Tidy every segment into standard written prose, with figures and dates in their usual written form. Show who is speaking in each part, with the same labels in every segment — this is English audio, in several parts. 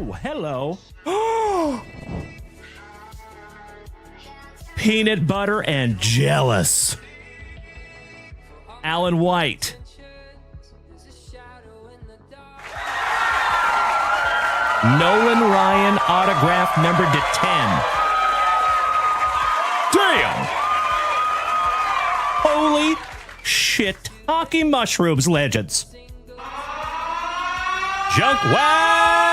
Speaker 1: Oh, hello. Peanut butter and jealous. Alan White. Nolan Ryan autograph numbered to 10. Damn! Holy shit. Hockey mushrooms, legends. JunkWax!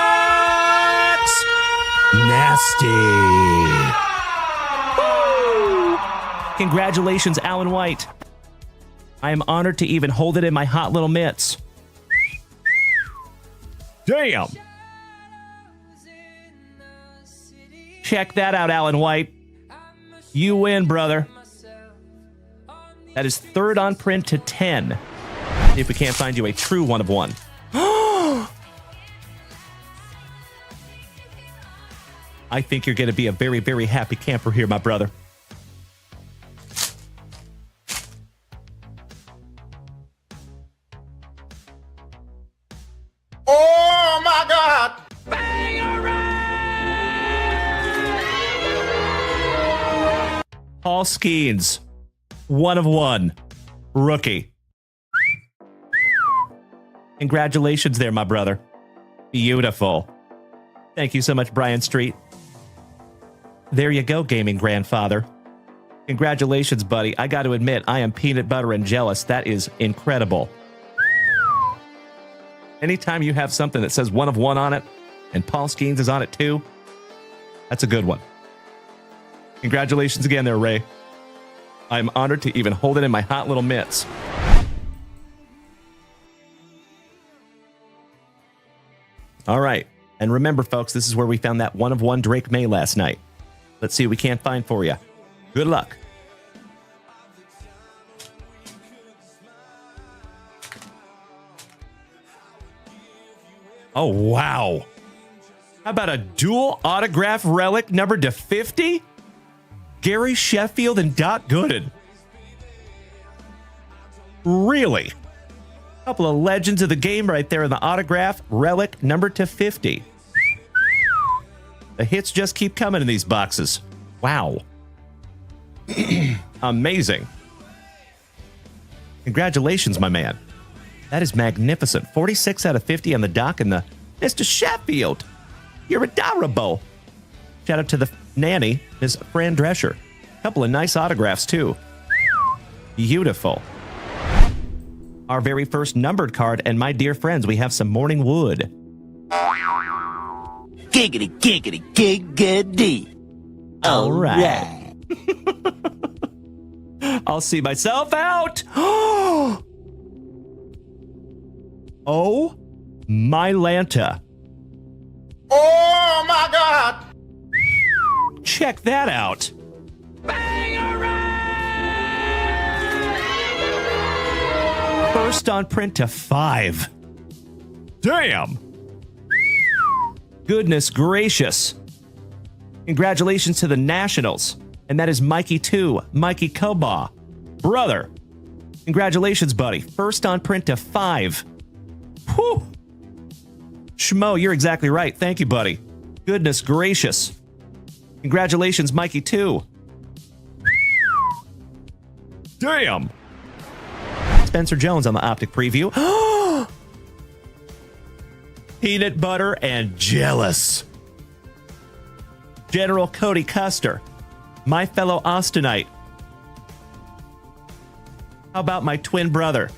Speaker 1: Nasty. Woo! Congratulations, Alan White. I am honored to even hold it in my hot little mitts. Damn! Check that out, Alan White. You win, brother. That is third on print to 10. If we can't find you a true one of one. I think you're going to be a very, very happy camper here, my brother.
Speaker 2: Oh, my God!
Speaker 1: Paul Skeens, one of one, rookie. Congratulations there, my brother. Beautiful. Thank you so much, Brian Street. There you go, gaming grandfather. Congratulations, buddy. I got to admit, I am peanut butter and jealous. That is incredible. Anytime you have something that says one of one on it, and Paul Skeens is on it too, that's a good one. Congratulations again there, Ray. I'm honored to even hold it in my hot little mitts. All right. And remember, folks, this is where we found that one of one Drake May last night. Let's see what we can't find for you. Good luck. Oh, wow. How about a dual autograph relic numbered to 50? Gary Sheffield and Doc Gooden. Really? A couple of legends of the game right there in the autograph relic numbered to 50. The hits just keep coming in these boxes. Wow. Amazing. Congratulations, my man. That is magnificent. 46 out of 50 on the dock and the Mr. Sheffield. You're adorable. Shout out to the nanny, Ms. Fran Drescher. A couple of nice autographs, too. Beautiful. Our very first numbered card, and my dear friends, we have some Morning Wood.
Speaker 3: Giggity, giggity, giggity.
Speaker 1: All right. I'll see myself out. Oh, my Lanta.
Speaker 2: Oh, my God!
Speaker 1: Check that out. First on print to 5. Damn. Goodness gracious. Congratulations to the Nationals. And that is Mikey 2, Mikey Kobaugh. Brother. Congratulations, buddy. First on print to 5. Whew. Schmo, you're exactly right. Thank you, buddy. Goodness gracious. Congratulations, Mikey 2. Damn. Spencer Jones on the Optic Preview. Peanut butter and jealous. General Cody Custer. My fellow Austinite. How about my twin brother?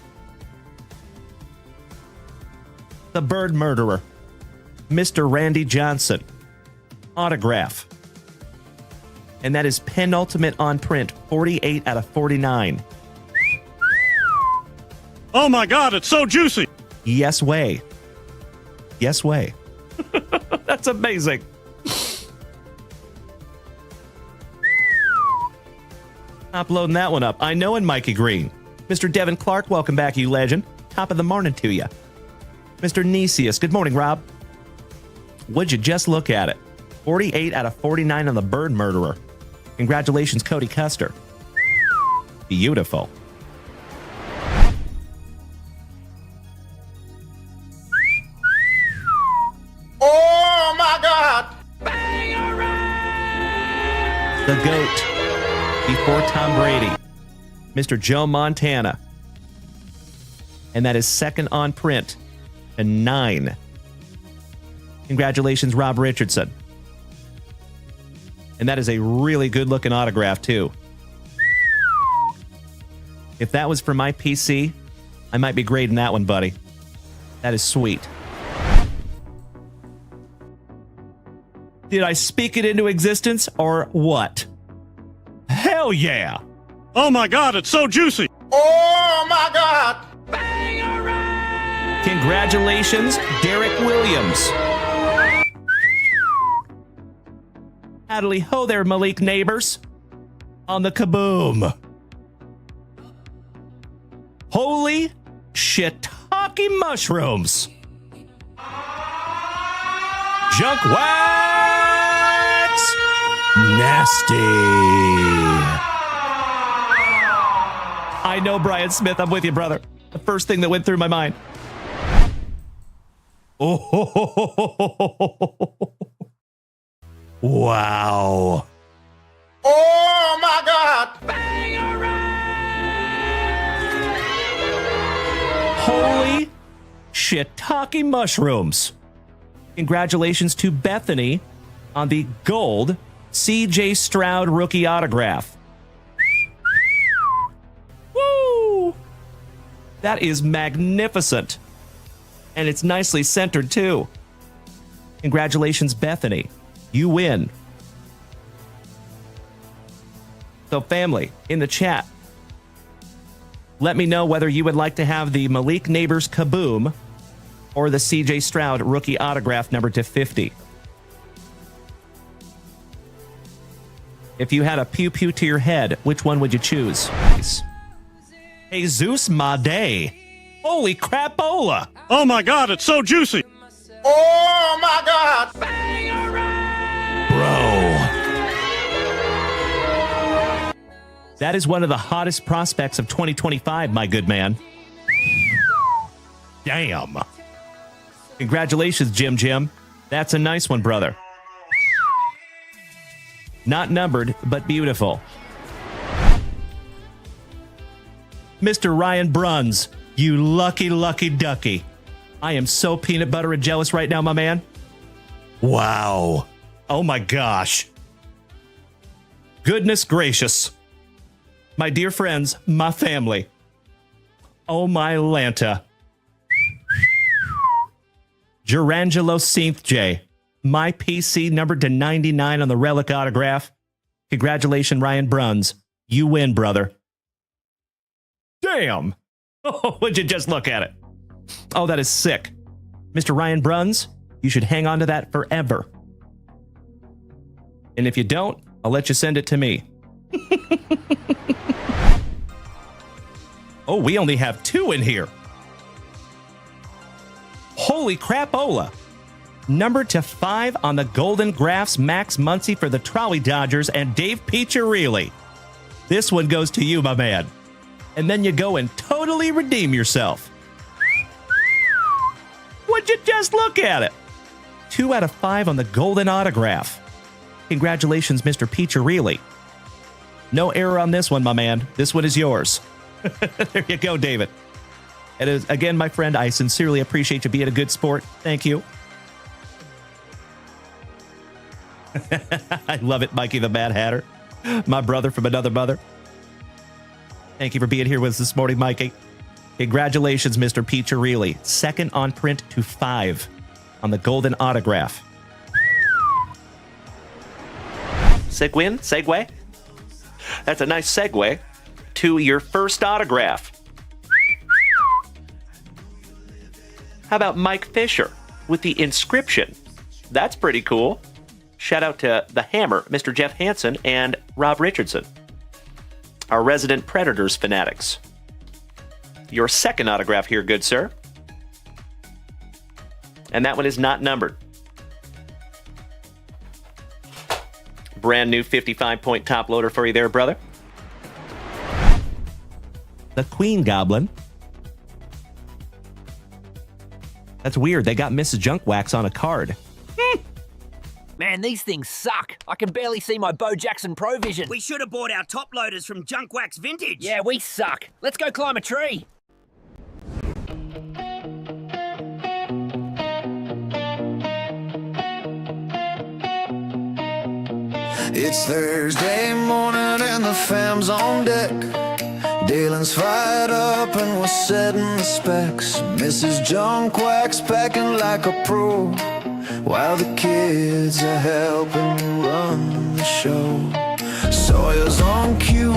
Speaker 1: The Bird Murderer. Mr. Randy Johnson. Autograph. And that is penultimate on print, 48 out of 49.
Speaker 4: Oh my God, it's so juicy.
Speaker 1: Yes way. Yes way. That's amazing. Uploading that one up. I know in Mikey Green. Mr. Devin Clark, welcome back, you legend. Top of the morning to you. Mr. Nesius, good morning, Rob. Would you just look at it? 48 out of 49 on the Bird Murderer. Congratulations, Cody Custer. Beautiful.
Speaker 2: Oh, my
Speaker 1: the GOAT before Tom Brady, Mr. Joe Montana. And that is second on print to 9. Congratulations, Rob Richardson. And that is a really good-looking autograph, too. If that was for my PC, I might be grading that one, buddy. That is sweet. Did I speak it into existence or what? Hell yeah!
Speaker 4: Oh my God, it's so juicy.
Speaker 2: Oh my God!
Speaker 1: Congratulations, Derek Williams. Howdy ho there, Malik neighbors. On the kaboom. Holy shiitake mushrooms. JunkWax Nasty. I know, Brian Smith. I'm with you, brother. The first thing that went through my mind. Oh, wow.
Speaker 2: Oh my God!
Speaker 1: Holy shiitake mushrooms. Congratulations to Bethany on the gold C.J. Stroud rookie autograph. Woo! That is magnificent. And it's nicely centered, too. Congratulations, Bethany. You win. So, family, in the chat, let me know whether you would like to have the Malik Neighbors Kaboom or the C.J. Stroud rookie autograph numbered to 50. If you had a pew-pew to your head, which one would you choose? Jesus Made. Holy crapola!
Speaker 4: Oh my God, it's so juicy.
Speaker 2: Oh my God!
Speaker 1: Bro. That is one of the hottest prospects of 2025, my good man. Damn. Congratulations, Jim. That's a nice one, brother. Not numbered, but beautiful. Mr. Ryan Bruns, you lucky, lucky ducky. I am so peanut butter and jealous right now, my man. Wow. Oh my gosh. Goodness gracious. My dear friends, my family. Oh my Lanta. Gerangelo Synth J. My PC numbered to 99 on the relic autograph. Congratulations, Ryan Bruns. You win, brother. Damn. Oh, would you just look at it? Oh, that is sick. Mr. Ryan Bruns, you should hang on to that forever. And if you don't, I'll let you send it to me. Oh, we only have 2 in here. Holy crapola. Numbered to 5 on the Golden Graphs, Max Muncy for the Trolley Dodgers and Dave Piccirilli. This one goes to you, my man. And then you go and totally redeem yourself. Would you just look at it? 2 out of 5 on the Golden Autograph. Congratulations, Mr. Piccirilli. No error on this one, my man. This one is yours. There you go, David. It is, again, my friend, I sincerely appreciate you being a good sport. Thank you. I love it, Mikey the Mad Hatter. My brother from another mother. Thank you for being here with us this morning, Mikey. Congratulations, Mr. Piccirilli. Second on print to 5 on the Golden Autograph. Segue? That's a nice segue to your first autograph. How about Mike Fisher with the inscription? That's pretty cool. Shout out to the Hammer, Mr. Jeff Hansen, and Rob Richardson, our resident Predators fanatics. Your second autograph here, good sir. And that one is not numbered. Brand new 55-point top loader for you there, brother. The Queen Goblin. That's weird. They got Mrs. Junkwax on a card.
Speaker 5: Man, these things suck. I can barely see my Bo Jackson Pro Vision.
Speaker 3: We should have bought our top loaders from JunkWaxVintage.
Speaker 5: Yeah, we suck. Let's go climb a tree.
Speaker 6: It's Thursday morning and the fam's on deck. Dalen's fired up and we're setting the specs. Mrs. Junkwax packing like a pro, while the kids are helping run the show. Sawyer's on cue,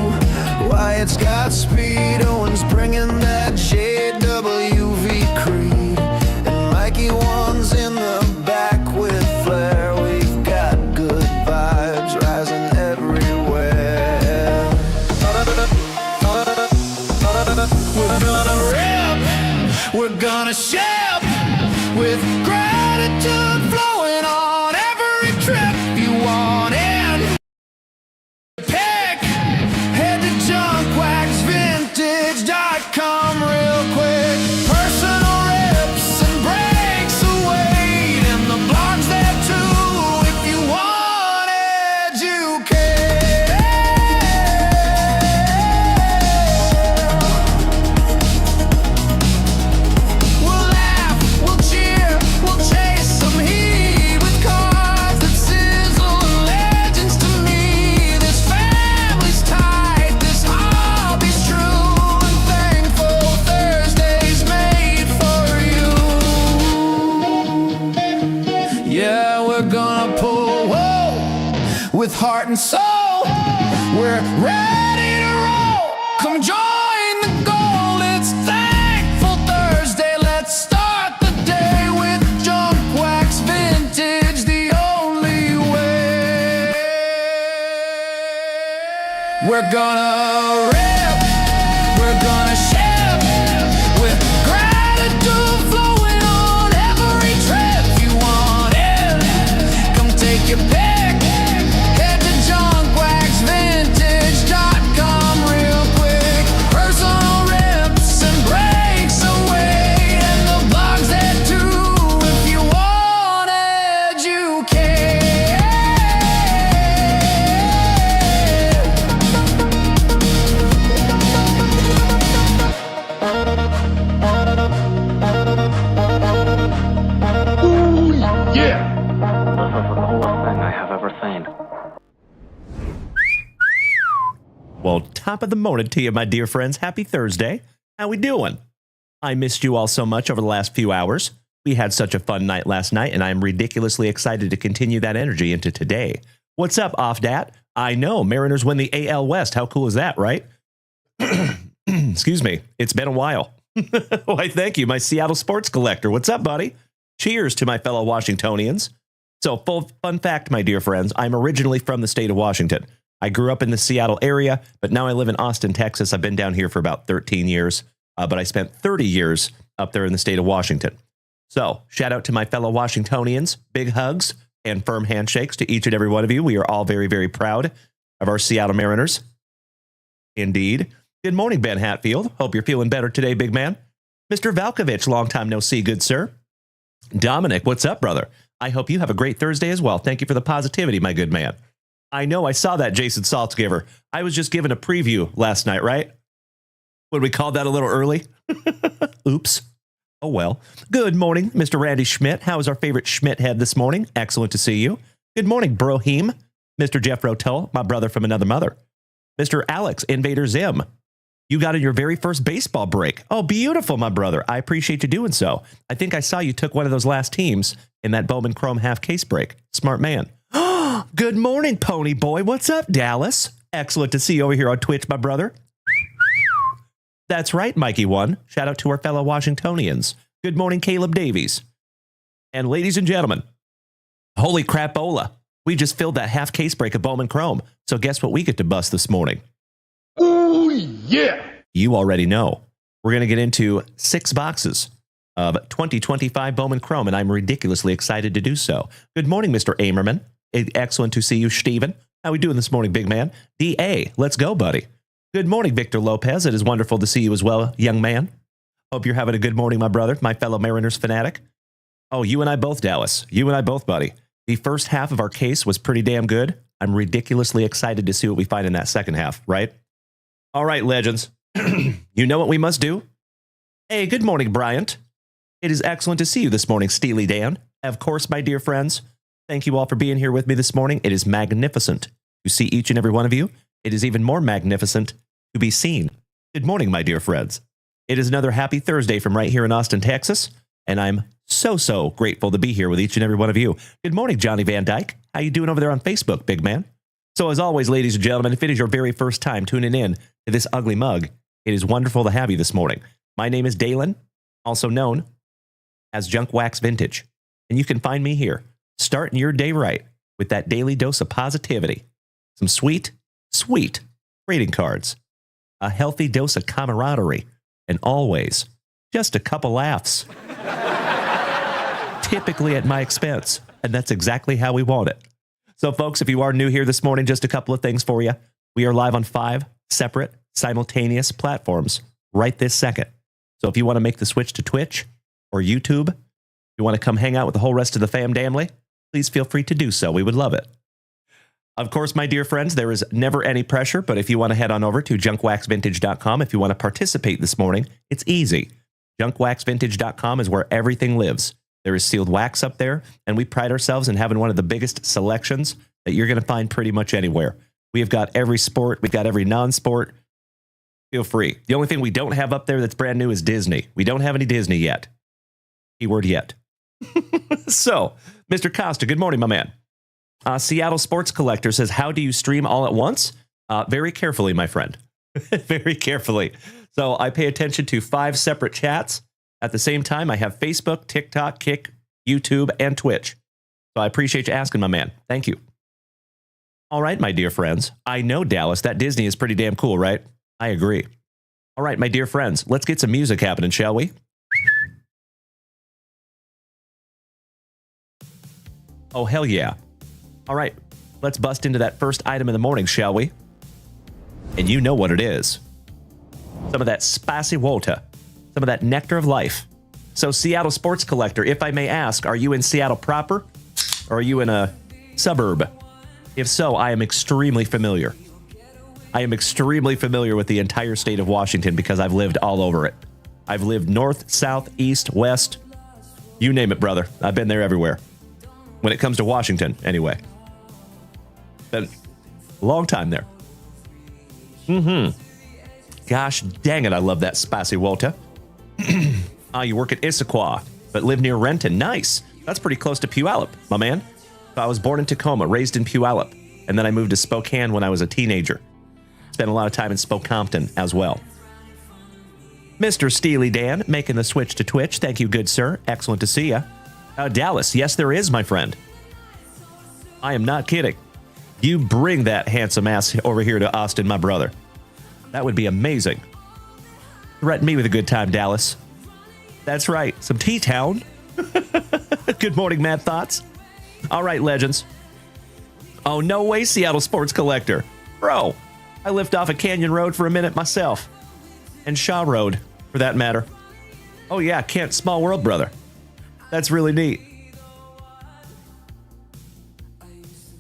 Speaker 6: Wyatt's got speed, Owen's bringing that JWV Creed, and Mikey One's in the back with flair. We've got good vibes rising everywhere. We're gonna rip, we're gonna ship, with gratitude flowing on every trip you want in. Pick, head to JunkWaxVintage.com real quick. Personal rips and breaks away, and the blog's there too if you want educate. We'll laugh, we'll cheer, we'll chase some heat with cards that sizzle and legends to me. This family's tight, this hobby's true, and thankful Thursday's made for you. Yeah, we're gonna pull, whoa, with heart and soul. We're ready to roll. Come join the goal. It's Thankful Thursday. Let's start the day with JunkWaxVintage, the only way. We're gonna rip, we're gonna ship, with gratitude flowing on every trip you want in. Come take your pick. Head to JunkWaxVintage.com real quick. Personal rips and breaks away, and the blog's there too if you want educate.
Speaker 1: Well, top of the morning to you, my dear friends. Happy Thursday. How we doing? I missed you all so much over the last few hours. We had such a fun night last night, and I'm ridiculously excited to continue that energy into today. What's up, Off-Dat? I know, Mariners win the AL West. How cool is that, right? Excuse me. It's been a while. Why, thank you, my Seattle sports collector. What's up, buddy? Cheers to my fellow Washingtonians. So, full fun fact, my dear friends, I'm originally from the state of Washington. I grew up in the Seattle area, but now I live in Austin, Texas. I've been down here for about 13 years, but I spent 30 years up there in the state of Washington. So, shout out to my fellow Washingtonians. Big hugs and firm handshakes to each and every one of you. We are all very, very proud of our Seattle Mariners. Indeed. Good morning, Ben Hatfield. Hope you're feeling better today, big man. Mr. Valkovich, long time no see, good sir. Dominic, what's up, brother? I hope you have a great Thursday as well. Thank you for the positivity, my good man. I know I saw that, Jason Saltzgiver. I was just given a preview last night, right? Would we call that a little early? Oops. Oh, well. Good morning, Mr. Randy Schmidt. How is our favorite Schmidt head this morning? Excellent to see you. Good morning, Broheem. Mr. Jeff Rotel, my brother from another mother. Mr. Alex, Invader Zim. You got in your very first baseball break. Oh, beautiful, my brother. I appreciate you doing so. I think I saw you took one of those last teams in that Bowman Chrome half case break. Smart man. Good morning, Pony Boy. What's up, Dallas? Excellent to see you over here on Twitch, my brother. That's right, Mikey One. Shout out to our fellow Washingtonians. Good morning, Caleb Davies. And ladies and gentlemen, holy crapola. We just filled that half case break of Bowman Chrome. So guess what we get to bust this morning?
Speaker 2: Oh, yeah.
Speaker 1: You already know. We're going to get into 6 boxes of 2025 Bowman Chrome, and I'm ridiculously excited to do so. Good morning, Mr. Amerman. Excellent to see you, Steven. How we doing this morning, big man? D.A., let's go, buddy. Good morning, Victor Lopez. It is wonderful to see you as well, young man. Hope you're having a good morning, my brother, my fellow Mariners fanatic. Oh, you and I both, Dallas. You and I both, buddy. The first half of our case was pretty damn good. I'm ridiculously excited to see what we find in that second half, right? All right, legends. You know what we must do? Hey, good morning, Bryant. It is excellent to see you this morning, Steely Dan. Of course, my dear friends, thank you all for being here with me this morning. It is magnificent to see each and every one of you. It is even more magnificent to be seen. Good morning, my dear friends. It is another happy Thursday from right here in Austin, Texas, and I'm so grateful to be here with each and every one of you. Good morning, Johnny Van Dyke. How you doing over there on Facebook, big man? So as always, ladies and gentlemen, if it is your very first time tuning in to this ugly mug, it is wonderful to have you this morning. My name is Dalen, also known as JunkWaxVintage, and you can find me here, starting your day right with that daily dose of positivity, some sweet trading cards, a healthy dose of camaraderie, and always just a couple laughs. Typically at my expense, and that's exactly how we want it. So, folks, if you are new here this morning, just a couple of things for you. We are live on 5 separate, simultaneous platforms right this second. So if you want to make the switch to Twitch or YouTube, you want to come hang out with the whole rest of the fam damly, please feel free to do so. We would love it. Of course, my dear friends, there is never any pressure, but if you want to head on over to JunkWaxVintage.com, if you want to participate this morning, it's easy. JunkWaxVintage.com is where everything lives. There is sealed wax up there, and we pride ourselves in having one of the biggest selections that you're going to find pretty much anywhere. We have got every sport. We've got every non-sport. Feel free. The only thing we don't have up there that's brand new is Disney. We don't have any Disney yet. Keyword yet. So, Mr. Costa, good morning, my man. Seattle Sports Collector says, how do you stream all at once? Very carefully, my friend. Very carefully. So I pay attention to 5 separate chats. At the same time, I have Facebook, TikTok, Kick, YouTube, and Twitch. So I appreciate you asking, my man. Thank you. All right, my dear friends. I know, Dallas, that Disney is pretty damn cool, right? I agree. All right, my dear friends, let's get some music happening, shall we? Oh, hell yeah. All right, let's bust into that first item in the morning, shall we? And you know what it is. Some of that spicy water. Some of that nectar of life. So, Seattle Sports Collector, if I may ask, are you in Seattle proper? Or are you in a suburb? If so, I am extremely familiar. I am extremely familiar with the entire state of Washington because I've lived all over it. I've lived north, south, east, west. You name it, brother. I've been there everywhere. When it comes to Washington, anyway. Been a long time there. Gosh dang it, I love that spicy water. You work at Issaquah, but live near Renton. Nice. That's pretty close to Puyallup, my man. So I was born in Tacoma, raised in Puyallup, and then I moved to Spokane when I was a teenager. Spent a lot of time in Spokompton as well. Mr. Steely Dan, making the switch to Twitch. Thank you, good sir. Excellent to see you. Dallas, yes, there is, my friend. I am not kidding. You bring that handsome ass over here to Austin, my brother. That would be amazing. Threaten me with a good time, Dallas. That's right. Some T-Town. Good morning, Mad Thoughts. All right, legends. Oh, no way, Seattle Sports Collector. Bro, I lived off of Canyon Road for a minute myself. And Shaw Road, for that matter. Oh, yeah, Kent, small world, brother. That's really neat.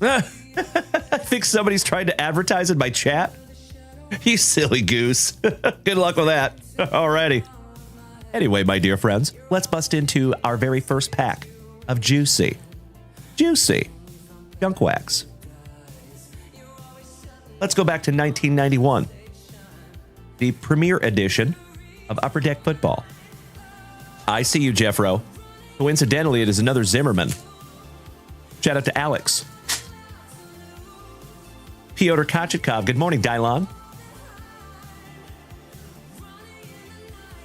Speaker 1: I think somebody's trying to advertise in my chat. You silly goose. Good luck with that. Alrighty. Anyway, my dear friends, let's bust into our very first pack of Juicy Junk Wax. Let's go back to 1991. The premiere edition of Upper Deck Football. I see you, Jeffro. Coincidentally, it is another Zimmerman. Shout out to Alex. Pyotr Kachikov. Good morning, Dylon.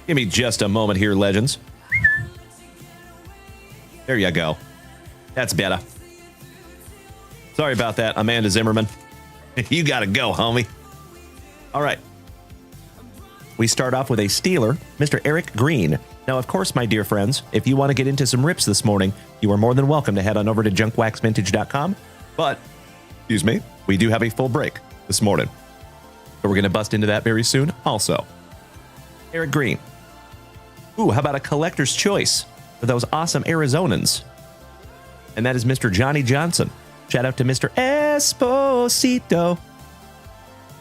Speaker 1: Give me just a moment here, legends. There you go. That's better. Sorry about that, Amanda Zimmerman. You gotta go, homie. All right. We start off with a Steeler, Mr. Eric Green. Now, of course, my dear friends, if you want to get into some rips this morning, you are more than welcome to head on over to JunkWaxVintage.com. But, excuse me, we do have a full break this morning. So we're going to bust into that very soon also. Eric Green. Ooh, how about a collector's choice for those awesome Arizonans? And that is Mr. Johnny Johnson. Shout out to Mr. Esposito.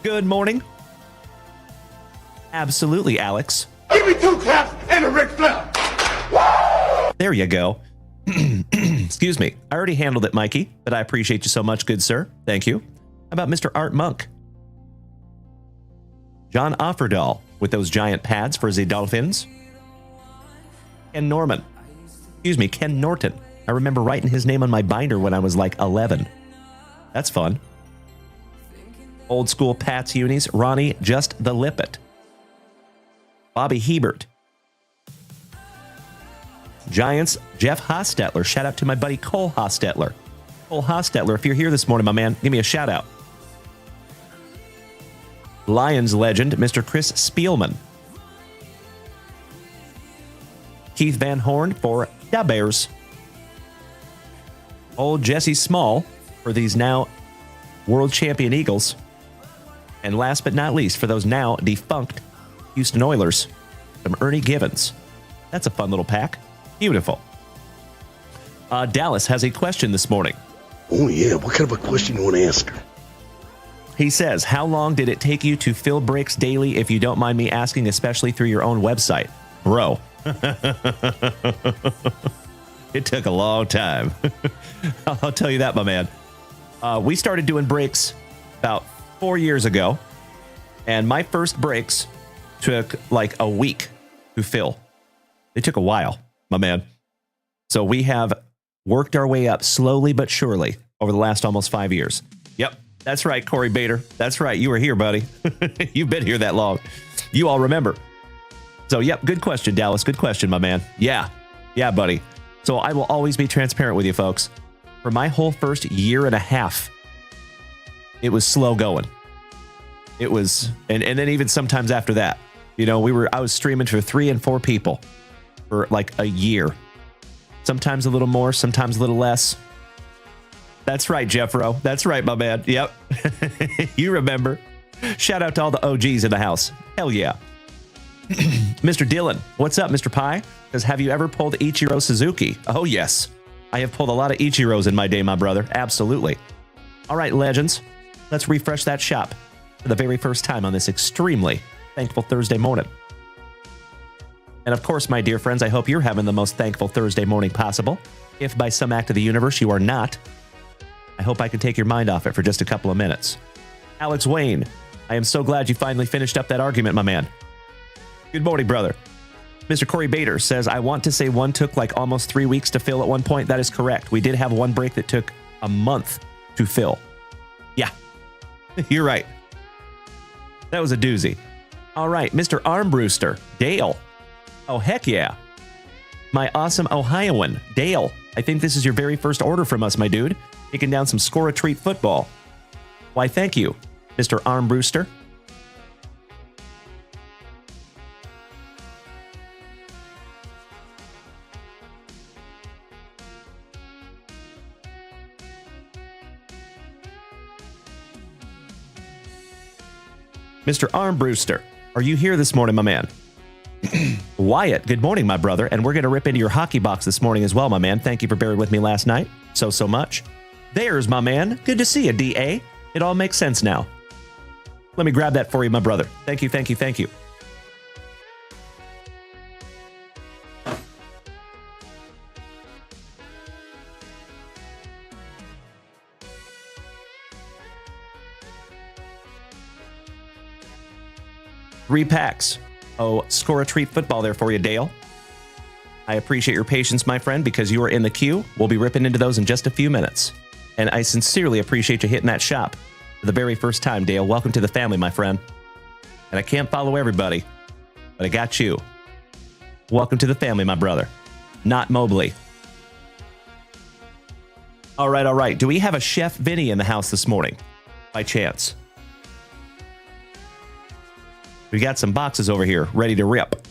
Speaker 1: Good morning. Absolutely, Alex.
Speaker 2: Give me 2 claps and a Ric Flair.
Speaker 1: There you go. Excuse me. I already handled it, Mikey, but I appreciate you so much, good sir. Thank you. How about Mr. Art Monk? John Offerdahl with those giant pads for the Dolphins. Ken Norman. Excuse me, Ken Norton. I remember writing his name on my binder when I was like 11. That's fun. Old school Pats unis. Ronnie Just the Lippet. Bobby Hebert. Giants, Jeff Hostetler. Shout out to my buddy Cole Hostetler. Cole Hostetler, if you're here this morning, my man, give me a shout out. Lions legend, Mr. Chris Spielman. Keith Van Horn for the Bears. Old Jesse Small for these now world champion Eagles. And last but not least, for those now defunct Houston Oilers, from Ernie Givens. That's a fun little pack. Beautiful. Dallas has a question this morning.
Speaker 2: Oh, yeah. What kind of a question you want to ask her?
Speaker 1: He says, how long did it take you to fill breaks daily, if you don't mind me asking, especially through your own website? Bro. It took a long time. I'll tell you that, my man. We started doing breaks about 4 years ago, and my first breaks took like a week to fill. It took a while, my man. So we have worked our way up slowly but surely over the last almost 5 years. Yep, that's right, Corey Bader. That's right. You were here, buddy. You've been here that long. You all remember. So, yep, good question, Dallas. Good question, my man. Yeah, buddy. So I will always be transparent with you, folks. For my whole first year and a half, it was slow going. It was, and then even sometimes after that, you know, I was streaming for 3 and 4 people for like a year. Sometimes a little more, sometimes a little less. That's right, Jeffro. That's right, my man. Yep. You remember. Shout out to all the OGs in the house. Hell yeah. Mr. Dillon, what's up, Mr. Pie? Says, have you ever pulled Ichiro Suzuki? Oh, yes. I have pulled a lot of Ichiros in my day, my brother. Absolutely. All right, legends. Let's refresh that shop for the very first time on this extremely thankful Thursday morning. And of course, my dear friends, I hope you're having the most thankful Thursday morning possible. If by some act of the universe you are not, I hope I can take your mind off it for just a couple of minutes. Alex Wayne, I am so glad you finally finished up that argument, my man. Good morning, brother. Mr. Corey Bader says, I want to say one took like almost 3 weeks to fill at one point. That is correct. We did have one break that took a month to fill. Yeah, you're right. That was a doozy. All right, Mr. Armbruster, Dale. Oh, heck yeah. My awesome Ohioan, Dale. I think this is your very first order from us, my dude. Taking down some score-a-treat football. Why, thank you, Mr. Armbruster. Mr. Armbruster, are you here this morning, my man? Wyatt, good morning, my brother. And we're going to rip into your hockey box this morning as well, my man. Thank you for bearing with me last night so much. There's my man. Good to see you, D.A. It all makes sense now. Let me grab that for you, my brother. Thank you, thank you, thank you. Three packs. Oh, score-a-treat football there for you, Dale. I appreciate your patience, my friend, because you are in the queue. We'll be ripping into those in just a few minutes. And I sincerely appreciate you hitting that shop for the very first time, Dale. Welcome to the family, my friend. And I can't follow everybody, but I got you. Welcome to the family, my brother. Not Mobley. All right. Do we have a Chef Vinny in the house this morning, by chance? We got some boxes over here ready to rip.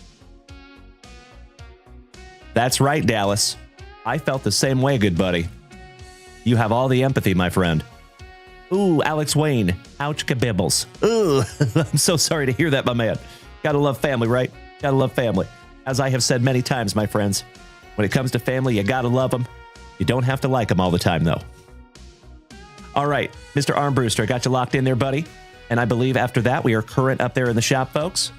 Speaker 1: That's right, Dallas. I felt the same way, good buddy. You have all the empathy, my friend. Ooh, Alex Wayne. Ouch, kabibbles. Ooh, I'm so sorry to hear that, my man. Gotta love family, right? Gotta love family. As I have said many times, my friends, when it comes to family, you gotta love them. You don't have to like them all the time, though. All right, Mr. Armbruster, I got you locked in there, buddy. And I believe after that, we are current up there in the shop, folks.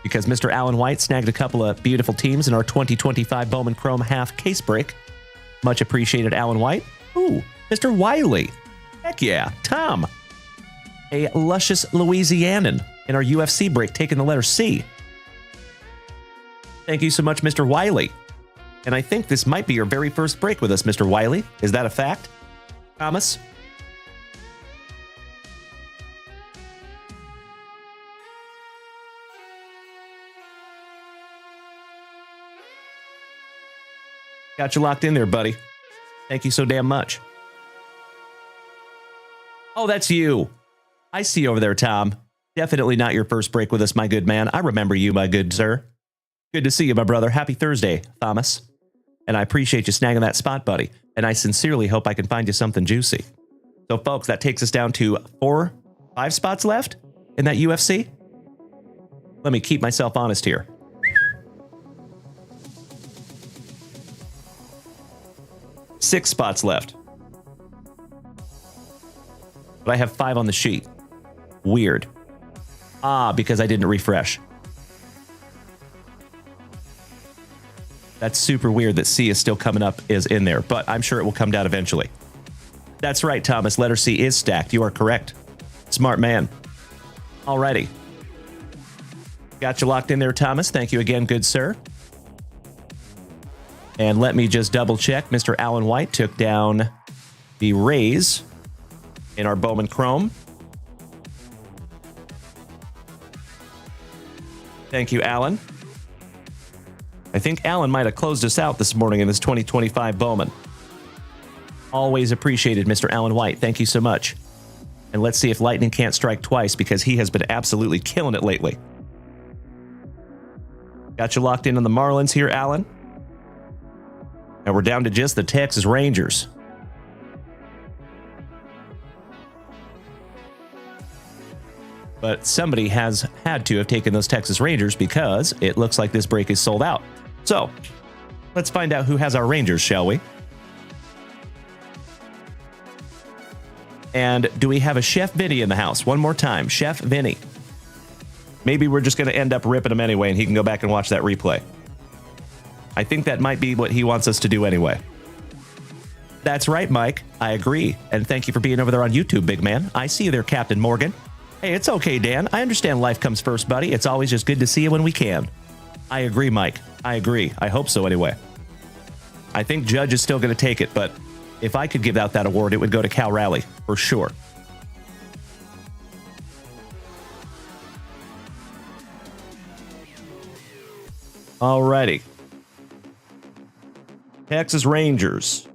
Speaker 1: Because Mr. Alan White snagged a couple of beautiful teams in our 2025 Bowman Chrome half case break. Much appreciated, Alan White. Ooh, Mr. Wiley. Heck yeah, Tom. A luscious Louisianan in our UFC break, taking the letter C. Thank you so much, Mr. Wiley. And I think this might be your very first break with us, Mr. Wiley. Is that a fact? Thomas? Got you locked in there, buddy. Thank you so damn much. Oh, that's you. I see you over there, Tom. Definitely not your first break with us, my good man. I remember you, my good sir. Good to see you, my brother. Happy Thursday, Thomas. And I appreciate you snagging that spot, buddy. And I sincerely hope I can find you something juicy. So, folks, that takes us down to 5 spots left in that UFC. Let me keep myself honest here. Six spots left. But I have 5 on the sheet. Weird. Because I didn't refresh. That's super weird that C is still coming up is in there, but I'm sure it will come down eventually. That's right, Thomas. Letter C is stacked. You are correct. Smart man. Alrighty. Got you locked in there, Thomas. Thank you again, good sir. And let me just double check. Mr. Alan White took down the Rays in our Bowman Chrome. Thank you, Alan. I think Alan might have closed us out this morning in this 2025 Bowman. Always appreciated, Mr. Alan White. Thank you so much. And let's see if lightning can't strike twice because he has been absolutely killing it lately. Got you locked in on the Marlins here, Alan. And we're down to just the Texas Rangers. But somebody has had to have taken those Texas Rangers because it looks like this break is sold out. So, let's find out who has our Rangers, shall we? And do we have a Chef Vinny in the house? One more time, Chef Vinny. Maybe we're just going to end up ripping him anyway and he can go back and watch that replay. I think that might be what he wants us to do anyway. That's right, Mike. I agree. And thank you for being over there on YouTube, big man. I see you there, Captain Morgan. Hey, it's okay, Dan. I understand life comes first, buddy. It's always just good to see you when we can. I agree, Mike. I agree. I hope so anyway. I think Judge is still going to take it, but if I could give out that award, it would go to Cal Raleigh, for sure. Alrighty. Texas Rangers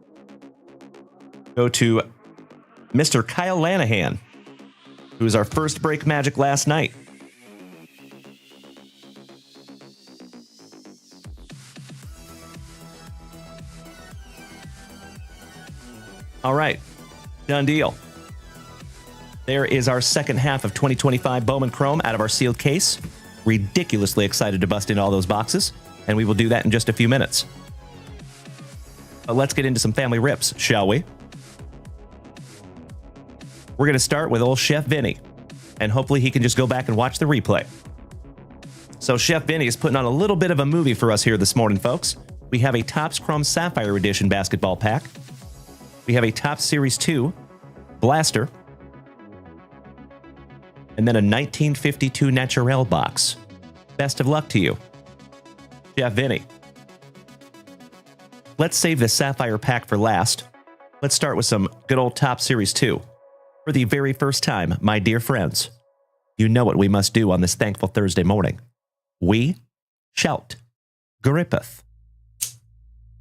Speaker 1: go to Mr. Kyle Lanahan, who was our first break magic last night. All right, done deal. There is our second half of 2025 Bowman Chrome out of our sealed case. Ridiculously excited to bust in all those boxes, and we will do that in just a few minutes. But let's get into some family rips, shall we? We're going to start with old Chef Vinny, and hopefully he can just go back and watch the replay. So Chef Vinny is putting on a little bit of a movie for us here this morning, folks. We have a Topps Chrome Sapphire Edition basketball pack. We have a Topps Series 2 blaster. And then a 1952 Naturel box. Best of luck to you, Chef Vinny. Let's save the Sapphire pack for last. Let's start with some good old Topps Series 2. For the very first time, my dear friends, you know what we must do on this thankful Thursday morning. We shout, grippeth.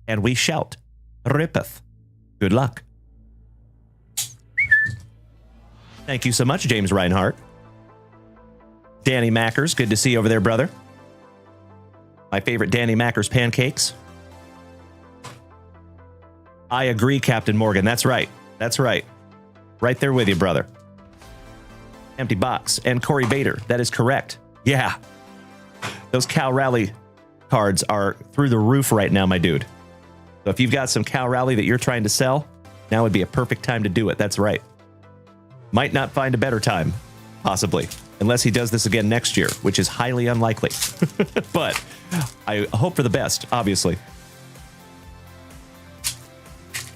Speaker 1: And we shout, rippeth. Good luck. Thank you so much, James Reinhardt. Danny Mackers, good to see you over there, brother. My favorite Danny Mackers pancakes. I agree, Captain Morgan. That's right. That's right. Right there with you, brother. Empty box. And Corey Bader. That is correct. Yeah. Those Cal Raleigh cards are through the roof right now, my dude. So if you've got some Cal Raleigh that you're trying to sell, now would be a perfect time to do it. That's right. Might not find a better time, possibly, unless he does this again next year, which is highly unlikely. But I hope for the best, obviously.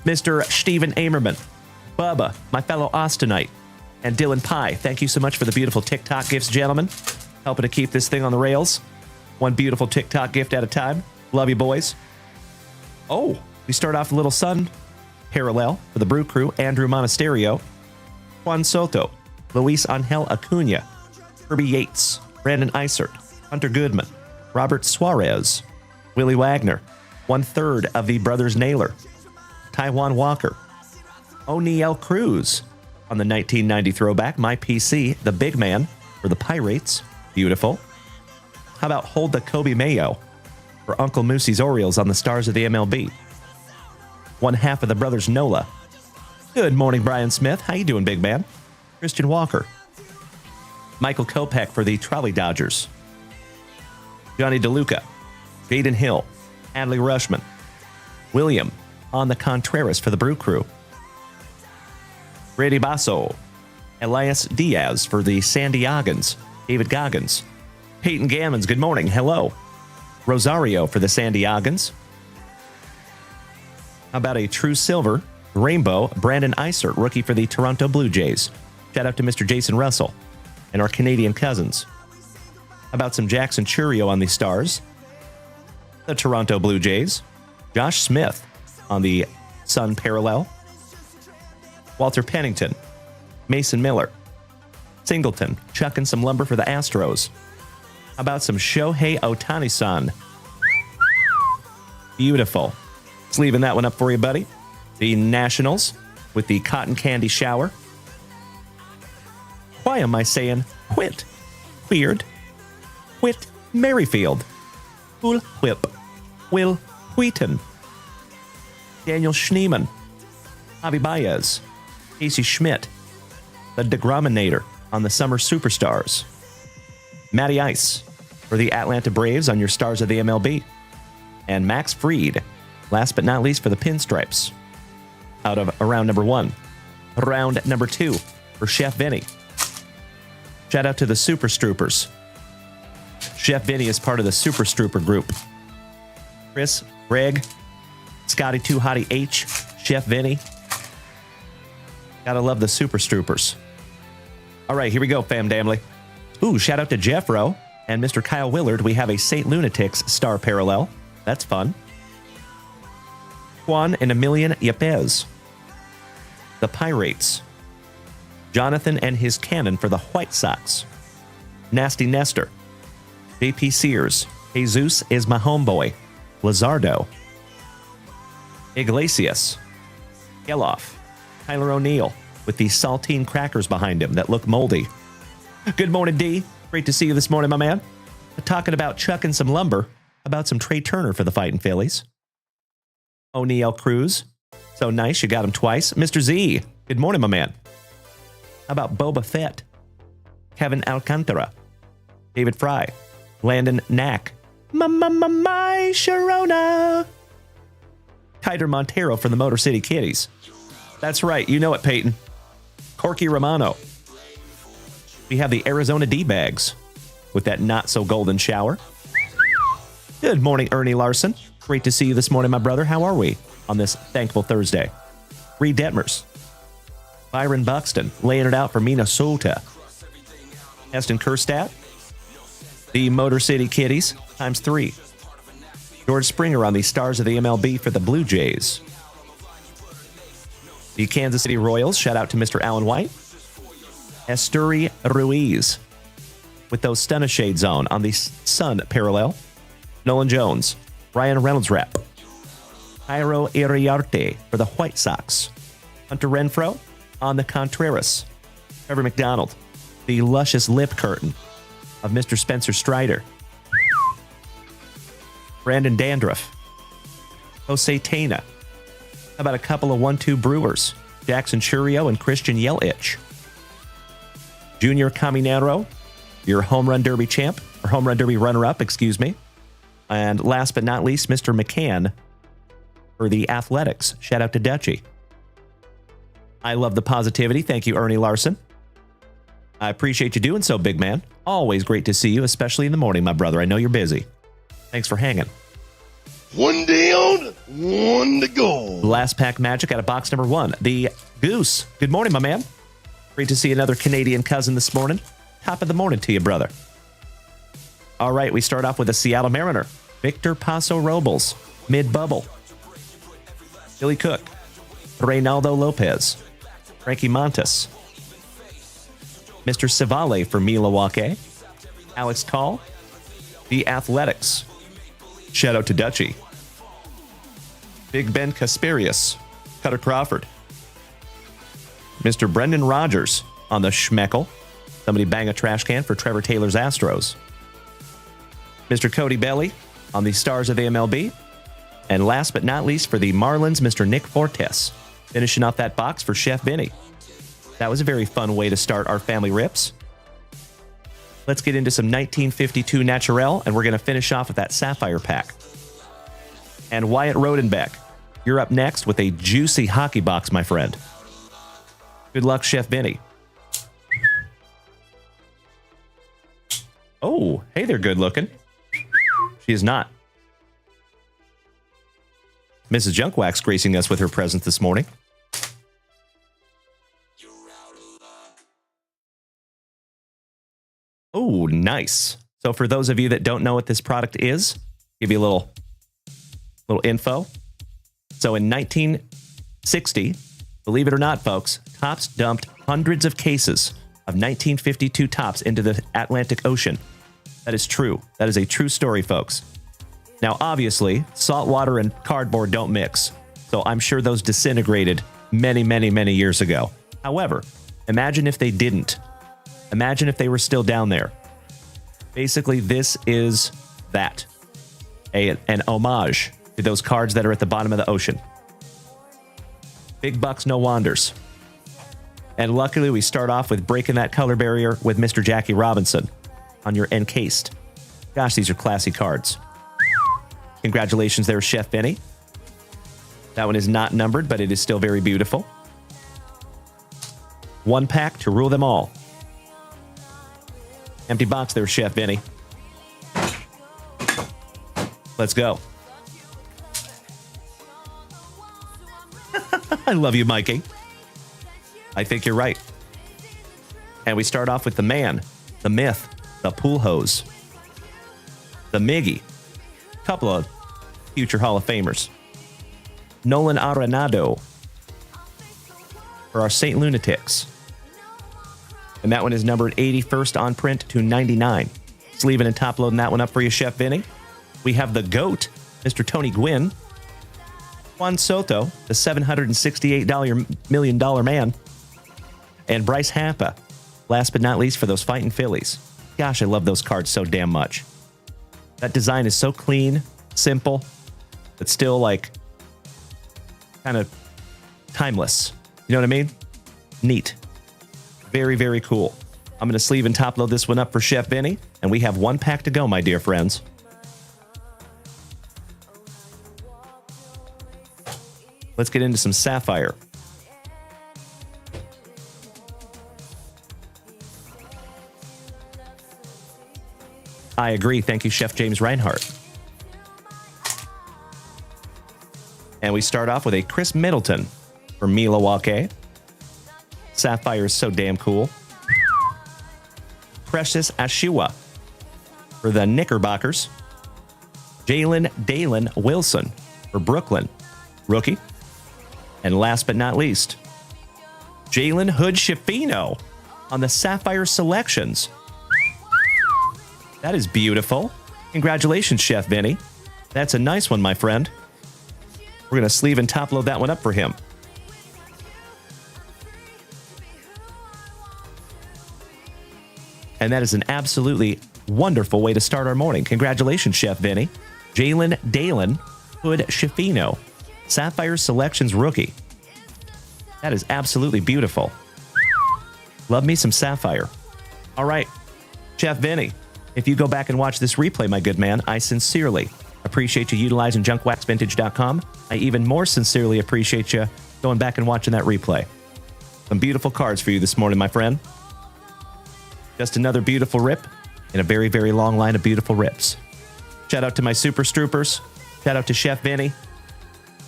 Speaker 1: Mr. Steven Amerman, Bubba, my fellow Austinite, and Dylan Pye, thank you so much for the beautiful TikTok gifts, gentlemen. Helping to keep this thing on the rails. One beautiful TikTok gift at a time. Love you, boys. Oh, we start off a little sun parallel for the Brew Crew. Andrew Monasterio, Juan Soto, Luis Angel Acuna, Kirby Yates, Brandon Isert, Hunter Goodman, Robert Suarez, Willie Wagner, 1/3 of the Brothers Naylor, Taiwan Walker, O'Neal Cruz on the 1990 throwback, My PC, the big man for the Pirates. Beautiful. How about Hold the Kobe Mayo for Uncle Moosey's Orioles on the Stars of the MLB? 1/2 of the Brothers Nola. Good morning, Brian Smith. How you doing, big man? Christian Walker. Michael Kopech for the Trolley Dodgers. Johnny DeLuca. Jaden Hill. Adley Rushman. William on the Contreras for the Brew Crew. Brady Basso. Elias Diaz for the San Diegans. David Goggins. Peyton Gammons, good morning. Hello. Rosario for the San Diegans. How about a true silver rainbow Brandon Isert, rookie for the Toronto Blue Jays. Shout out to Mr. Jason Russell and our Canadian cousins. How about some Jackson Churio on the Stars? The Toronto Blue Jays. Josh Smith on the Sun Parallel. Walter Pennington. Mason Miller. Singleton, chucking some lumber for the Astros. How about some Shohei Ohtani-san? Beautiful. Just leaving that one up for you, buddy. The Nationals with the cotton candy shower. Why am I saying quit? Weird. Whit Merrifield. Will Whip. Will Wheaton. Daniel Schneeman. Javi Baez. Casey Schmidt. The Degrominator on the Summer Superstars. Matty Ice for the Atlanta Braves on your Stars of the MLB. And Max Fried, last but not least, for the Pinstripes. Out of round number 1. Round number 2 for Chef Vinny. Shout out to the Super Stroopers. Chef Vinny is part of the Super Strooper group. Chris, Greg, Scotty 2 Hottie H, Chef Vinny. Gotta love the Super Stroopers. All right, here we go, fam damly. Ooh, shout out to Jeffro and Mr. Kyle Willard. We have a St. Lunatics star parallel. That's fun. Juan and Emilian Yepez. The Pirates. Jonathan and his cannon for the White Sox. Nasty Nestor. JP Sears. Jesus is my homeboy. Lazardo. Iglesias. Geloff. Tyler O'Neill with the saltine crackers behind him that look moldy. Good morning, D. Great to see you this morning, my man. Talking about chucking some lumber, about some Trey Turner for the Fighting Phillies. O'Neal Cruz. So nice, you got him twice. Mr. Z. Good morning, my man. How about Boba Fett? Kevin Alcantara. David Fry. Landon Knack. My Sharona. Kyder Montero for the Motor City Kitties. That's right, you know it, Peyton. Corky Romano. We have the Arizona D-Bags with that not-so-golden shower. Good morning, Ernie Larson. Great to see you this morning, my brother. How are we on this thankful Thursday? Reed Detmers. Byron Buxton laying it out for Minnesota. Heston Kerstadt. The Motor City Kitties times 3. George Springer on the Stars of the MLB for the Blue Jays. The Kansas City Royals, shout out to Mr. Alan White. Esturi Ruiz with those stunner shades on the Sun parallel. Nolan Jones, Ryan Reynolds rep. Jairo Iriarte for the White Sox. Hunter Renfroe on the Contreras. Trevor McDonald, the luscious lip curtain of Mr. Spencer Strider. Brandon Dandruff. Jose Tena. How about a couple of 1-2 Brewers? Jackson Churio and Christian Yelich. Junior Caminero, your home run derby champ, or home run derby runner-up, excuse me. And last but not least, Mr. McCann for the Athletics. Shout out to Dutchie. I love the positivity. Thank you, Ernie Larson. I appreciate you doing so, big man. Always great to see you, especially in the morning, my brother. I know you're busy. Thanks for hanging.
Speaker 2: One down, one to go.
Speaker 1: Last pack magic out of box number 1. The Goose. Good morning, my man. Great to see another Canadian cousin this morning. Top of the morning to you, brother. All right, we start off with a Seattle Mariner. Victor Paso Robles, mid-bubble. Billy Cook. Reynaldo Lopez. Frankie Montes. Mr. Savale for Milwaukee. Alex Call. The Athletics. Shout out to Dutchie. Big Ben Kasperius. Cutter Crawford. Mr. Brendan Rodgers on the Schmeckel. Somebody bang a trash can for Trevor Taylor's Astros. Mr. Cody Belly on the Stars of the MLB. And last but not least for the Marlins, Mr. Nick Fortes. Finishing off that box for Chef Benny. That was a very fun way to start our family rips. Let's get into some 1952 Naturel, and we're going to finish off with that Sapphire pack. And Wyatt Rodenbeck, you're up next with a juicy hockey box, my friend. Good luck, Chef Benny. Oh, hey there, good looking. She is not. Mrs. Junkwax gracing us with her presence this morning. Oh, nice. So for those of you that don't know what this product is, give you a little info. So in 1960, believe it or not, folks, Topps dumped hundreds of cases of 1952 Topps into the Atlantic Ocean. That is true. That is a true story, folks. Now, obviously, salt water and cardboard don't mix, so I'm sure those disintegrated many, many, many years ago. However, imagine if they didn't. Imagine if they were still down there. Basically, this is that. An homage to those cards that are at the bottom of the ocean. Big bucks, no wanders. And luckily, we start off with breaking that color barrier with Mr. Jackie Robinson on your encased. Gosh, these are classy cards. Congratulations there, Chef Benny. That one is not numbered, but it is still very beautiful. One pack to rule them all. Empty box there, Chef Benny. Let's go. I love you, Mikey. I think you're right. And we start off with the man, the myth, the pool hose, the Miggy. Couple of future Hall of Famers. Nolan Arenado for our St. Lunatics. And that one is numbered 81st on print to 99. Sleeving and top loading that one up for you, Chef Vinny. We have the GOAT, Mr. Tony Gwynn. Juan Soto, the $768 million man. And Bryce Harper, last but not least for those fighting Phillies. Gosh, I love those cards so damn much. That design is so clean, simple, but still like kind of timeless. You know what I mean? Neat. Very, very cool. I'm going to sleeve and top load this one up for Chef Benny, and we have one pack to go, my dear friends. Let's get into some Sapphire. I agree. Thank you, Chef James Reinhardt. And we start off with a Chris Middleton for Milwaukee. Sapphire is so damn cool. Precious Ashua for the Knickerbockers. Jalen Dalen Wilson for Brooklyn, rookie. And last but not least, Jalen Hood Schifino on the Sapphire Selections. That is beautiful. Congratulations, Chef Vinny. That's a nice one, my friend. We're going to sleeve and top load that one up for him. And that is an absolutely wonderful way to start our morning. Congratulations, Chef Vinny. Jalen Dalen Hood Schifino, Sapphire Selections rookie. That is absolutely beautiful. Love me some Sapphire. All right, Chef Vinny, if you go back and watch this replay, my good man, I sincerely appreciate you utilizing JunkWaxVintage.com. I even more sincerely appreciate you going back and watching that replay. Some beautiful cards for you this morning, my friend. Just another beautiful rip in a very, very long line of beautiful rips. Shout out to my Super Stroopers. Shout out to Chef Vinny.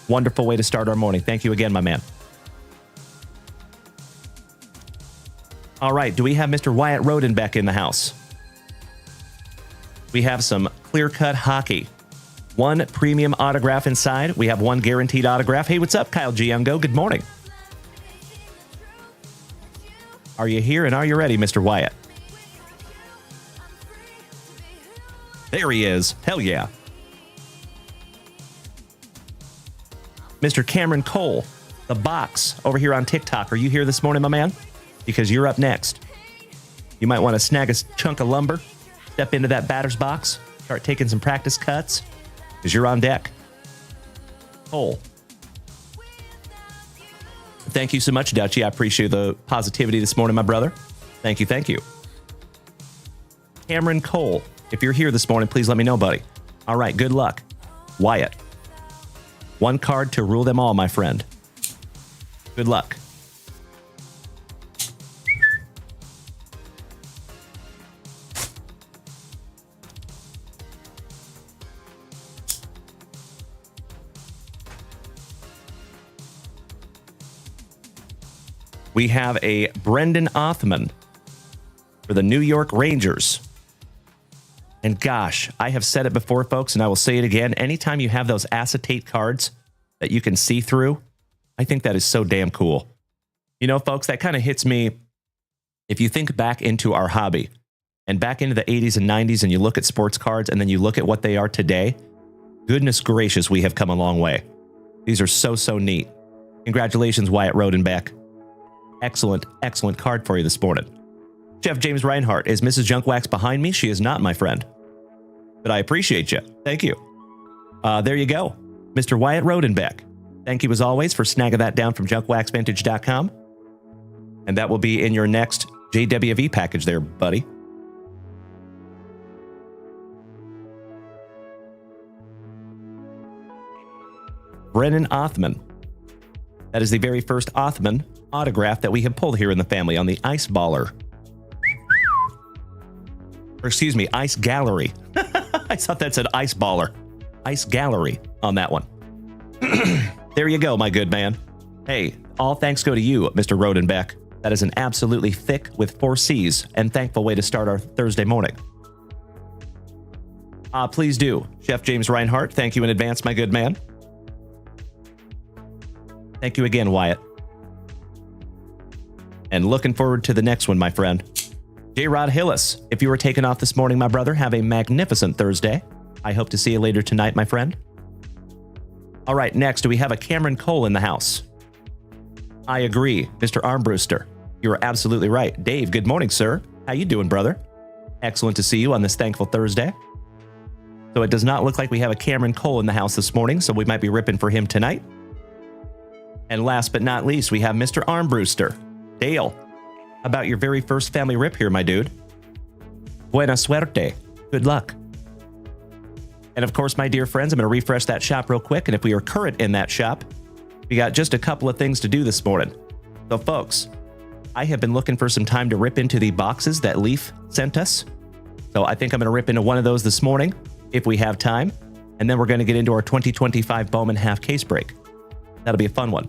Speaker 1: Wonderful way to start our morning. Thank you again, my man. All right, do we have Mr. Wyatt Rodenbeck in the house? We have some clear-cut hockey. One premium autograph inside. We have one guaranteed autograph. Hey, what's up, Kyle Giungo? Good morning. Are you here and are you ready, Mr. Wyatt? There he is. Hell yeah. Mr. Cameron Cole, the box over here on TikTok. Are you here this morning, my man? Because you're up next. You might want to snag a chunk of lumber, step into that batter's box, start taking some practice cuts, because you're on deck. Cole. Thank you so much, Dutchie. I appreciate the positivity this morning, my brother. Thank you, thank you. Cameron Cole, if you're here this morning, please let me know, buddy. All right, good luck. Wyatt. One card to rule them all, my friend. Good luck. We have a Brendan Othman for the New York Rangers. And gosh, I have said it before, folks, and I will say it again. Anytime you have those acetate cards that you can see through, I think that is so damn cool. You know, folks, that kind of hits me. If you think back into our hobby and back into the 80s and 90s and you look at sports cards and then you look at what they are today, goodness gracious, we have come a long way. These are so, so neat. Congratulations, Wyatt Rodenbeck. Excellent, excellent card for you this morning. Chef James Reinhart, is Mrs. Junkwax behind me? She is not, my friend. But I appreciate you. Thank you. There you go. Mr. Wyatt Rodenbeck. Thank you as always for snagging that down from JunkWaxVintage.com. And that will be in your next JWV package there, buddy. Brennan Othman. That is the very first Othman autograph that we have pulled here in the family on the Ice Baller. Or excuse me, Ice Gallery. I thought that said Ice Baller. Ice Gallery on that one. There you go, my good man. Hey, all thanks go to you, Mr. Rodenbeck. That is an absolutely thick with 4 C's and thankful way to start our Thursday morning. Please do. Chef James Reinhart, thank you in advance, my good man. Thank you again, Wyatt. And looking forward to the next one, my friend. J-Rod Hillis, if you were taken off this morning, my brother, have a magnificent Thursday. I hope to see you later tonight, my friend. All right, next, we have a Cameron Cole in the house. I agree, Mr. Armbruster. You are absolutely right. Dave, good morning, sir. How you doing, brother? Excellent to see you on this thankful Thursday. So it does not look like we have a Cameron Cole in the house this morning, so we might be ripping for him tonight. And last but not least, we have Mr. Armbruster. Dale, how about your very first family rip here, my dude? Buena suerte. Good luck. And of course, my dear friends, I'm going to refresh that shop real quick. And if we are current in that shop, we got just a couple of things to do this morning. So folks, I have been looking for some time to rip into the boxes that Leaf sent us. So I think I'm going to rip into one of those this morning if we have time. And then we're going to get into our 2025 Bowman half case break. That'll be a fun one.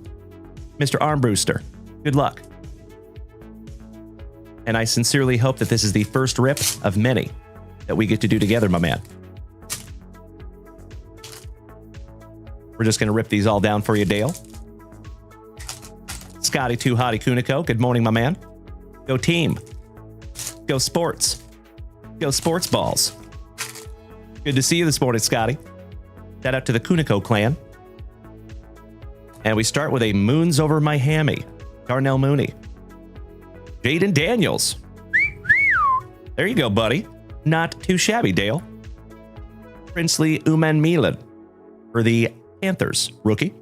Speaker 1: Mr. Armbruster, good luck. And I sincerely hope that this is the first rip of many that we get to do together, my man. We're just going to rip these all down for you, Dale. Scotty Too Hottie Kuniko, good morning, my man. Go team. Go sports. Go sports balls. Good to see you this morning, Scotty. Shout out to the Kuniko clan. And we start with a Moons Over My Hammy. Darnell Mooney. Jaden Daniels. There you go, buddy. Not too shabby, Dale. Princely Uman Milan for the Panthers rookie.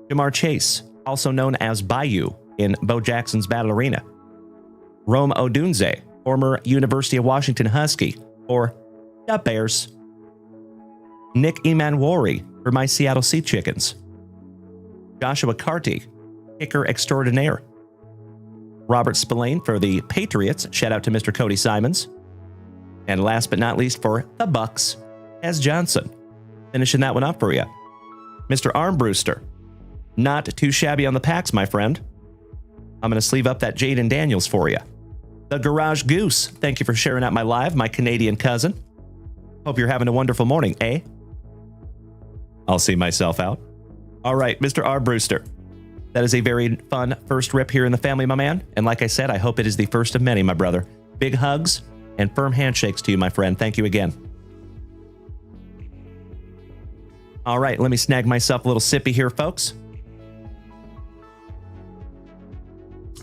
Speaker 1: Jamar Chase, also known as Bayou in Bo Jackson's Battle Arena. Rome Odunze, former University of Washington Husky for the Bears. Nick Emanwari for my Seattle Sea Chickens. Joshua Carty, kicker extraordinaire. Robert Spillane for the Patriots. Shout out to Mr. Cody Simons. And last but not least for the Bucks, Ez Johnson. Finishing that one up for you. Mr. Armbruster. Not too shabby on the packs, my friend. I'm going to sleeve up that Jaden Daniels for you. The Garage Goose. Thank you for sharing out my live, my Canadian cousin. Hope you're having a wonderful morning, eh? I'll see myself out. All right, Mr. Armbruster. That is a very fun first rip here in the family, my man. And like I said, I hope it is the first of many, my brother. Big hugs and firm handshakes to you, my friend. Thank you again. All right, let me snag myself a little sippy here, folks.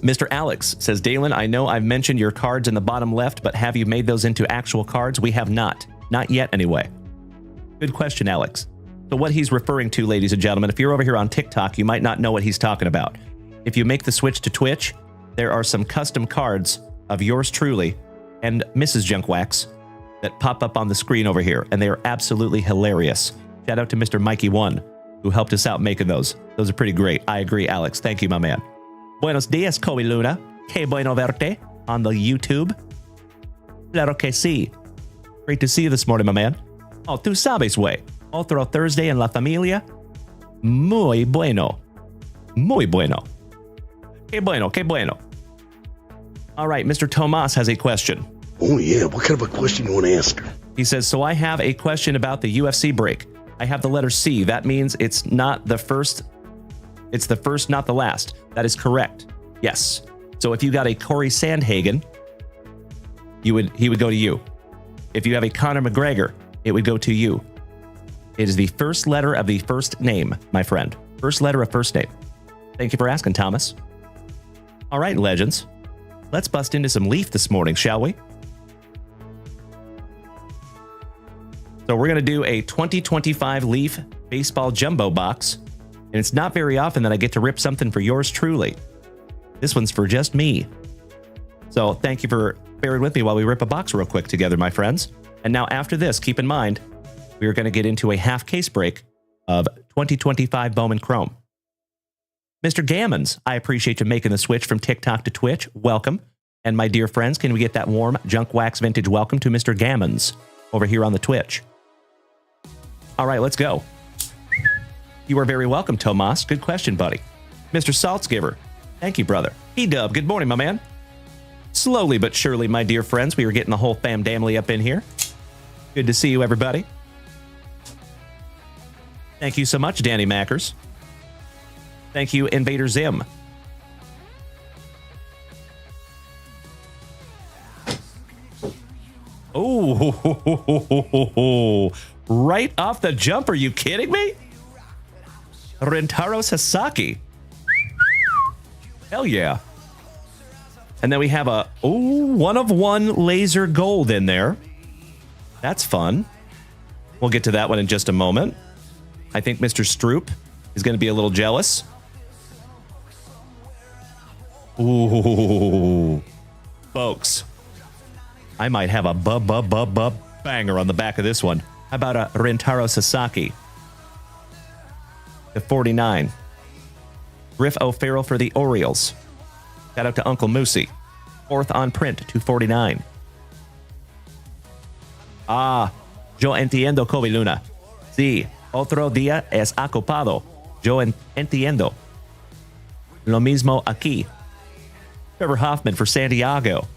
Speaker 1: Mr. Alex says, Dalen, I know I've mentioned your cards in the bottom left, but have you made those into actual cards? We have not. Not yet, anyway. Good question, Alex. So what he's referring to, ladies and gentlemen, if you're over here on TikTok, you might not know what he's talking about. If you make the switch to Twitch, there are some custom cards of yours truly and Mrs. Junkwax that pop up on the screen over here, and they are absolutely hilarious. Shout out to Mr. Mikey1, who helped us out making those. Those are pretty great. I agree, Alex. Thank you, my man. Buenos dias, Kobe Luna. Que bueno verte on the YouTube. Claro que sí. Great to see you this morning, my man. Oh, tú sabes, way. Otro Thursday en la familia. Muy bueno. Muy bueno. Que bueno, que bueno. All right, Mr. Tomas has a question.
Speaker 2: Oh, yeah. What kind of a question you want to ask her?
Speaker 1: He says, so I have a question about the UFC break. I have the letter C. That means it's not the first. It's the first, not the last. That is correct. Yes. So if you got a Corey Sandhagen, he would go to you. If you have a Conor McGregor, it would go to you. It is the first letter of the first name, my friend. First letter of first name. Thank you for asking, Thomas. All right, legends. Let's bust into some Leaf this morning, shall we? So we're going to do a 2025 Leaf baseball jumbo box. And it's not very often that I get to rip something for yours truly. This one's for just me. So thank you for bearing with me while we rip a box real quick together, my friends. And now after this, keep in mind, we are going to get into a half case break of 2025 Bowman Chrome. Mr. Gammons, I appreciate you making the switch from TikTok to Twitch. Welcome. And my dear friends, can we get that warm JunkWaxVintage welcome to Mr. Gammons over here on the Twitch? All right, let's go. You are very welcome, Tomas. Good question, buddy. Mr. Saltzgiver, thank you, brother. P-Dub, good morning, my man. Slowly but surely, my dear friends, we are getting the whole fam-damily up in here. Good to see you, everybody. Thank you so much, Danny Mackers. Thank you, Invader Zim. Oh, right off the jump. Are you kidding me? Rentaro Sasaki. Hell yeah. And then we have a one of one laser gold in there. That's fun. We'll get to that one in just a moment. I think Mr. Stroop is going to be a little jealous. Ooh. Folks, I might have a banger on the back of this one. How about a Rentaro Sasaki? The 49. Griff O'Farrell for the Orioles. Shout out to Uncle Moosey. Fourth on print, 249. Yo entiendo, Kobe Luna. Sí, otro día es ocupado. Yo entiendo. Lo mismo aquí. Trevor Hoffman for San Diego.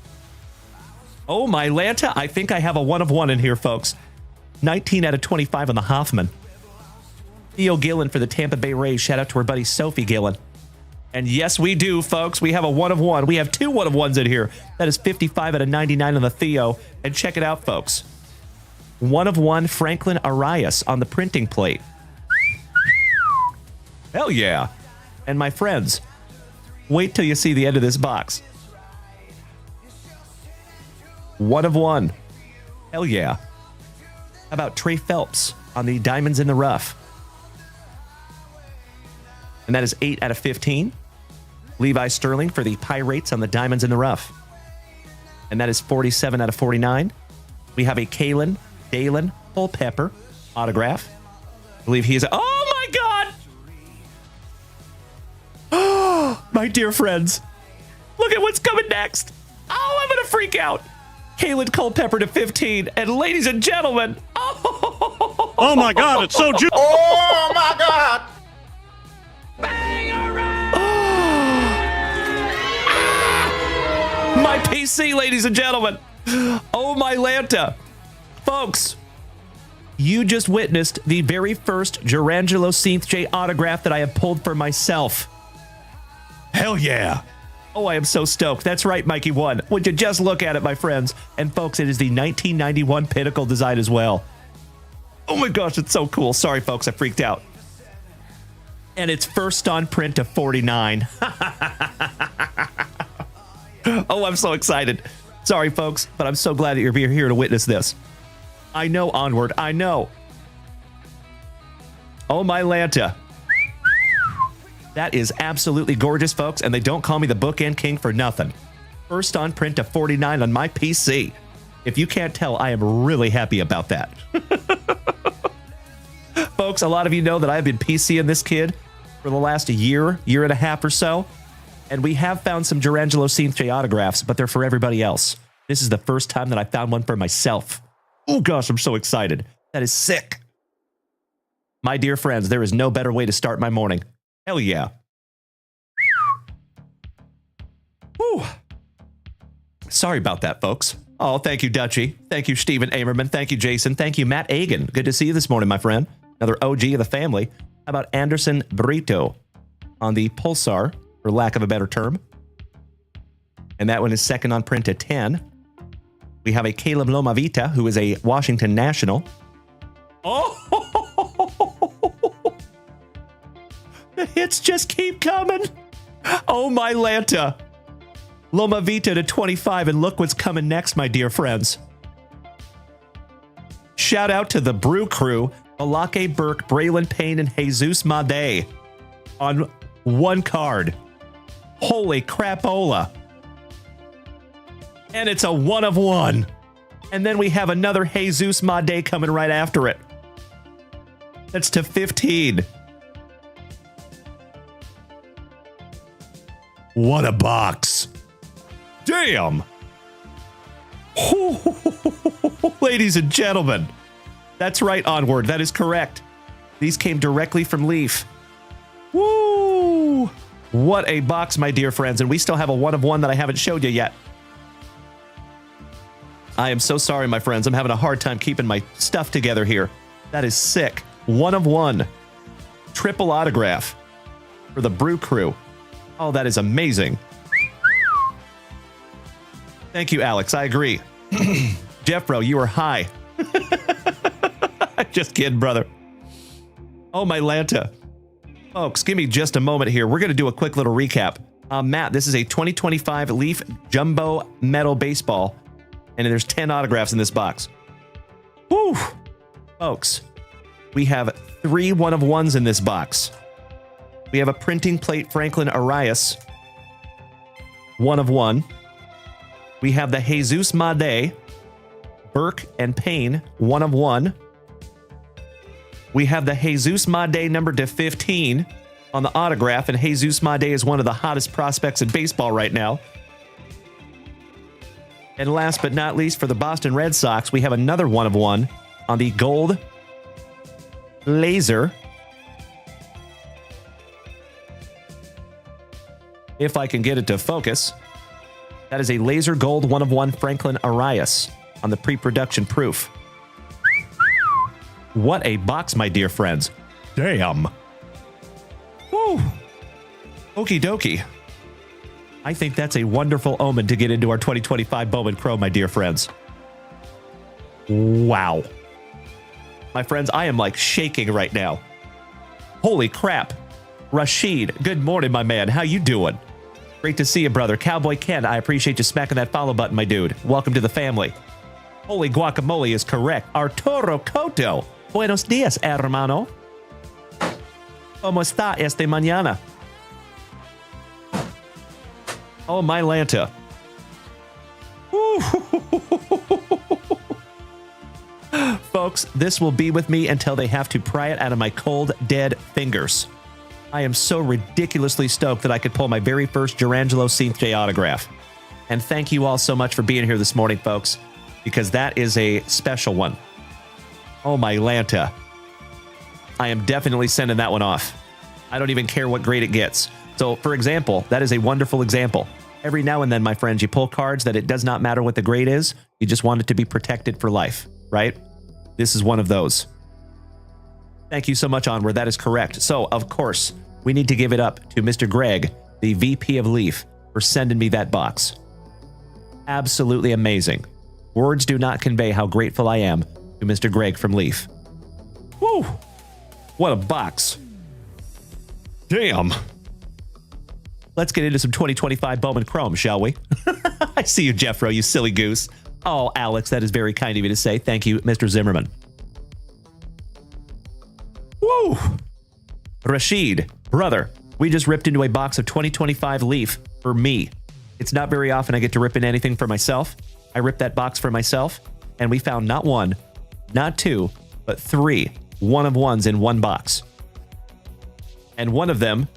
Speaker 1: Oh, my Lanta. I think I have a one of one in here, folks. 19 out of 25 on the Hoffman. Theo Gillen for the Tampa Bay Rays. Shout out to our buddy Sophie Gillen. And yes, we do, folks. We have a one of one. We have two one of ones in here. That is 55 out of 99 on the Theo. And check it out, folks. One of one Franklin Arias on the printing plate. Hell yeah. And my friends, wait till you see the end of this box. One of one. Hell yeah. How about Trey Phelps on the Diamonds in the Rough? And that is 8 out of 15. Levi Sterling for the Pirates on the Diamonds in the Rough. And that is 47 out of 49. We have a Kalen Dalen Culpepper autograph. I believe he is. Oh my God! Oh, my dear friends, look at what's coming next. Oh, I'm gonna freak out. Kalen Culpepper to 15, and ladies and gentlemen,
Speaker 4: Oh my God, it's so juicy.
Speaker 6: Oh my God!
Speaker 1: my PC, ladies and gentlemen. Oh my Lanta, folks. You just witnessed the very first Jurangelo J autograph that I have pulled for myself. Hell yeah. Oh, I am so stoked. That's right, Mikey 1. Would you just look at it, my friends? And folks, it is the 1991 Pinnacle design as well. Oh my gosh, it's so cool. Sorry, folks, I freaked out. And it's first on print to 49. Oh, I'm so excited. Sorry, folks, but I'm so glad that you're here to witness this. I know, Onward, I know. Oh, my Lanta. That is absolutely gorgeous, folks, and they don't call me the Bookend King for nothing. First on print to 49 on my PC. If you can't tell, I am really happy about that. Folks, a lot of you know that I've been PCing this kid for the last year and a half or so, and we have found some Jurangelo J autographs, but they're for everybody else. This is the first time that I found one for myself. Oh gosh, I'm so excited. That is sick. My dear friends, there is no better way to start my morning. Hell yeah. Whew. Sorry about that, folks. Oh, thank you, Dutchie. Thank you, Stephen Amerman. Thank you, Jason. Thank you, Matt Agan. Good to see you this morning, my friend. Another OG of the family. How about Anderson Brito on the Pulsar, for lack of a better term? And that one is second on print at 10. We have a Caleb Lomavita, who is a Washington National. Oh! The hits just keep coming. Oh, my Lanta. Lomavita to 25, and look what's coming next, my dear friends. Shout out to the Brew Crew, Alake Burke, Braylon Payne, and Jesus Made on one card. Holy crapola. And it's a 1 of 1. And then we have another Jesus Made coming right after it. That's to 15. What a box. Damn. Ladies and gentlemen. That's right, Onward. That is correct. These came directly from Leaf. Woo! What a box, my dear friends. And we still have a 1 of 1 that I haven't showed you yet. I am so sorry, my friends. I'm having a hard time keeping my stuff together here. That is sick. 1 of 1. Triple autograph for the Brew Crew. Oh, that is amazing. Thank you, Alex. I agree. Jeffro, you are high. Just kidding, brother. Oh, my Lanta. Folks, give me just a moment here. We're going to do a quick little recap. Matt, this is a 2025 Leaf Jumbo Metal Baseball, and there's 10 autographs in this box. Woo! Folks, we have 3 1 of 1s in this box. We have a printing plate Franklin Arias, 1 of 1. We have the Jesus Made, Burke and Payne, 1 of 1. We have the Jesus Made numbered to 15 on the autograph, and Jesus Made is one of the hottest prospects in baseball right now. And last but not least, for the Boston Red Sox, we have another 1 of 1 on the gold laser. If I can get it to focus. That is a laser gold 1 of 1 Franklin Arias on the pre-production proof. What a box, my dear friends. Damn. Woo. Okie dokie. I think that's a wonderful omen to get into our 2025 Bowman Chrome, my dear friends. Wow. My friends, I am like shaking right now. Holy crap. Rashid, good morning, my man. How you doing? Great to see you, brother. Cowboy Ken, I appreciate you smacking that follow button, my dude. Welcome to the family. Holy guacamole is correct. Arturo Coto. Buenos dias, hermano. ¿Cómo está esta mañana? Oh, my Lanta. folks, this will be with me until they have to pry it out of my cold, dead fingers. I am so ridiculously stoked that I could pull my very first Jurangelo St. J autograph. And thank you all so much for being here this morning, folks, because that is a special one. Oh, my Lanta. I am definitely sending that one off. I don't even care what grade it gets. So, for example, that is a wonderful example. Every now and then, my friends, you pull cards that it does not matter what the grade is. You just want it to be protected for life, right? This is one of those. Thank you so much, Onward. That is correct. So, of course, we need to give it up to Mr. Greg, the VP of Leaf, for sending me that box. Absolutely amazing. Words do not convey how grateful I am to Mr. Greg from Leaf. Woo! What a box. Damn. Let's get into some 2025 Bowman Chrome, shall we? I see you, Jeffro, you silly goose. Oh, Alex, that is very kind of you to say. Thank you, Mr. Zimmerman. Woo! Rashid, brother, we just ripped into a box of 2025 Leaf for me. It's not very often I get to rip in anything for myself. I ripped that box for myself, and we found not one, not two, but three one-of-ones in one box. And one of them,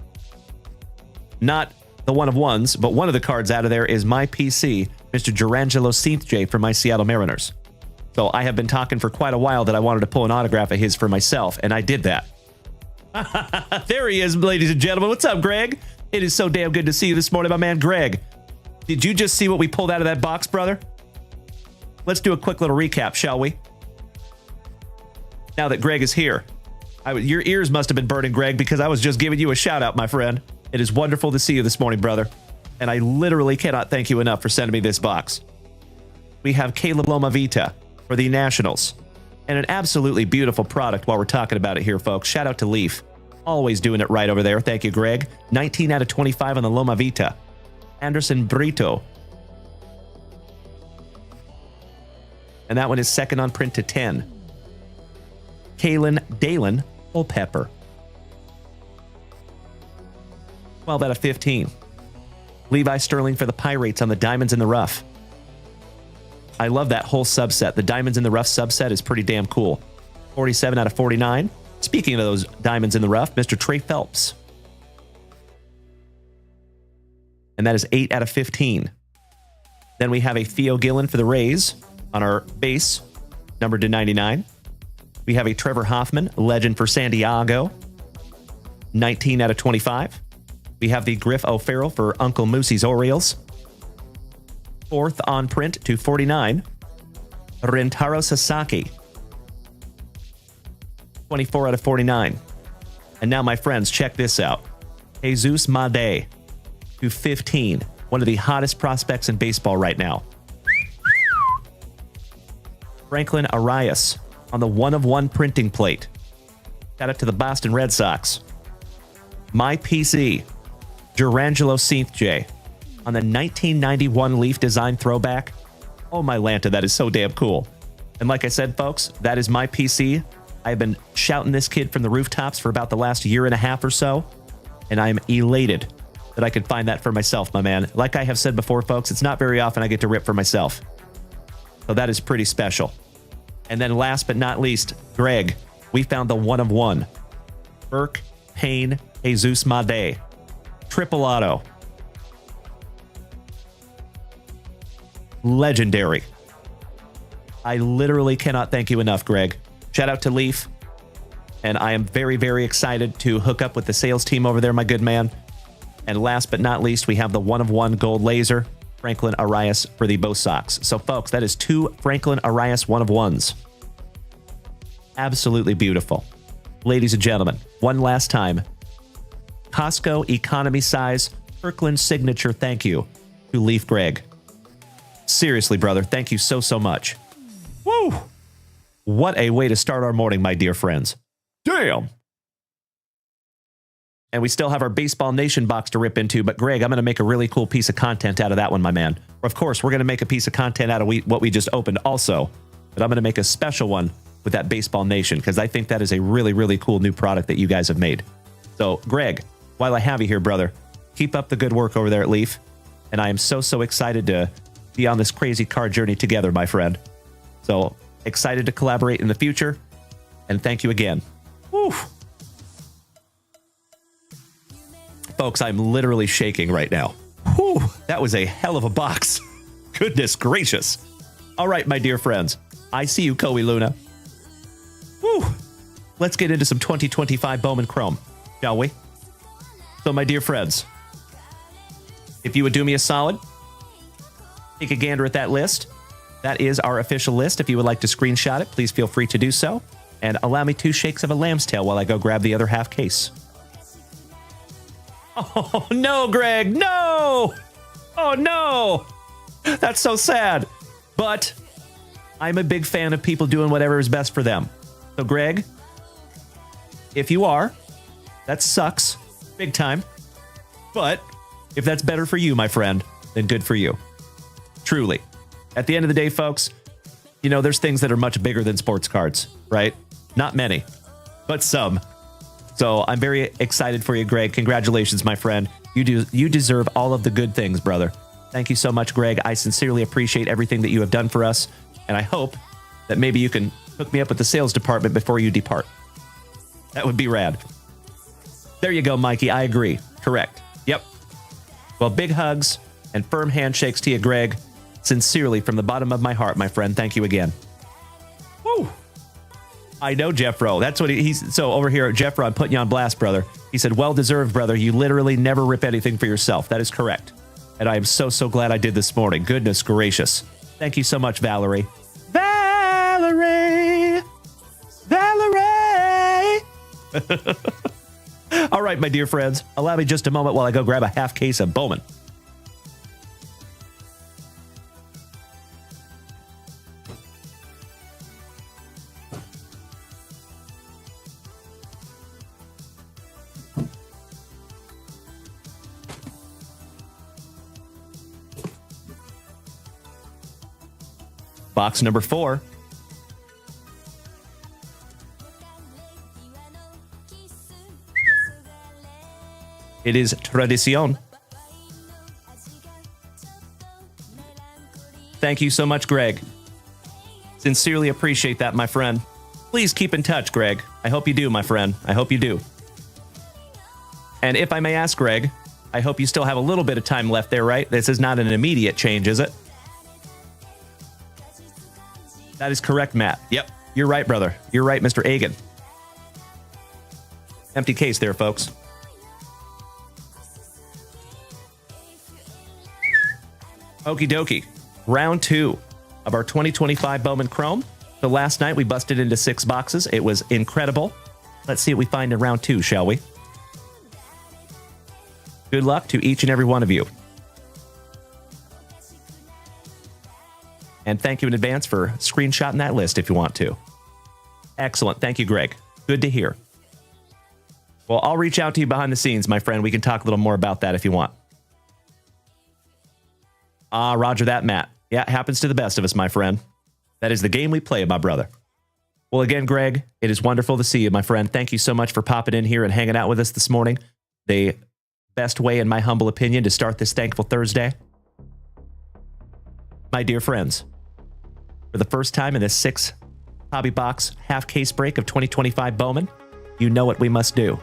Speaker 1: not the one-of-ones, but one of the cards out of there is my PC, Mr. Jurangelo St. J from my Seattle Mariners. So I have been talking for quite a while that I wanted to pull an autograph of his for myself, and I did that. There he is, ladies and gentlemen. What's up, Greg? It is so damn good to see you this morning, my man, Greg. Did you just see what we pulled out of that box, brother? Let's do a quick little recap, shall we? Now that Greg is here. Your ears must have been burning, Greg, because I was just giving you a shout out, my friend. It is wonderful to see you this morning, brother. And I literally cannot thank you enough for sending me this box. We have Caleb Loma Vita for the Nationals. And an absolutely beautiful product while we're talking about it here, folks. Shout out to Leaf. Always doing it right over there. Thank you, Greg. 19 out of 25 on the Loma Vita. Anderson Brito. And that one is second on print to 10. Kalen Dalen Culpepper. 12 out of 15. Levi Sterling for the Pirates on the Diamonds in the Rough. I love that whole subset. The Diamonds in the Rough subset is pretty damn cool. 47 out of 49. Speaking of those Diamonds in the Rough, Mr. Trey Phelps. And that is 8 out of 15. Then we have a Theo Gillen for the Rays on our base, numbered to 99. We have a Trevor Hoffman, legend for San Diego, 19 out of 25. We have the Griff O'Farrell for Uncle Moosey's Orioles. Fourth on print to 49. Rentaro Sasaki, 24 out of 49. And now, my friends, check this out. Jesus Made to 15. One of the hottest prospects in baseball right now. Franklin Arias on the one-of-one printing plate. Shout out to the Boston Red Sox. My PC, Jurangelo St. J on the 1991 Leaf Design throwback. Oh, my Lanta, that is so damn cool. And like I said, folks, that is my PC. I've been shouting this kid from the rooftops for about the last year and a half or so, and I'm elated that I could find that for myself, my man. Like I have said before, folks, it's not very often I get to rip for myself. So that is pretty special. And then last but not least, Greg, we found the one-of-one. Burke Payne Jesus Made. Triple auto. Legendary. I literally cannot thank you enough, Greg. Shout out to Leaf. And I am very, very excited to hook up with the sales team over there, my good man. And last but not least, we have the one-of-one gold laser, Franklin Arias for the Bo Sox. So, folks, that is 2 Franklin Arias one-of-ones. Absolutely beautiful. Ladies and gentlemen, one last time. Costco economy size Kirkland signature thank you to Leaf Greg. Seriously, brother, thank you so, so much. Woo! What a way to start our morning, my dear friends. Damn! And we still have our Baseball Nation box to rip into, but Greg, I'm going to make a really cool piece of content out of that one, my man. Of course, we're going to make a piece of content out of what we just opened also, but I'm going to make a special one with that Baseball Nation because I think that is a really, really cool new product that you guys have made. So, Greg, while I have you here, brother, keep up the good work over there at Leaf, and I am so, so excited to be on this crazy card journey together, my friend. So, Excited to collaborate in the future. And thank you again. Whew. Folks, I'm literally shaking right now. Whew, that was a hell of a box. Goodness gracious. All right, my dear friends. I see you, Koei Luna. Whew. Let's get into some 2025 Bowman Chrome, shall we? So, my dear friends, if you would do me a solid, take a gander at that list. That is our official list. If you would like to screenshot it, please feel free to do so. And allow me 2 shakes of a lamb's tail while I go grab the other half case. Oh, no, Greg, no! Oh, no! That's so sad. But I'm a big fan of people doing whatever is best for them. So, Greg, if you are, that sucks big time. But if that's better for you, my friend, then good for you. Truly. At the end of the day, folks, you know, there's things that are much bigger than sports cards, right? Not many, but some. So I'm very excited for you, Greg. Congratulations, my friend. You deserve all of the good things, brother. Thank you so much, Greg. I sincerely appreciate everything that you have done for us. And I hope that maybe you can hook me up with the sales department before you depart. That would be rad. There you go, Mikey. I agree. Correct. Yep. Well, big hugs and firm handshakes to you, Greg. Sincerely, from the bottom of my heart, my friend. Thank you again. Woo! I know, Jeffro. That's what he's... So over here, Jeffro, I'm putting you on blast, brother. He said, well-deserved, brother. You literally never rip anything for yourself. That is correct. And I am so, so glad I did this morning. Goodness gracious. Thank you so much, Valerie. Valerie! Valerie! All right, my dear friends. Allow me just a moment while I go grab a half case of Bowman. Box number 4. It is Tradicion. Thank you so much, Greg. Sincerely appreciate that, my friend. Please keep in touch, Greg. I hope you do, my friend. I hope you do. And if I may ask, Greg, I hope you still have a little bit of time left there, right? This is not an immediate change, is it? That is correct, Matt. Yep. You're right, brother. You're right, Mr. Agan. Empty case there, folks. Okie dokie. Round 2 of our 2025 Bowman Chrome. So last night we busted into 6 boxes. It was incredible. Let's see what we find in round 2, shall we? Good luck to each and every one of you. And thank you in advance for screenshotting that list if you want to. Excellent. Thank you, Greg. Good to hear. Well, I'll reach out to you behind the scenes, my friend. We can talk a little more about that if you want. Roger that, Matt. Yeah, it happens to the best of us, my friend. That is the game we play, my brother. Well, again, Greg, it is wonderful to see you, my friend. Thank you so much for popping in here and hanging out with us this morning. The best way, in my humble opinion, to start this thankful Thursday. My dear friends, for the first time in this 6 hobby box half case break of 2025 Bowman, you know what we must do.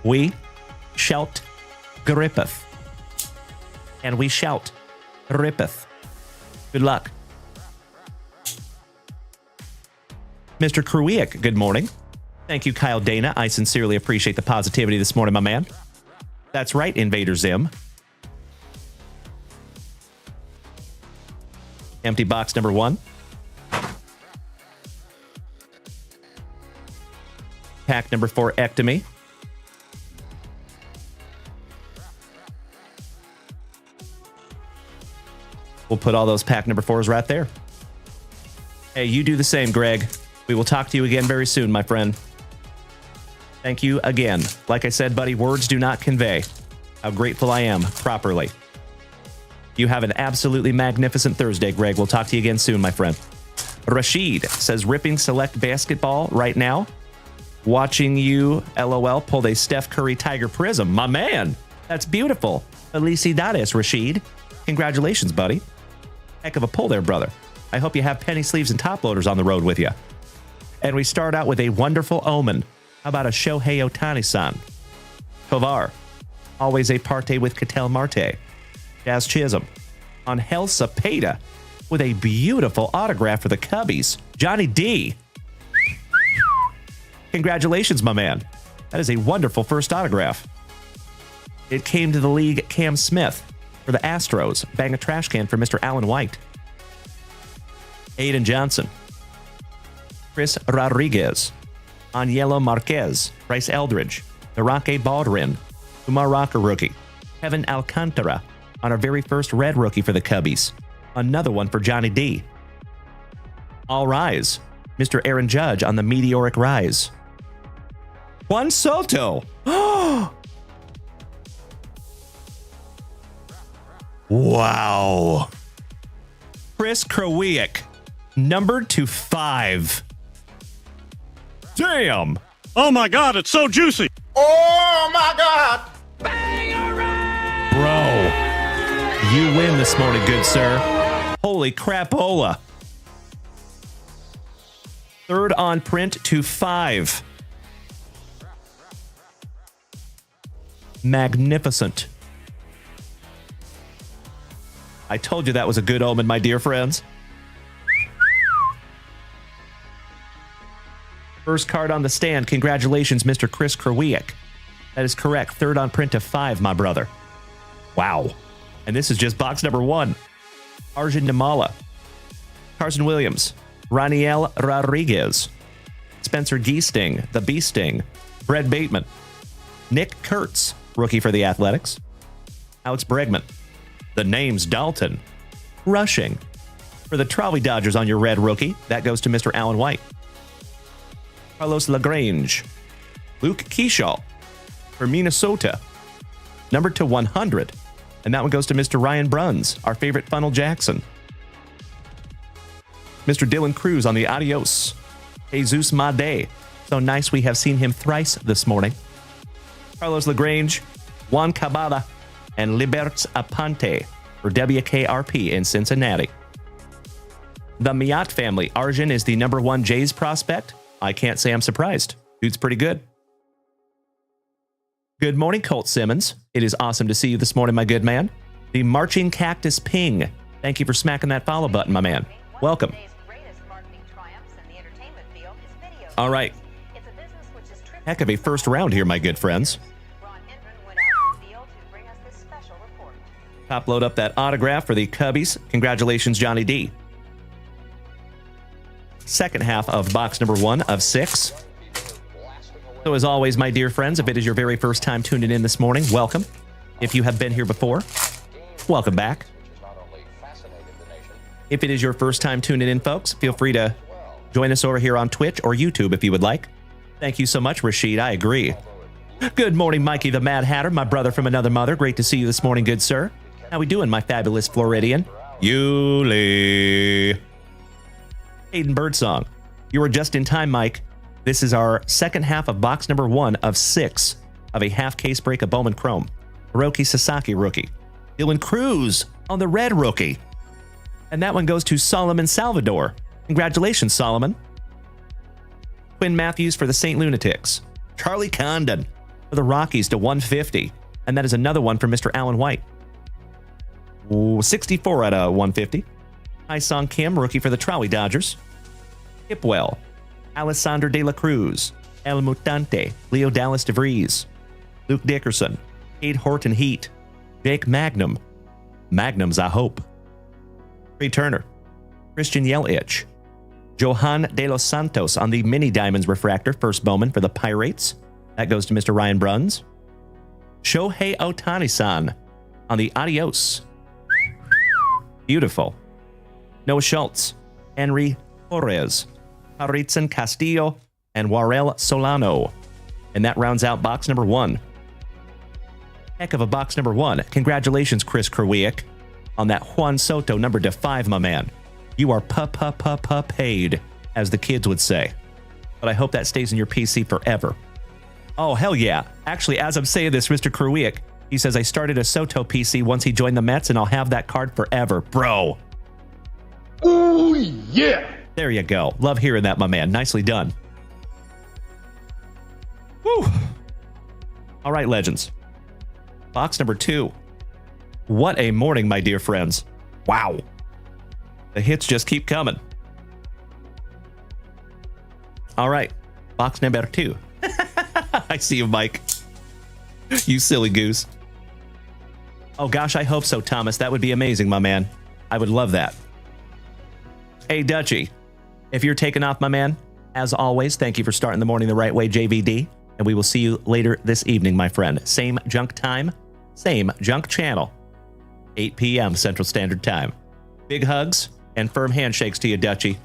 Speaker 1: We shout grippeth. And we shout grippeth. Good luck. Mr. Kruiak, good morning. Thank you, Kyle Dana. I sincerely appreciate the positivity this morning, my man. That's right, Invader Zim. Empty box number 1. Pack number 4, Ectomy. We'll put all those pack number 4s right there. Hey, you do the same, Greg. We will talk to you again very soon, my friend. Thank you again. Like I said, buddy, words do not convey how grateful I am properly. You have an absolutely magnificent Thursday, Greg. We'll talk to you again soon, my friend. Rashid says, ripping select basketball right now. Watching you, LOL, pulled a Steph Curry Tiger Prism. My man, that's beautiful. Felicidades, Rashid. Congratulations, buddy. Heck of a pull there, brother. I hope you have penny sleeves and top loaders on the road with you. And we start out with a wonderful omen. How about a Shohei Ohtani-san? Tovar, always a parte with Ketel Marte. Jazz Chisholm. Angel Cepeda with a beautiful autograph for the Cubbies. Johnny D. Congratulations, my man. That is a wonderful first autograph. It came to the league Cam Smith for the Astros. Bang a trash can for Mr. Alan White. Aiden Johnson. Chris Rodriguez. Anielo Marquez. Bryce Eldridge. Narake Baldwin. Kumar Rocker rookie. Kevin Alcantara on our very first red rookie for the Cubbies. Another one for Johnny D. All rise. Mr. Aaron Judge on the meteoric rise. Juan Soto. Wow. Chris Krawiec, numbered to 5. Damn.
Speaker 4: Oh my God, it's so juicy.
Speaker 2: Oh my God!
Speaker 1: Bro, you win this morning, good sir. Holy crapola. Third on print to 5. Magnificent. I told you that was a good omen, my dear friends. First card on the stand. Congratulations, Mr. Chris Krawiec. That is correct. Third on print to 5, my brother. Wow. And this is just box number 1. Arjun Nimala. Carson Williams. Raniel Rodriguez. Spencer Geesting, the Bee Sting. Brett Bateman. Nick Kurtz, rookie for the Athletics. Alex Bregman. The name's Dalton. Rushing. For the Trolley Dodgers on your red rookie, that goes to Mr. Alan White. Carlos LaGrange. Luke Keyshaw. For Minnesota. Numbered to 100. And that one goes to Mr. Ryan Bruns, our favorite Funnel Jackson. Mr. Dylan Cruz on the Adios. Jesus Made. So nice we have seen him thrice this morning. Carlos LaGrange, Juan Cabada, and Liberts Aponte for WKRP in Cincinnati. The Miat family. Arjun is the number 1 Jays prospect. I can't say I'm surprised. Dude's pretty good. Good morning, Colt Simmons. It is awesome to see you this morning, my good man. The Marching Cactus Ping. Thank you for smacking that follow button, my man. Welcome. All right. Heck of a first round here, my good friends. Top load up that autograph for the Cubbies. Congratulations, Johnny D. Second half of box number 1 of 6. So as always, my dear friends, if it is your very first time tuning in this morning, welcome. If you have been here before, welcome back. If it is your first time tuning in, folks, feel free to join us over here on Twitch or YouTube if you would like. Thank you so much, Rashid. I agree. Good morning, Mikey the Mad Hatter, my brother from another mother. Great to see you this morning, good sir. How we doing, my fabulous Floridian? Yuli. Hayden Birdsong. You were just in time, Mike. This is our second half of box number 1 of 6 of a half case break of Bowman Chrome. Hiroki Sasaki rookie. Dylan Cruz on the red rookie. And that one goes to Solomon Salvador. Congratulations, Solomon. Quinn Matthews for the St. Lunatics. Charlie Condon for the Rockies to 150. And that is another one for Mr. Alan White. 64 out of 150. Hi-Song Kim, rookie for the Trolley Dodgers. Hipwell. Alessandro De La Cruz. El Mutante. Leo Dallas DeVries. Luke Dickerson. Cade Horton Heat. Jake Magnum. Magnums, I hope. Trey Turner. Christian Yelich. Johan De Los Santos on the Mini Diamonds Refractor, first Bowman for the Pirates. That goes to Mr. Ryan Bruns. Shohei Ohtani-san on the Adios. Beautiful. Noah Schultz. Henry Torres. Haritzen Castillo. And Warel Solano. And that rounds out box number 1. Heck of a box number 1. Congratulations, Chris Krawiec, on that Juan Soto numbered to 5, my man. You are paid, as the kids would say. But I hope that stays in your PC forever. Oh, hell yeah. Actually, as I'm saying this, Mr. Krawiec, he says, I started a Soto PC once he joined the Mets, and I'll have that card forever. Bro.
Speaker 2: Ooh, yeah.
Speaker 1: There you go. Love hearing that, my man. Nicely done. Whew. All right, legends. Box number 2. What a morning, my dear friends. Wow. The hits just keep coming. All right. Box number 2. I see you, Mike. You silly goose. Oh, gosh, I hope so, Thomas. That would be amazing, my man. I would love that. Hey, Dutchie, if you're taking off, my man, as always, thank you for starting the morning the right way, JVD. And we will see you later this evening, my friend. Same junk time, same junk channel, 8 p.m. Central Standard Time. Big hugs and firm handshakes to you, Dutchie.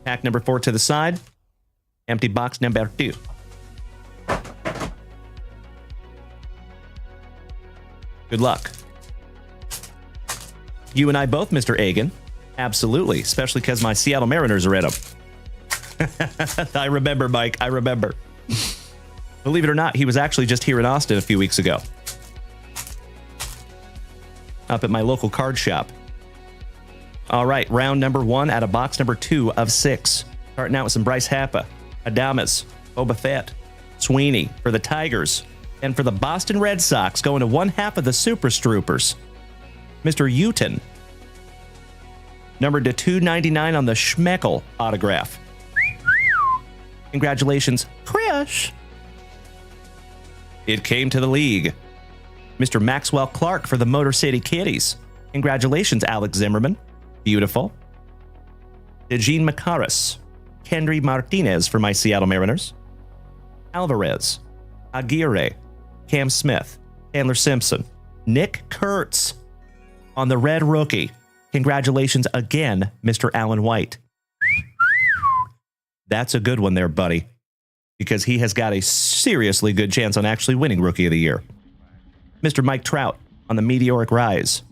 Speaker 1: Pack number 4 to the side. Empty box number 2. Good luck. You and I both, Mr. Agan. Absolutely, especially because my Seattle Mariners are in them. I remember, Mike. I remember. Believe it or not, he was actually just here in Austin a few weeks ago. Up at my local card shop. All right, round number 1 out of box number 2 of 6. Starting out with some Bryce Harper, Adames, Boba Fett, Sweeney for the Tigers, and for the Boston Red Sox, going to one half of the Super Stroopers, Mr. Uton. Numbered to 299 on the Schmeckel autograph. Congratulations, Chris. It came to the league. Mr. Maxwell Clark for the Motor City Kitties. Congratulations, Alex Zimmerman. Beautiful. DeJean Macaris. Kendry Martinez for my Seattle Mariners. Alvarez. Aguirre. Cam Smith. Chandler Simpson. Nick Kurtz on the red rookie. Congratulations again, Mr. Alan White. That's a good one there, buddy, because he has got a seriously good chance on actually winning Rookie of the Year. Mr. Mike Trout on the meteoric rise.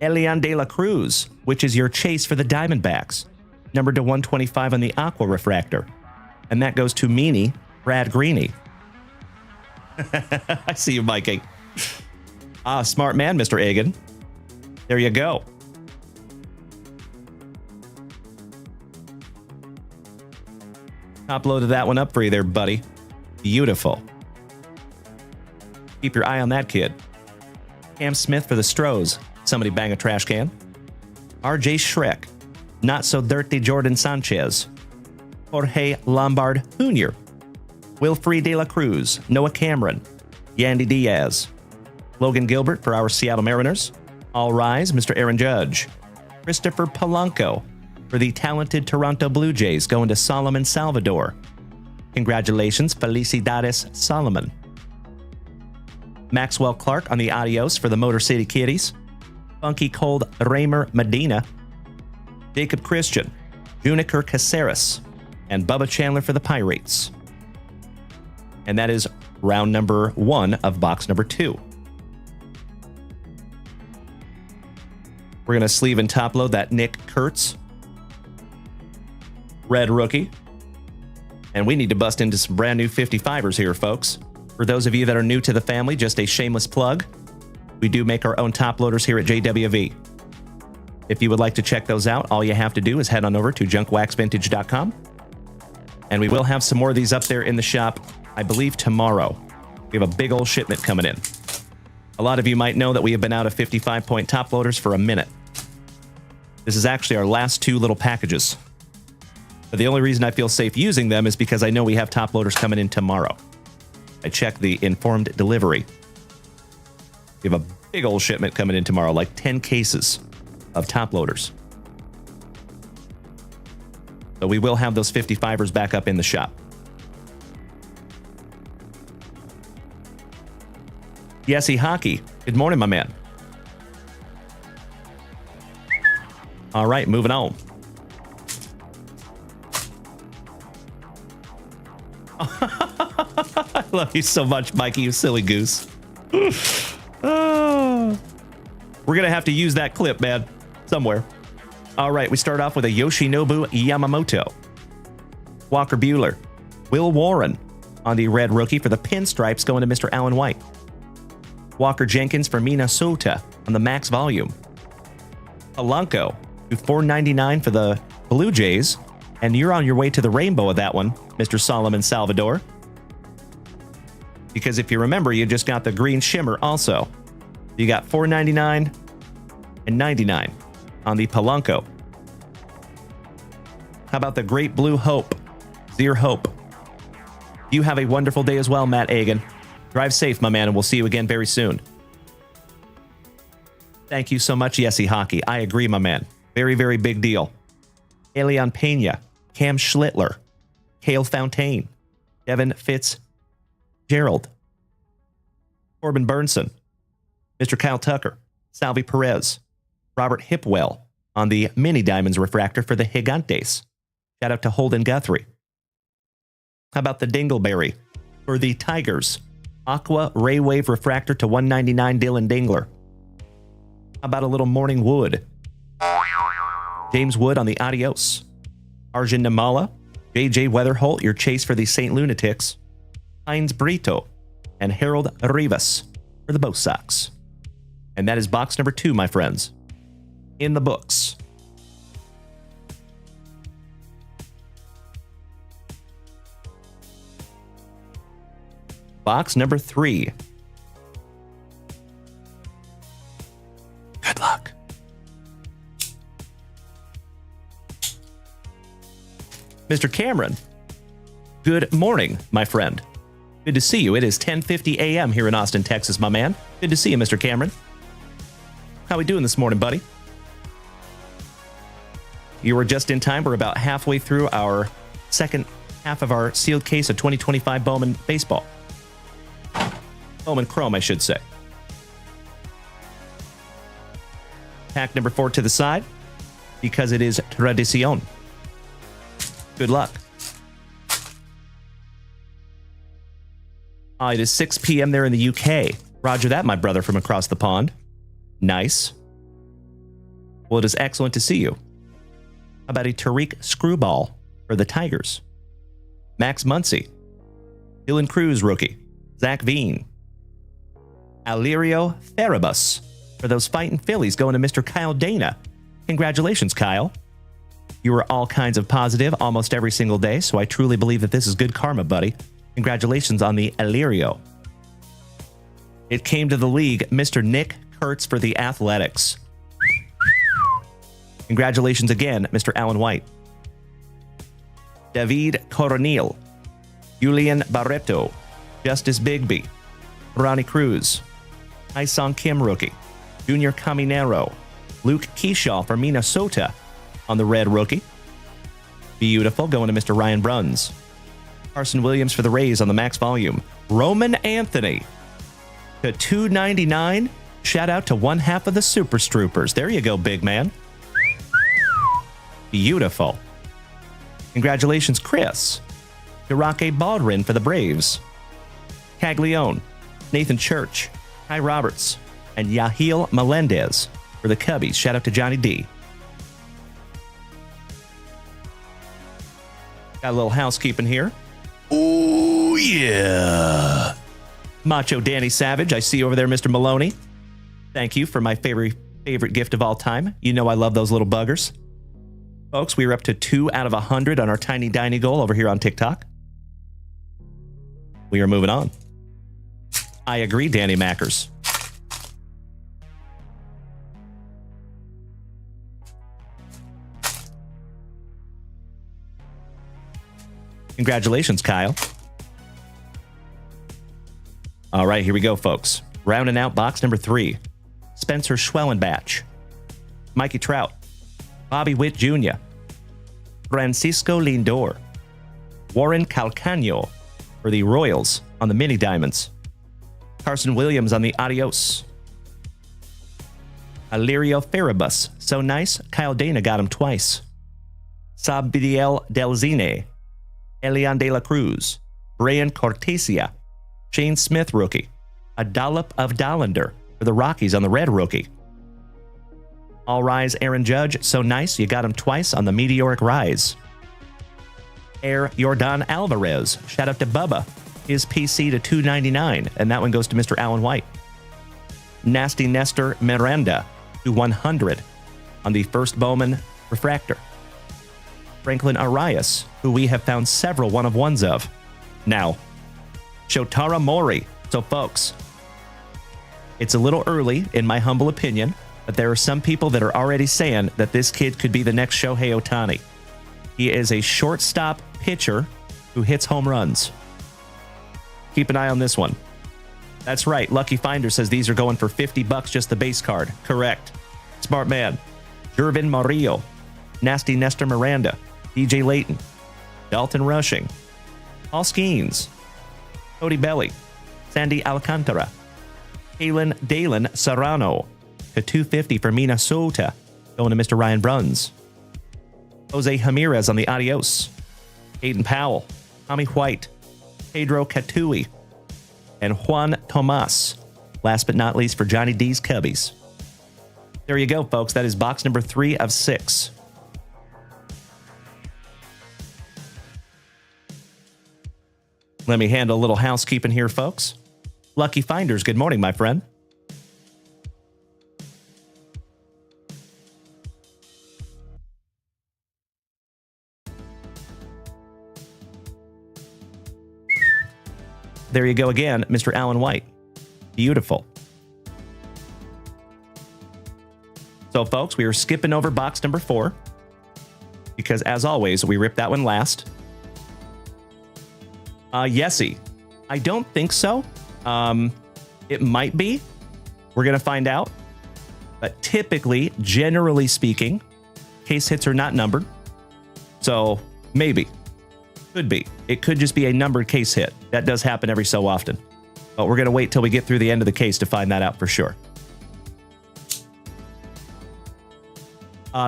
Speaker 1: Elian De La Cruz, which is your chase for the Diamondbacks, numbered to 125 on the Aqua Refractor. And that goes to Meanie Brad Greeny. I see you, Mikey. Ah, smart man, Mr. Agan. There you go. Top loaded that one up for you there, buddy. Beautiful. Keep your eye on that kid. Cam Smith for the Stros. Somebody bang a trash can. RJ Shrek. Not so dirty Jordan Sanchez. Jorge Lombard Jr. Wilfred De La Cruz. Noah Cameron. Yandy Diaz. Logan Gilbert for our Seattle Mariners. All rise, Mr. Aaron Judge. Christopher Polanco for the talented Toronto Blue Jays, going to Solomon Salvador. Congratulations, Felicidades Solomon. Maxwell Clark on the Adios for the Motor City Kitties. Funky Cold Raymer Medina. Jacob Christian. Juniker Caceres. And Bubba Chandler for the Pirates. And that is round number 1 of box number 2. We're going to sleeve and top load that Nick Kurtz red rookie. And we need to bust into some brand new 55ers here, folks. For those of you that are new to the family, just a shameless plug. We do make our own top loaders here at JWV. If you would like to check those out, all you have to do is head on over to JunkWaxVintage.com. And we will have some more of these up there in the shop, I believe, tomorrow. We have a big old shipment coming in. A lot of you might know that we have been out of 55-point top loaders for a minute. This is actually our last 2 little packages. But the only reason I feel safe using them is because I know we have top loaders coming in tomorrow. I checked the informed delivery. We have a big old shipment coming in tomorrow, like 10 cases of top loaders. So we will have those 55ers back up in the shop. Yesy Hockey. Good morning, my man. All right, moving on. I love you so much, Mikey, you silly goose. Oh. We're going to have to use that clip, man, somewhere. All right, we start off with a Yoshinobu Yamamoto. Walker Buehler. Will Warren on the red rookie for the pinstripes, going to Mr. Alan White. Walker Jenkins for Minnesota on the max volume. Polanco to $4.99 for the Blue Jays. And you're on your way to the rainbow of that one, Mr. Solomon Salvador. Because if you remember, you just got the green shimmer also. You got $4.99 and $99 on the Polanco. How about the Great Blue Hope? Zero Hope. You have a wonderful day as well, Matt Agan. Drive safe, my man, and we'll see you again very soon. Thank you so much, Yesy Hockey. I agree, my man. Very, very big deal. Elian Pena, Cam Schlittler, Cale Fontaine, Devin Fitzgerald, Corbin Burnson, Mr. Kyle Tucker, Salvi Perez, Robert Hipwell on the Mini Diamonds refractor for the Gigantes. Shout out to Holden Guthrie. How about the Dingleberry for the Tigers? Aqua Ray Wave refractor to $199 Dylan Dingler. How about a little Morning Wood? James Wood on the Adios. Arjun Namala, JJ Weatherholt, your chase for the St. Lunatics. Heinz Brito and Harold Rivas for the Bo Sox. And that is box number 2, my friends. In the books. Box number 3. Good luck. Mr. Cameron, good morning, my friend. Good to see you. It is 10:50 a.m. here in Austin, Texas, my man. Good to see you, Mr. Cameron. How we doing this morning, buddy? You were just in time. We're about halfway through our second half of our sealed case of 2025 Bowman baseball. Bowman Chrome, I should say. Pack number 4 to the side because it is tradición. Good luck. It is 6 p.m. there in the UK. Roger that, my brother from across the pond. Nice. Well, it is excellent to see you. How about a Tariq Screwball for the Tigers? Max Muncy. Dylan Cruz, rookie. Zach Veen. Alirio Therabus for those fighting Phillies going to Mr. Kyle Dana. Congratulations, Kyle. You were all kinds of positive almost every single day, so I truly believe that this is good karma, buddy. Congratulations on the Alirio. It came to the league, Mr. Nick Kurtz for the Athletics. Congratulations again, Mr. Alan White. David Coronil, Julian Barreto, Justice Bigby, Ronnie Cruz, Song Kim rookie, Junior Caminero, Luke Keyshaw for Minnesota on the red rookie. Beautiful, going to Mr. Ryan Bruns. Carson Williams for the Rays on the max volume. Roman Anthony to $2.99. Shout out to one half of the Super Stroopers. There you go, big man. Beautiful. Congratulations, Chris. Irake Baldwin for the Braves. Caglione, Nathan Church, Ty Roberts, and Yahil Melendez for the Cubbies. Shout out to Johnny D. Got a little housekeeping here. Oh, yeah. Macho Danny Savage, I see you over there, Mr. Maloney. Thank you for my favorite gift of all time. You know I love those little buggers. Folks, we are up to 2 out of 100 on our Tiny Diny goal over here on TikTok. We are moving on. I agree, Danny Mackers. Congratulations, Kyle. All right, here we go, folks. Rounding out box number 3. Spencer Schwellenbach, Mikey Trout, Bobby Witt Jr., Francisco Lindor, Warren Calcano for the Royals on the Mini Diamonds, Carson Williams on the Adios, Alirio Ferrabus, so nice, Kyle Dana got him twice, Sabdiel Delzine, Elian De La Cruz, Brian Cortesia, Shane Smith rookie, a dollop of Dollander for the Rockies on the red rookie. All rise, Aaron Judge, so nice, you got him twice on the Meteoric Rise. Air Jordan Alvarez, shout out to Bubba, his PC to $2.99, and that one goes to Mr. Alan White. Nasty Nestor Miranda to 100 on the first Bowman refractor. Franklin Arias, who we have found several one-of-ones of. Now, Shotaro Mori. So, folks, it's a little early, in my humble opinion, but there are some people that are already saying that this kid could be the next Shohei Ohtani. He is a shortstop pitcher who hits home runs. Keep an eye on this one. That's right. Lucky Finder says these are going for $50 just the base card. Correct. Smart man. Jervin Murillo, Nasty Nestor Miranda, DJ Layton, Dalton Rushing, Paul Skeens, Cody Belly, Sandy Alcantara, Dalen Serrano to 250 for Minnesota, going to Mr. Ryan Bruns. Jose Ramirez on the Adios, Aiden Powell, Tommy White, Pedro Catui, and Juan Tomas. Last but not least for Johnny D's Cubbies. There you go, folks. That is box number 3 of 6. Let me handle a little housekeeping here, folks. Lucky Finders, good morning, my friend. There you go again, Mr. Alan White. Beautiful. So, folks, we are skipping over box number 4 because, as always, we ripped that one last. Yesy. I don't think so. It might be. We're going to find out. But typically, generally speaking, case hits are not numbered. So, maybe. Could be. It could just be a numbered case hit. That does happen every so often. But we're going to wait till we get through the end of the case to find that out for sure.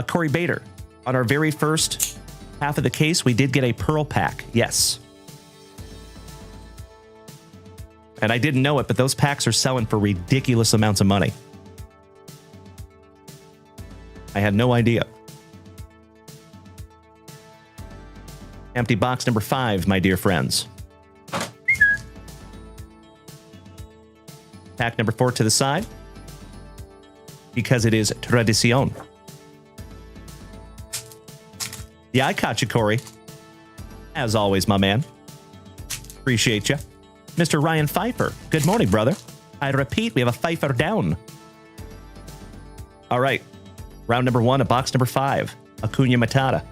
Speaker 1: Corey Bader. On our very first half of the case, we did get a Pearl pack. Yes. And I didn't know it, but those packs are selling for ridiculous amounts of money. I had no idea. Empty box number 5, my dear friends. Pack number 4 to the side, because it is tradición. Yeah, I caught you, Corey. As always, my man. Appreciate you. Mr. Ryan Pfeiffer. Good morning, brother. I repeat, we have a Pfeiffer down. All right. Round number 1 of box number 5. Acuna Matata,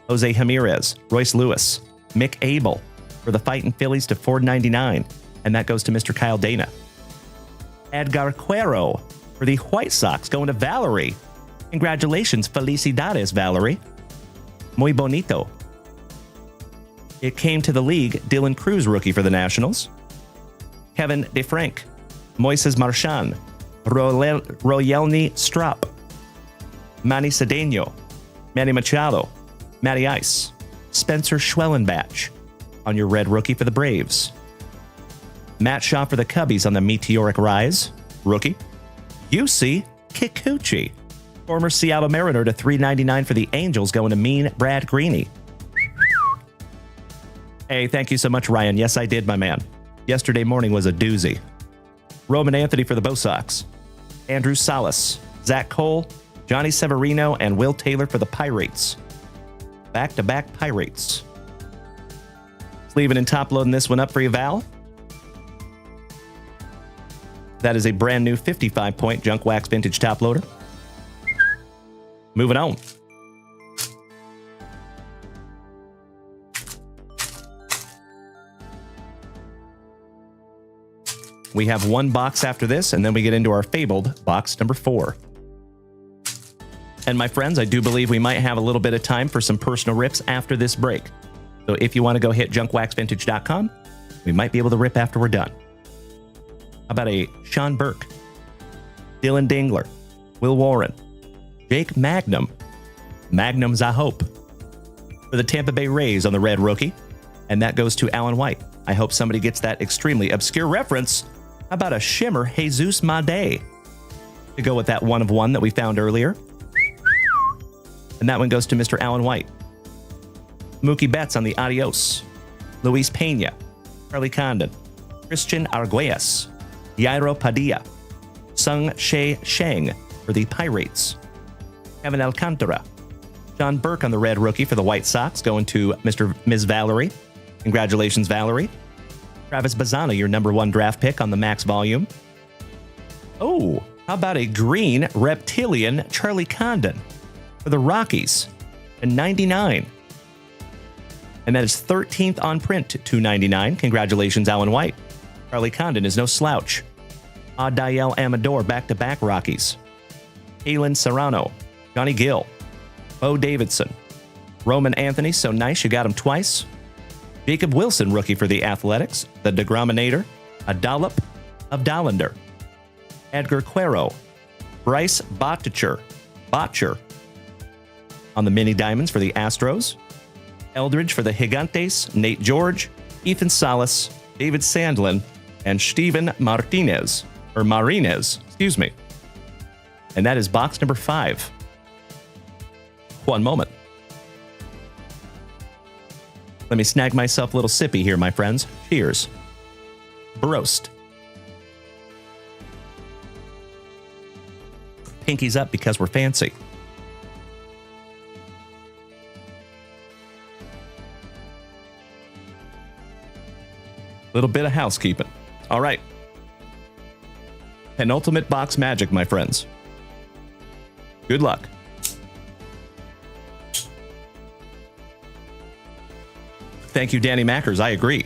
Speaker 1: Jose Ramirez, Royce Lewis, Mick Abel for the Fighting Phillies to $4.99. And that goes to Mr. Kyle Dana. Edgar Cuero for the White Sox going to Valerie. Congratulations, felicidades, Valerie. Muy bonito. It came to the league, Dylan Cruz rookie for the Nationals. Kevin DeFrank, Moises Marchand, Royelny Strop, Manny Cedeno, Manny Machado, Matty Ice, Spencer Schwellenbach on your red rookie for the Braves. Matt Shaw for the Cubbies on the meteoric rise, rookie. UC Kikuchi, former Seattle Mariner to $3.99 for the Angels going to Mean Brad Greeny. Hey, thank you so much, Ryan. Yes, I did, my man. Yesterday morning was a doozy. Roman Anthony for the Bo Sox. Andrew Salas, Zach Cole, Johnny Severino, and Will Taylor for the Pirates. Back-to-back Pirates. Sleeving and top-loading this one up for you, Val. That is a brand new 55-point JunkWaxVintage top loader. Moving on. We have one box after this, and then we get into our fabled box number 4. And my friends, I do believe we might have a little bit of time for some personal rips after this break. So if you want to go hit JunkWaxVintage.com, we might be able to rip after we're done. How about a Sean Burke, Dylan Dingler, Will Warren, Jake Magnum, Magnum's I Hope, for the Tampa Bay Rays on the red rookie. And that goes to Alan White. I hope somebody gets that extremely obscure reference. How about a Shimmer Jesus Made to go with that one-of-one that we found earlier? And that one goes to Mr. Alan White. Mookie Betts on the Adios. Luis Pena, Charlie Condon, Christian Arguelles, Yairo Padilla, Sung Shea Shang for the Pirates. Kevin Alcantara. John Burke on the red rookie for the White Sox, going to Ms. Valerie. Congratulations, Valerie. Travis Bazzana, your number 1 draft pick on the max volume. Oh, how about a green reptilian Charlie Condon for the Rockies to 99. And that is 13th on print to 299. Congratulations, Alan White. Charlie Condon is no slouch. Adael Amador back-to-back Rockies. Kalen Serrano. Johnny Gill. Bo Davidson. Roman Anthony, so nice you got him twice. Jacob Wilson, rookie for the Athletics. The Degrominator. A dollop of Dollander. Edgar Cuero. Bryce Botcher on the mini diamonds for the Astros. Eldridge for the Gigantes. Nate George. Ethan Salas. David Sandlin. And Steven Martinez. Or Marinez, excuse me. And that is box number 5. One moment. Let me snag myself a little sippy here, my friends. Cheers. Broast. Pinkies up because we're fancy. Little bit of housekeeping. All right. Penultimate box magic, my friends. Good luck. Thank you, Danny Mackers. I agree.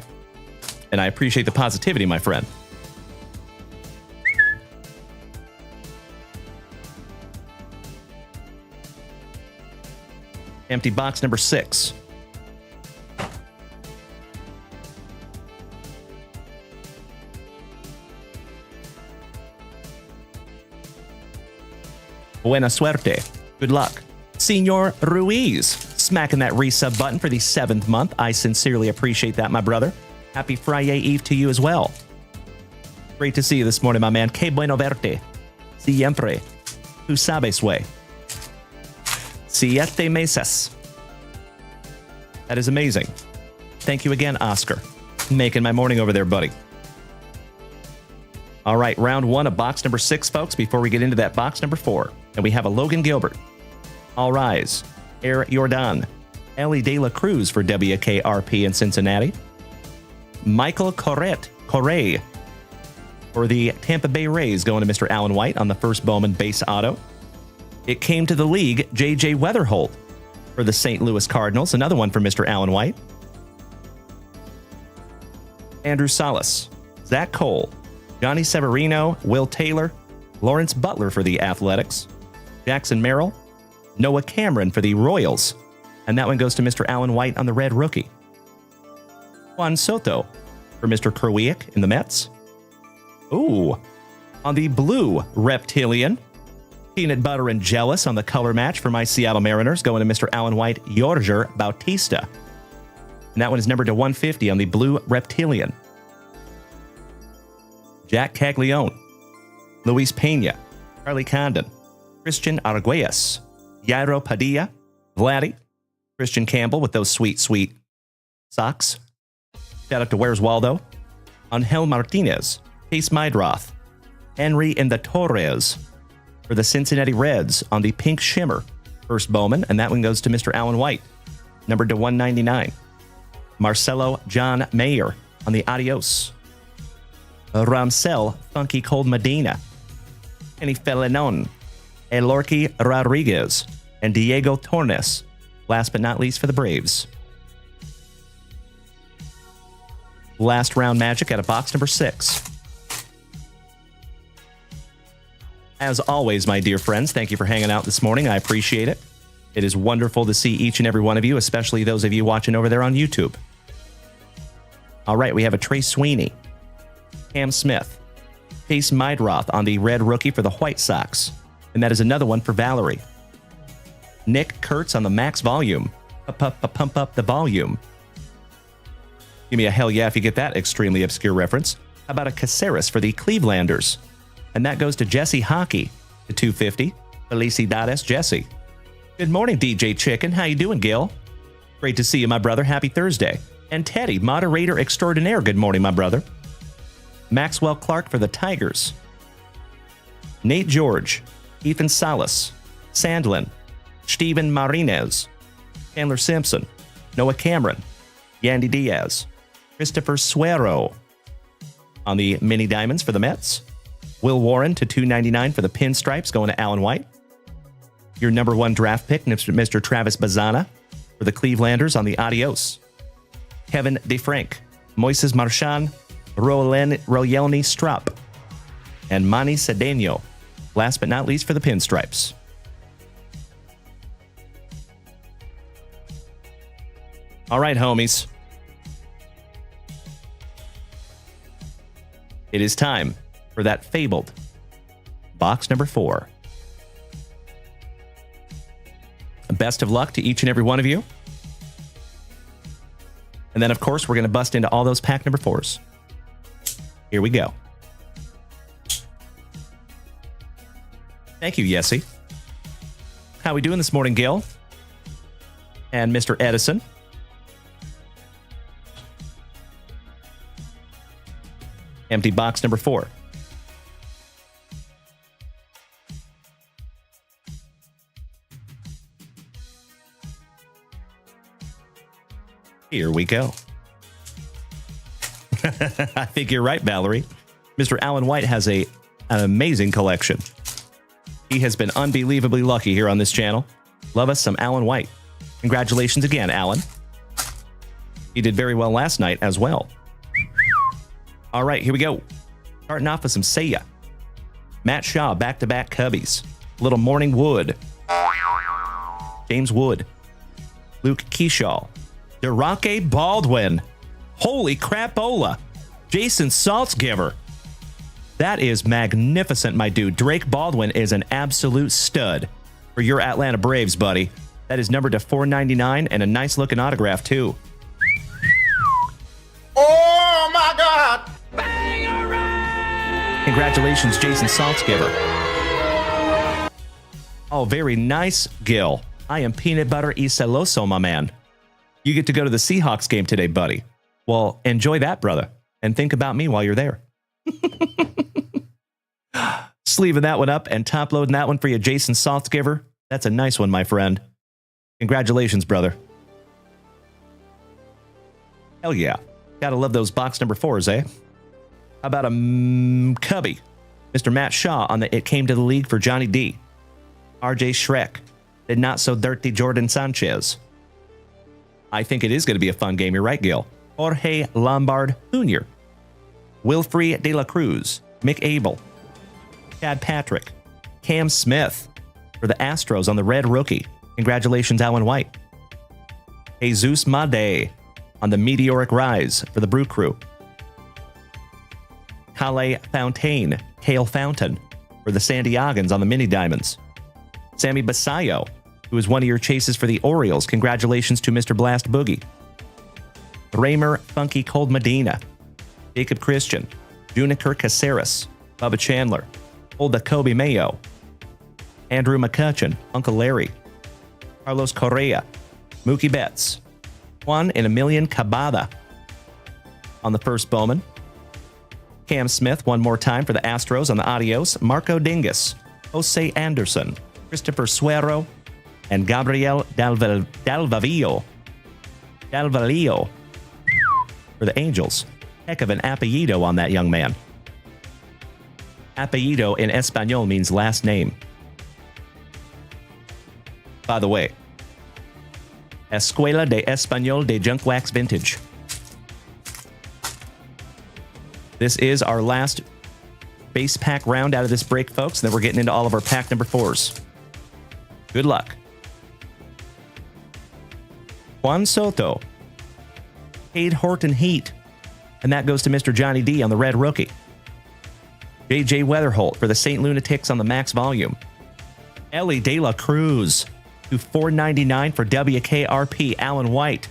Speaker 1: And I appreciate the positivity, my friend. Empty box number 6. Buena suerte. Good luck. Senor Ruiz, smacking that resub button for the 7th month. I sincerely appreciate that, my brother. Happy Friday Eve to you as well. Great to see you this morning, my man. Que bueno verte. Siempre. Tu sabes way. 7 meses. That is amazing. Thank you again, Oscar. Making my morning over there, buddy. All right, round 1 of box number 6, folks, before we get into that box number 4. And we have a Logan Gilbert. All rise. Air Jordan. Ellie De La Cruz for WKRP in Cincinnati. Michael Correa for the Tampa Bay Rays, going to Mr. Alan White on the first Bowman base auto. It came to the league, J.J. Weatherholt for the St. Louis Cardinals, another one for Mr. Alan White. Andrew Salas, Zach Cole, Johnny Severino, Will Taylor, Lawrence Butler for the Athletics, Jackson Merrill, Noah Cameron for the Royals, and that one goes to Mr. Alan White on the red rookie. Juan Soto for Mr. Krawiak in the Mets. Ooh, on the blue reptilian, Peanut Butter and Jealous on the color match for my Seattle Mariners, going to Mr. Alan White, Jorge Bautista. And that one is numbered to 150 on the blue reptilian. Jack Caglione, Luis Pena, Charlie Condon, Christian Arguelles, Yairo Padilla, Vladdy, Christian Campbell with those sweet, sweet socks. Shout out to Where's Waldo, Angel Martinez, Case Mydroth, Henry and the Torres for the Cincinnati Reds on the pink shimmer, first Bowman, and that one goes to Mr. Alan White, numbered to 199. Marcelo John Mayer on the Adios. Ramsel Funky Cold Medina, Kenny Felenon, Elorki Rodriguez, and Diego Tornes, last but not least for the Braves. Last round magic out of box number 6. As always, my dear friends, thank you for hanging out this morning. I appreciate it. It is wonderful to see each and every one of you, especially those of you watching over there on YouTube. All right, we have a Trey Sweeney, Cam Smith, Chase Mydroth on the red rookie for the White Sox, and that is another one for Valerie. Nick Kurtz on the max volume. Pump up the volume. Give me a hell yeah if you get that extremely obscure reference. How about a Caceres for the Clevelanders? And that goes to Jesse Hockey, to 250. Felicidades, Jesse. Good morning, DJ Chicken. How you doing, Gil? Great to see you, my brother. Happy Thursday. And Teddy, moderator extraordinaire. Good morning, my brother. Maxwell Clark for the Tigers. Nate George, Ethan Salas, Sandlin, Steven Marinez, Chandler Simpson, Noah Cameron, Yandy Diaz, Christopher Suero on the mini diamonds for the Mets. Will Warren to $2.99 for the pinstripes going to Alan White. Your number one draft pick, Mr. Travis Bazana for the Clevelanders on the Adios. Kevin DeFrank, Moises Marchand, Royelny Strop, and Manny Cedeno. Last but not least for the pinstripes. All right, homies. It is time for that fabled box number 4. Best of luck to each and every one of you. And then, of course, we're going to bust into all those pack number 4s. Here we go. Thank you, Yessie. How we doing this morning, Gil? And Mr. Edison. Empty box number 4. Here we go. I think you're right, Valerie. Mr. Alan White has an amazing collection. He has been unbelievably lucky here on this channel. Love us some Alan White. Congratulations again, Alan. He did very well last night as well. All right, here we go. Starting off with some Seiya. Matt Shaw, back-to-back Cubbies. Little Morning Wood. James Wood. Luke Keyshaw. Derake Baldwin. Holy crapola. Jason Saltzgiver. That is magnificent, my dude. Drake Baldwin is an absolute stud for your Atlanta Braves, buddy. That is numbered to $4.99 and a nice-looking autograph, too.
Speaker 2: Oh my God!
Speaker 1: Congratulations, Jason Saltzgiver. Oh, very nice, Gil. I am peanut butter y celoso, my man. You get to go to the Seahawks game today, buddy. Well, enjoy that, brother. And think about me while you're there. Sleeving that one up and top loading that one for you, Jason Saltzgiver. That's a nice one, my friend. Congratulations, brother. Hell yeah. Gotta love those box number 4s, eh? How about a Cubby? Mr. Matt Shaw on the It Came to the League for Johnny D. RJ Schreck. Did not so dirty Jordan Sanchez. I think it is going to be a fun game. You're right, Gil. Jorge Lombard Jr. Wilfrey De La Cruz. Mick Abel. Chad Patrick. Cam Smith for the Astros on the red rookie. Congratulations, Alan White. Jesus Made on the meteoric rise for the Brew Crew. Kale Fontaine, Kale Fountain for the San Diegans on the mini diamonds. Sammy Basayo, who is one of your chases for the Orioles. Congratulations to Mr. Blast Boogie. Raymer Funky Cold Medina. Jacob Christian. Juniker Caceres. Bubba Chandler. Olda Kobe Mayo. Andrew McCutcheon. Uncle Larry. Carlos Correa. Mookie Betts. 1 in a million Cabada on the first Bowman. Cam Smith one more time for the Astros on the Adios. Marco Dingus. Jose Anderson. Christopher Suero. And Gabriel Dalvalillo for the Angels. Heck of an apellido on that young man. Apellido in Espanol means last name. By the way, Escuela de Español de JunkWaxVintage. This is our last base pack round out of this break, folks. Then we're getting into all of our pack number 4s. Good luck. Juan Soto. Cade Horton Heat. And that goes to Mr. Johnny D on the red rookie. J.J. Weatherholt for the St. Lunatics on the max volume. Ellie De La Cruz to $4.99 for WKRP. Alan White.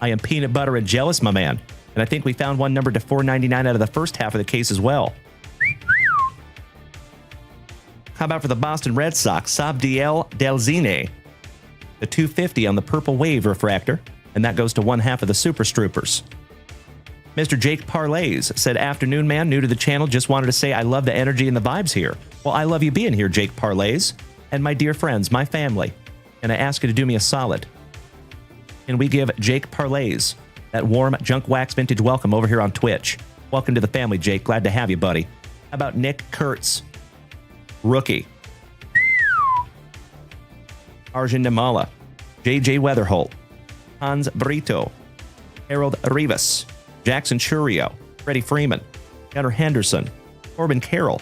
Speaker 1: I am peanut butter and jealous, my man. And I think we found one numbered to $4.99 out of the first half of the case as well. How about for the Boston Red Sox, Sabdiel Delzine, the $2.50 on the Purple Wave refractor, and that goes to one half of the Super Stroopers. Mr. Jake Parlays said, afternoon, man, new to the channel. Just wanted to say I love the energy and the vibes here. Well, I love you being here, Jake Parlays, and my dear friends, my family. And I ask you to do me a solid. Can we give Jake Parlays that warm JunkWaxVintage welcome over here on Twitch? Welcome to the family, Jake. Glad to have you, buddy. How about Nick Kurtz? Rookie. Arjun Namala. JJ Weatherholt. Hans Brito. Harold Rivas. Jackson Churio. Freddie Freeman. Gunnar Henderson. Corbin Carroll.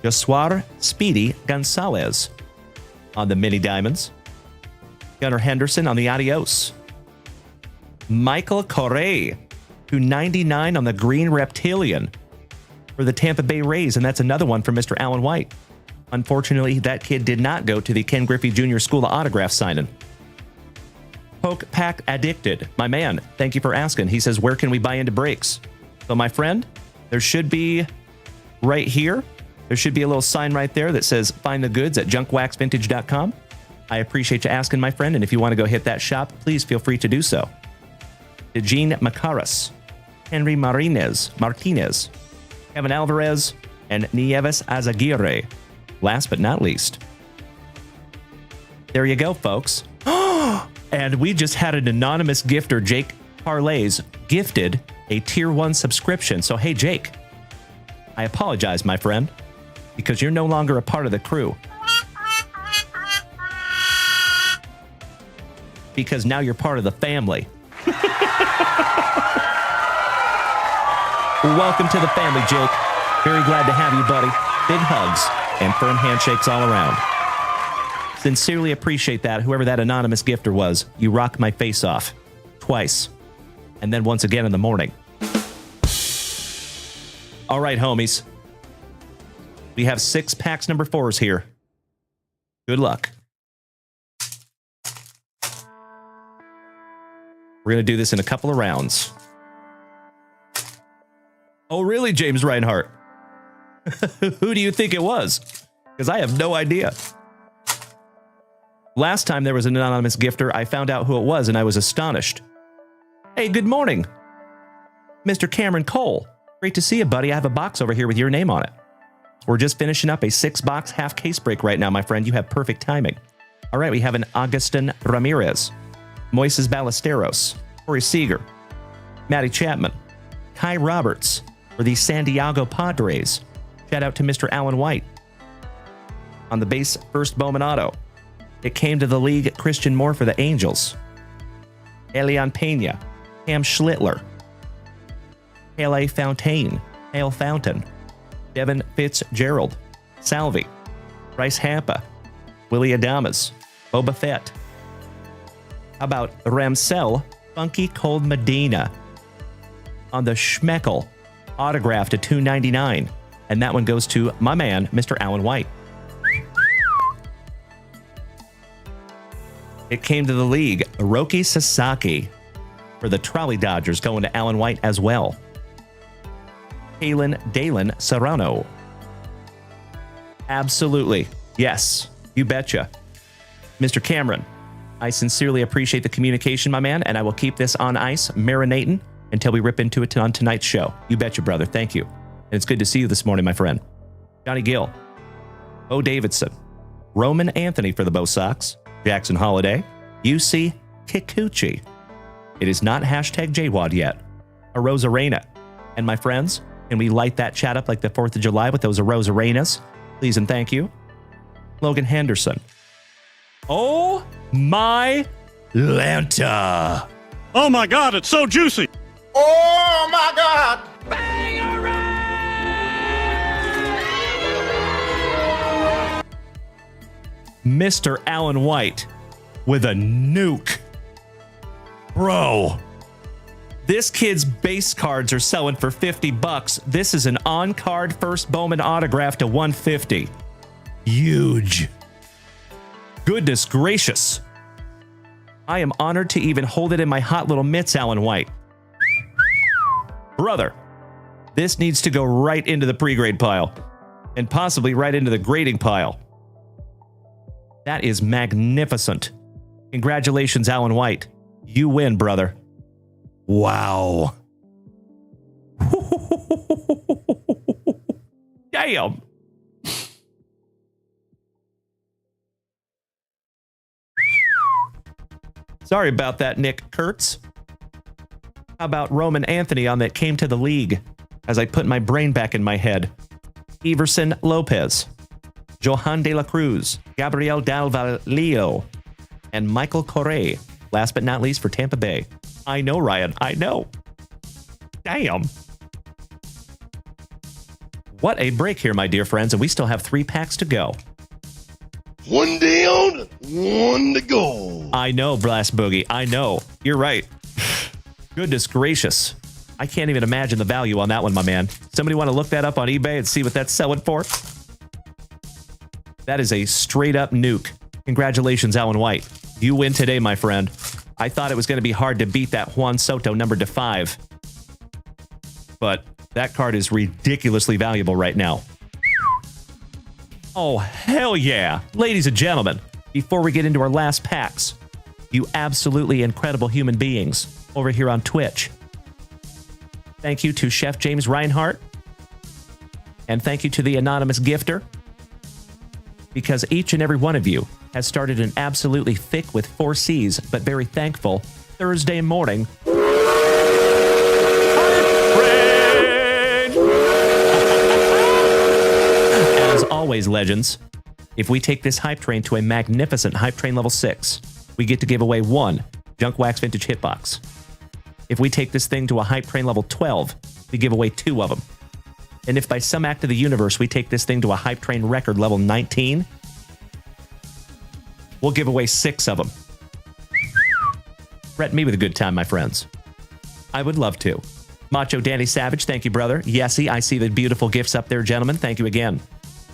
Speaker 1: Josuar Speedy Gonzalez on the Mini Diamonds. Gunnar Henderson on the Adios. Michael Correa, 299 on the Green Reptilian for the Tampa Bay Rays, and that's another one from Mr. Alan White. Unfortunately, that kid did not go to the Ken Griffey Jr. School of Autograph signing. Poke Pack Addicted, my man, thank you for asking. He says, where can we buy into breaks? So, my friend, there should be right here, there should be a little sign right there that says find the goods at JunkWaxVintage.com. I appreciate you asking, my friend, and if you want to go hit that shop, please feel free to do so. Eugene Macaras, Henry Martinez, Kevin Alvarez, and Nieves Azaguirre. Last but not least. There you go, folks. And we just had an anonymous gifter, Jake Parlays, gifted a Tier 1 subscription. So, hey, Jake, I apologize, my friend, because you're no longer a part of the crew. Because now you're part of the family. Welcome to the family, Jake. Very glad to have you, buddy. Big hugs and firm handshakes all around. Sincerely appreciate that, whoever that anonymous gifter was. You rock my face off. Twice. And then once again in the morning. All right, homies. We have 6 packs number 4s here. Good luck. We're going to do this in a couple of rounds. Oh, really, James Reinhart? Who do you think it was? Because I have no idea. Last time there was an anonymous gifter, I found out who it was, and I was astonished. Hey, good morning, Mr. Cameron Cole. Great to see you, buddy. I have a box over here with your name on it. We're just finishing up a 6-box half case break right now, my friend. You have perfect timing. All right, we have an Agustin Ramirez, Moises Ballesteros, Corey Seager, Matty Chapman, Kai Roberts for the San Diego Padres. Shout out to Mr. Alan White. On the base, first Bowman auto. It came to the league, Christian Moore for the Angels. Elian Pena, Cam Schlittler, Hale Fountain, Hale Fountain, Devin Fitzgerald, Salvi, Bryce Hampa, Willie Adamas, Boba Fett. How about Ramsell Funky Cold Medina on the Schmeckel autograph to $2.99, and that one goes to my man, Mr. Alan White. It came to the league, Hiroki Sasaki for the Trolley Dodgers, going to Alan White as well. Dalen Serrano. Absolutely. Yes, you betcha. Mr. Cameron, I sincerely appreciate the communication, my man, and I will keep this on ice, marinating, until we rip into it on tonight's show. You betcha, brother. Thank you. And it's good to see you this morning, my friend. Johnny Gill, Bo Davidson, Roman Anthony for the Bo Sox, Jackson Holiday, UC Kikuchi. It is not hashtag JWAD yet. A Rosarena. And my friends, can we light that chat up like the 4th of July with those Rosarenas? Please and thank you. Logan Henderson. Oh my Lanta.
Speaker 4: Oh my God, it's so juicy.
Speaker 2: Oh my God!
Speaker 1: Mr. Alan White with a nuke. Bro, this kid's base cards are selling for $50. This is an on-card first Bowman autograph to $150. Huge. Goodness gracious. I am honored to even hold it in my hot little mitts, Alan White. Brother, this needs to go right into the pre-grade pile and possibly right into the grading pile. That is magnificent. Congratulations, Alan White. You win, brother. Wow. Damn. Sorry about that, Nick Kurtz. How about Roman Anthony on that came to the league as I put my brain back in my head? Everson Lopez, Johan de la Cruz, Gabriel Dalvalio, and Michael Correa. Last but not least for Tampa Bay. I know, Ryan. I know. Damn. What a break here, my dear friends, and we still have 3 packs to go.
Speaker 2: One down, one to go.
Speaker 1: I know, Blast Boogie. I know. You're right. Goodness gracious. I can't even imagine the value on that one, my man. Somebody want to look that up on eBay and see what that's selling for? That is a straight up nuke. Congratulations, Alan White. You win today, my friend. I thought it was going to be hard to beat that Juan Soto numbered to 5. But that card is ridiculously valuable right now. Oh, hell yeah. Ladies and gentlemen, before we get into our last packs, you absolutely incredible human beings over here on Twitch. Thank you to Chef James Reinhart. And thank you to the anonymous gifter. Because each and every one of you has started an absolutely thick with 4 C's, but very thankful Thursday morning. As always, legends, if we take this hype train to a magnificent hype train level 6, we get to give away 1 JunkWaxVintage hitbox. If we take this thing to a hype train level 12, we give away 2 of them. And if by some act of the universe we take this thing to a hype train record level 19, we'll give away 6 of them. Threaten me with a good time, my friends. I would love to. Macho Danny Savage, thank you, brother. Yesy, I see the beautiful gifts up there, gentlemen. Thank you again.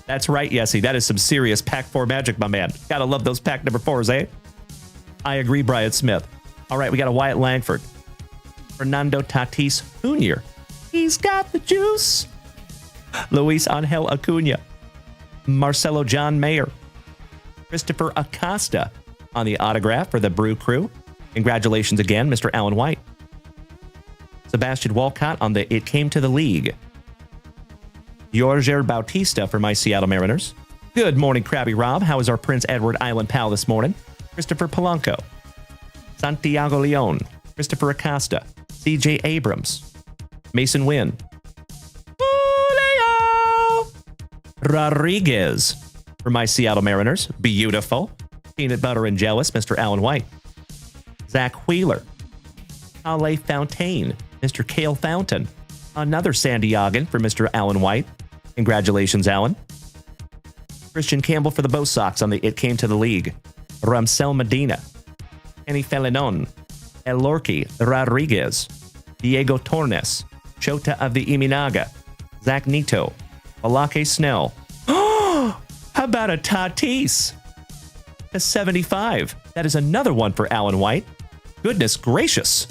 Speaker 1: That's right, Yesy. That is some serious pack 4 magic, my man. Gotta love those pack number 4s, eh? I agree, Brian Smith. All right, we got a Wyatt Langford. Fernando Tatis Jr. He's got the juice. Luis Angel Acuna. Marcelo John Mayer. Christopher Acosta on the autograph for the Brew Crew. Congratulations again, Mr. Alan White. Sebastian Walcott on the It Came to the League. Jorge Bautista for my Seattle Mariners. Good morning, Krabby Rob. How is our Prince Edward Island pal this morning? Christopher Polanco. Santiago Leon. Christopher Acosta. CJ Abrams. Mason Wynn. Julio Rodriguez for my Seattle Mariners. Beautiful. Peanut Butter and Jealous, Mr. Alan White. Zach Wheeler. Ale Fontaine, Mr. Cale Fountain. Another San Diegan for Mr. Alan White. Congratulations, Alan. Christian Campbell for the Bo Sox on the It Came to the League. Ramsel Medina. Kenny Felinon. Elorki Rodriguez. Diego Tornes. Chota of the Iminaga. Zach Nito. Alake Snell. How about a Tatis? A 75. That is another one for Alan White. Goodness gracious.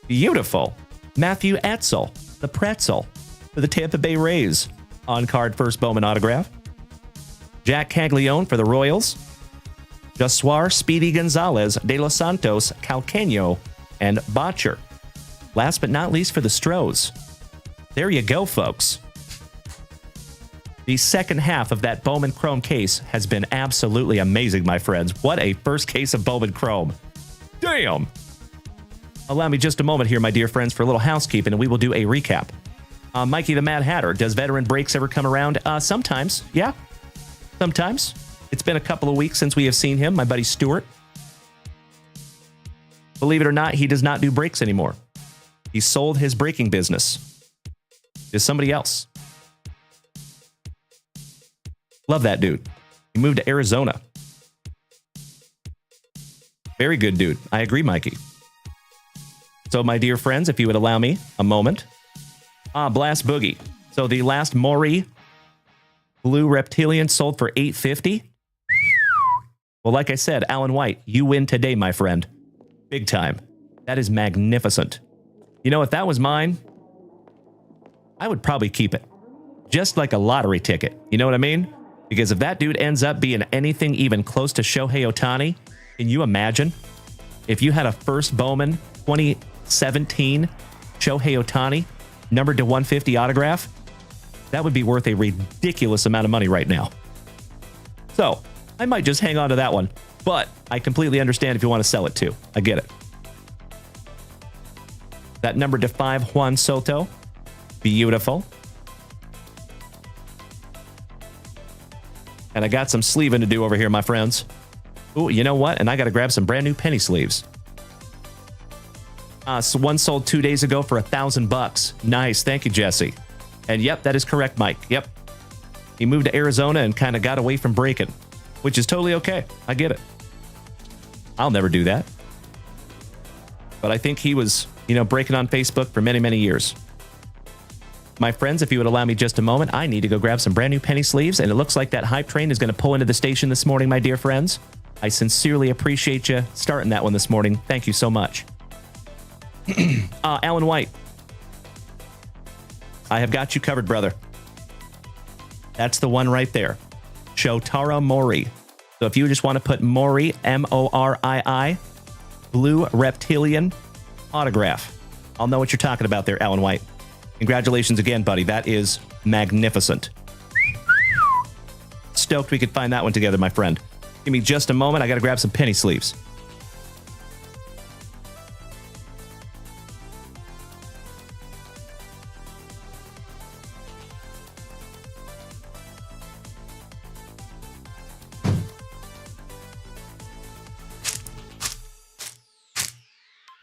Speaker 1: Beautiful. Matthew Etzel, the Pretzel, for the Tampa Bay Rays. On-card first Bowman autograph. Jack Caglione for the Royals. Josuar Speedy Gonzalez, De Los Santos, Calcaño, and Botcher. Last but not least for the Stros. There you go, folks. The second half of that Bowman Chrome case has been absolutely amazing, my friends. What a first case of Bowman Chrome. Damn! Allow me just a moment here, my dear friends, for a little housekeeping, and we will do a recap. Mikey the Mad Hatter, does veteran breaks ever come around? Sometimes, yeah. Sometimes. It's been a couple of weeks since we have seen him, my buddy Stuart. Believe it or not, he does not do breaks anymore. He sold his breaking business to somebody else. Love that dude. He moved to Arizona. Very good dude. I agree, Mikey. So, my dear friends, if you would allow me a moment. Blast Boogie. So, the last Maury Blue Reptilian sold for $850. Well, like I said, Alan White, you win today, my friend. Big time. That is magnificent. You know, if that was mine, I would probably keep it. Just like a lottery ticket. You know what I mean? Because if that dude ends up being anything even close to Shohei Ohtani, can you imagine? If you had a first Bowman 2017 Shohei Ohtani, numbered to 150 autograph, that would be worth a ridiculous amount of money right now. So I might just hang on to that one, but I completely understand if you want to sell it too. I get it. That numbered to 5 Juan Soto, beautiful. And I got some sleeving to do over here, my friends. Ooh, you know what? And I got to grab some brand new penny sleeves. So one sold 2 days ago for $1,000. Nice. Thank you, Jesse. And yep, that is correct, Mike. Yep. He moved to Arizona and kind of got away from breaking, which is totally okay. I get it. I'll never do that. But I think he was, breaking on Facebook for many, many years. My friends, if you would allow me just a moment, I need to go grab some brand new penny sleeves, and it looks like that hype train is going to pull into the station this morning, my dear friends. I sincerely appreciate you starting that one this morning. Thank you so much. Alan White. I have got you covered, brother. That's the one right there. Shotaro Mori. So if you just want to put Mori, M-O-R-I-I, blue reptilian autograph, I'll know what you're talking about there, Alan White. Congratulations again, buddy. That is magnificent. Stoked we could find that one together, my friend. Give me just a moment. I got to grab some penny sleeves.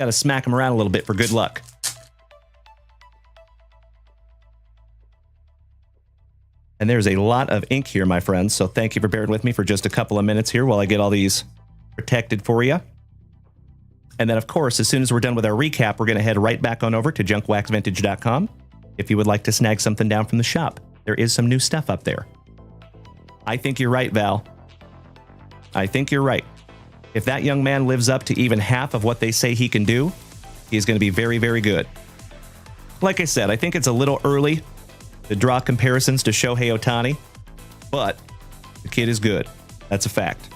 Speaker 1: Got to smack them around a little bit for good luck. And there's a lot of ink here, my friends, so thank you for bearing with me for just a couple of minutes here while I get all these protected for you. And then, of course, as soon as we're done with our recap, we're going to head right back on over to JunkWaxVintage.com if you would like to snag something down from the shop. There is some new stuff up there. I think you're right, Val. I think you're right. If that young man lives up to even half of what they say he can do, he's going to be very, very good. Like I said, I think it's a little early to draw comparisons to Shohei Ohtani, but the kid is good. That's a fact.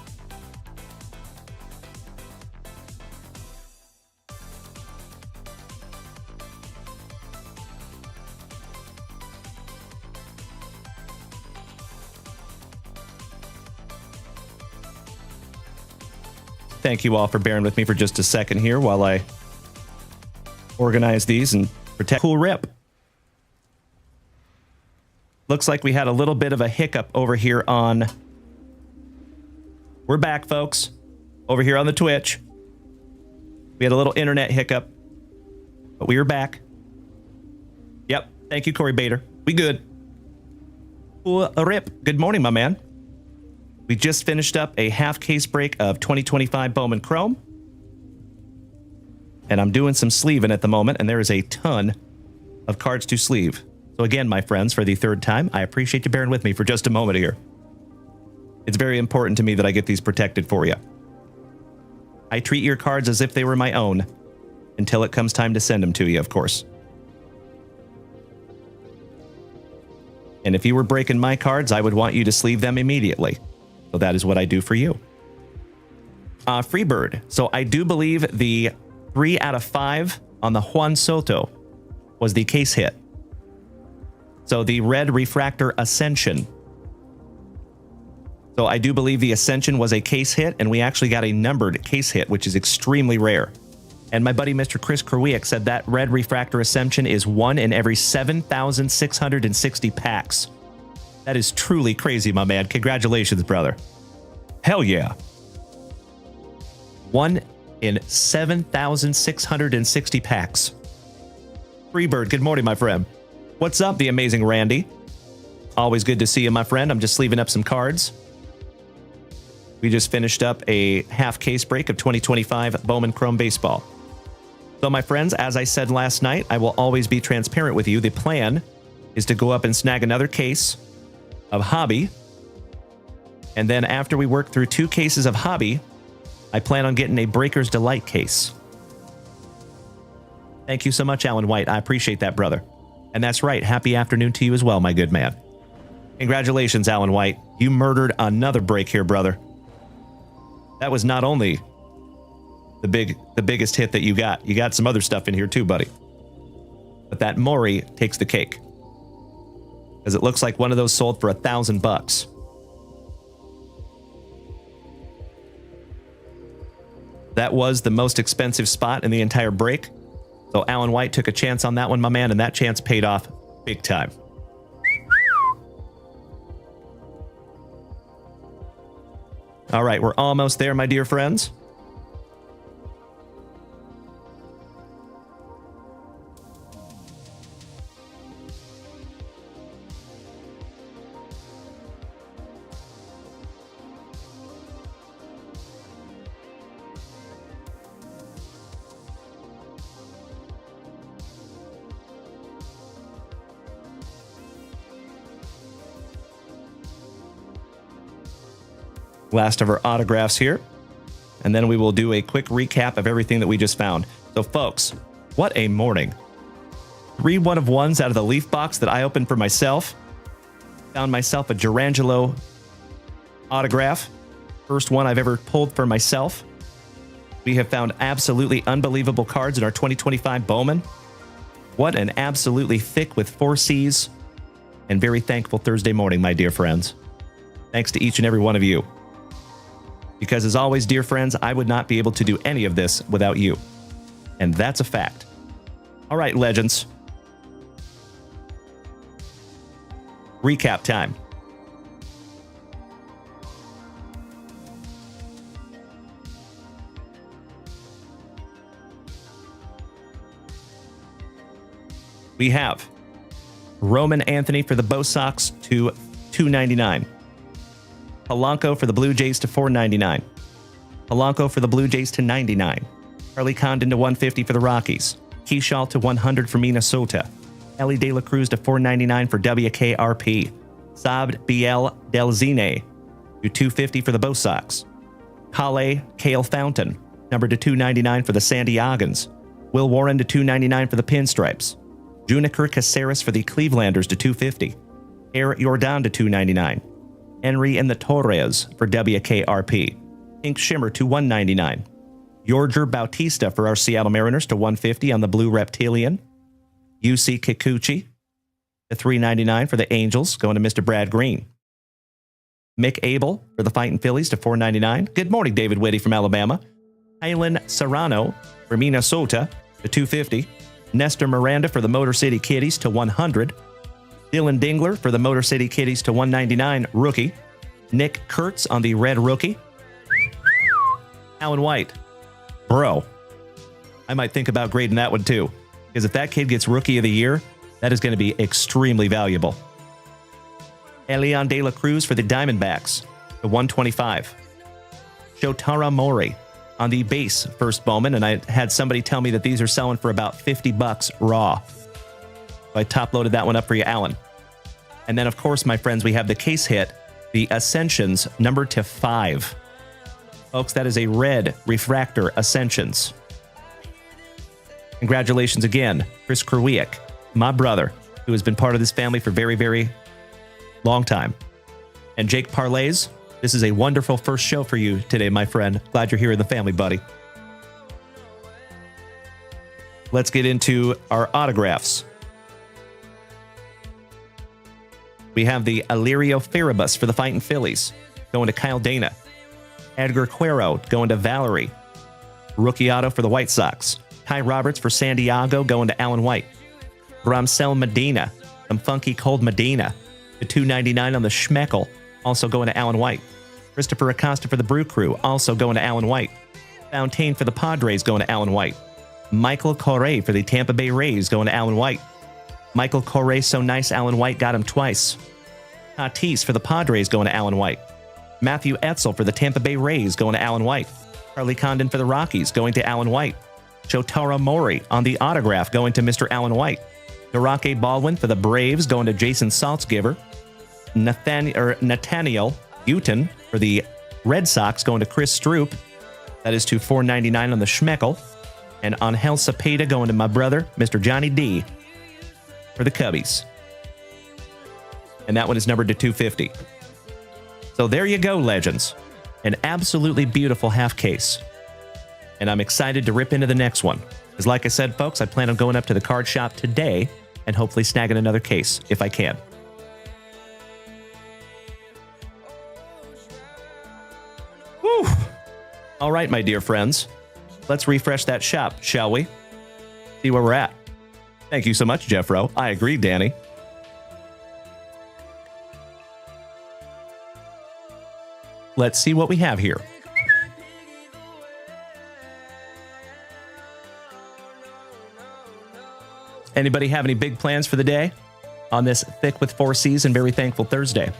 Speaker 1: Thank you all for bearing with me for just a second here while I organize these and protect. Cool rip. Looks like we had a little bit of a hiccup over here on... We're back, folks. Over here on the Twitch. We had a little internet hiccup, but we are back. Yep. Thank you, Corey Bader. We good. Cool rip. Good morning, my man. We just finished up a half case break of 2025 Bowman Chrome. And I'm doing some sleeving at the moment, and there is a ton of cards to sleeve. So again, my friends, for the third time, I appreciate you bearing with me for just a moment here. It's very important to me that I get these protected for you. I treat your cards as if they were my own until it comes time to send them to you, of course. And if you were breaking my cards, I would want you to sleeve them immediately. So that is what I do for you. Freebird. So I do believe the 3 out of 5 on the Juan Soto was the case hit. So the red refractor Ascension. So I do believe the Ascension was a case hit, and we actually got a numbered case hit, which is extremely rare. And my buddy Mr. Chris Krawiak said that red refractor Ascension is 1 in every 7,660 packs. That is truly crazy, my man. Congratulations, brother. Hell yeah. 1 in 7,660 packs. Freebird, good morning, my friend. What's up, the amazing Randy? Always good to see you, my friend. I'm just sleeving up some cards. We just finished up a half case break of 2025 Bowman Chrome Baseball. So, my friends, as I said last night, I will always be transparent with you. The plan is to go up and snag another case of Hobby. And then after we work through 2 cases of Hobby, I plan on getting a Breaker's Delight case. Thank you so much, Alan White. I appreciate that, brother. And that's right. Happy afternoon to you as well, my good man. Congratulations, Alan White. You murdered another break here, brother. That was not only the biggest hit that you got some other stuff in here too, buddy. but that Maury takes the cake. Because it looks like one of those sold for $1,000. That was the most expensive spot in the entire break. So Alan White took a chance on that one, my man, and that chance paid off big time. All right, we're almost there, my dear friends. Last of our autographs here. And then we will do a quick recap of everything that we just found. So, folks, what a morning. 3 1-of-1s out of the leaf box that I opened for myself. Found myself a Durangelo autograph. First one I've ever pulled for myself. We have found absolutely unbelievable cards in our 2025 Bowman. What an absolutely thick with 4 C's. And very thankful Thursday morning, my dear friends. Thanks to each and every one of you. Because as always, dear friends, I would not be able to do any of this without you. And that's a fact. All right, legends. Recap time. We have Roman Anthony for the Bo Sox to $2.99. Polanco for the Blue Jays to $4.99. Polanco for the Blue Jays to $99. Charlie Condon to $150 for the Rockies. Keyshaw to $100 for Minnesota. Ellie De La Cruz to $4.99 for WKRP. Saad Biel Delzine to $250 for the Bo Sox. Cale Fountain, numbered to $2.99 for the San Diegans. Will Warren to $2.99 for the Pinstripes. Juniker Caceres for the Clevelanders to $250. Air Jordan to $2.99. Henry and the Torres for WKRP. Pink Shimmer to $1.99. Yorger Bautista for our Seattle Mariners to $150 on the Blue Reptilian. UC Kikuchi to $3.99 for the Angels, going to Mr. Brad Green. Mick Abel for the Fighting Phillies to $4.99. Good morning, David Whitty from Alabama. Hylan Serrano for Minnesota to $250. Nestor Miranda for the Motor City Kitties to $100. Dylan Dingler for the Motor City Kitties to $199, rookie. Nick Kurtz on the red rookie. Alan White. Bro. I might think about grading that one too. Because if that kid gets Rookie of the Year, that is going to be extremely valuable. Elian De La Cruz for the Diamondbacks to $125. Shotaro Mori on the base first Bowman, and I had somebody tell me that these are selling for about $50 raw. So I top-loaded that one up for you, Alan. And then, of course, my friends, we have the case hit, the Ascensions, number to 5. Folks, that is a red refractor Ascensions. Congratulations again, Chris Krawiak, my brother, who has been part of this family for very, very long time. And Jake Parlays, this is a wonderful first show for you today, my friend. Glad you're here in the family, buddy. Let's get into our autographs. We have the Alirio Farabus for the Fighting Phillies, going to Kyle Dana. Edgar Cuero going to Valerie. Rookie auto for the White Sox. Ty Roberts for San Diego going to Alan White. Bramsel Medina, some funky cold Medina, to $2.99 on the Schmeckel, also going to Alan White. Christopher Acosta for the Brew Crew, also going to Alan White. Fountaine for the Padres going to Alan White. Michael Correa for the Tampa Bay Rays going to Alan White. Michael Correa, so nice, Alan White got him twice. Tatis for the Padres going to Alan White. Matthew Etzel for the Tampa Bay Rays going to Alan White. Charlie Condon for the Rockies going to Alan White. Shotaro Mori on the autograph going to Mr. Alan White. Darake Baldwin for the Braves going to Jason Saltzgiver. Nathaniel Newton for the Red Sox going to Chris Stroop. That is to $4.99 on the Schmeckel. And Angel Cepeda going to my brother, Mr. Johnny D, for the Cubbies. And that one is numbered to $250. So there you go, legends. An absolutely beautiful half case. And I'm excited to rip into the next one, because Because like I said, folks, I plan on going up to the card shop today and hopefully snagging another case if I can. Whew. All right, my dear friends. Let's refresh that shop, shall we? See where we're at. Thank you so much, Jeffro. I agree, Danny. Let's see what we have here. Anybody have any big plans for the day on this Thick with 4 C's and Very Thankful Thursday?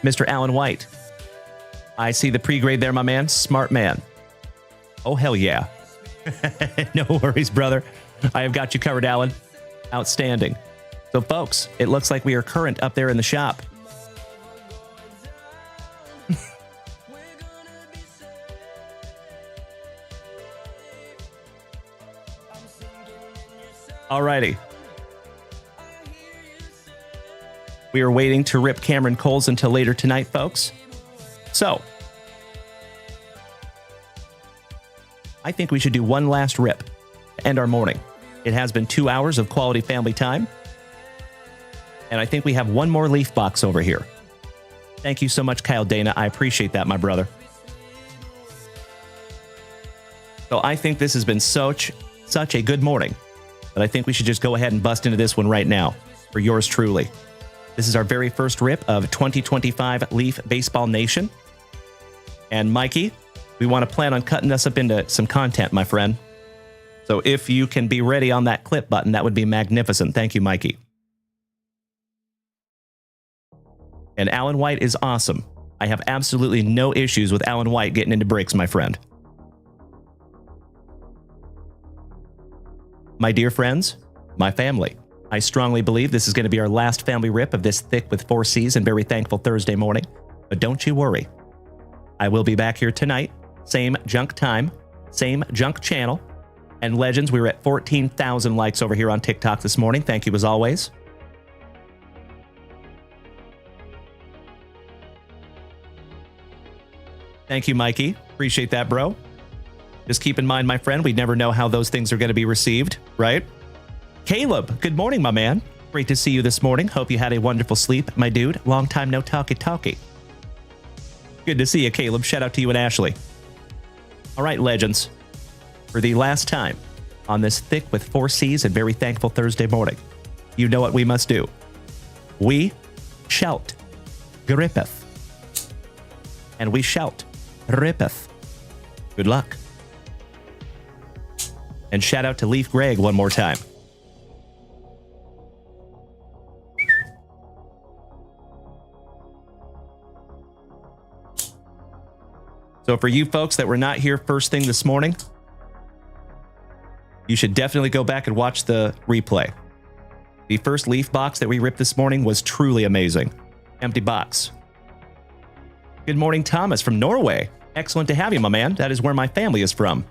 Speaker 1: Mr. Alan White. I see the pre-grade there, my man. Smart man. Oh, hell yeah. No worries, brother. I have got you covered, Alan. Outstanding. So, folks, it looks like we are current up there in the shop. Alrighty. We are waiting to rip Cameron Coles until later tonight, folks. So, I think we should do one last rip to end our morning. It has been 2 hours of quality family time. And I think we have one more leaf box over here. Thank you so much, Kyle Dana. I appreciate that, my brother. So I think this has been such a good morning. But I think we should just go ahead and bust into this one right now for yours truly. This is our very first rip of 2025 Leaf Baseball Nation. And Mikey, we want to plan on cutting this up into some content, my friend. So if you can be ready on that clip button, that would be magnificent. Thank you, Mikey. And Alan White is awesome. I have absolutely no issues with Alan White getting into breaks, my friend. My dear friends, my family, I strongly believe this is going to be our last family rip of this Thick with 4 C's and Very Thankful Thursday morning. But don't you worry. I will be back here tonight. Same junk time, same junk channel. And Legends, we were at 14,000 likes over here on TikTok this morning. Thank you as always. Thank you, Mikey. Appreciate that, bro. Just keep in mind, my friend, we never know how those things are going to be received, right? Caleb, good morning, my man. Great to see you this morning. Hope you had a wonderful sleep, my dude. Long time no talkie. Good to see you, Caleb. Shout out to you and Ashley. All right, Legends. For the last time on this Thick with 4 C's and Very Thankful Thursday morning, you know what we must do. We shout, grippeth. And we shout, rippeth. Good luck. And shout out to Leaf Greg one more time. So for you folks that were not here first thing this morning, you should definitely go back and watch the replay. The first leaf box that we ripped this morning was truly amazing. Empty box. Good morning, Thomas from Norway. Excellent to have you, my man. That is where my family is from.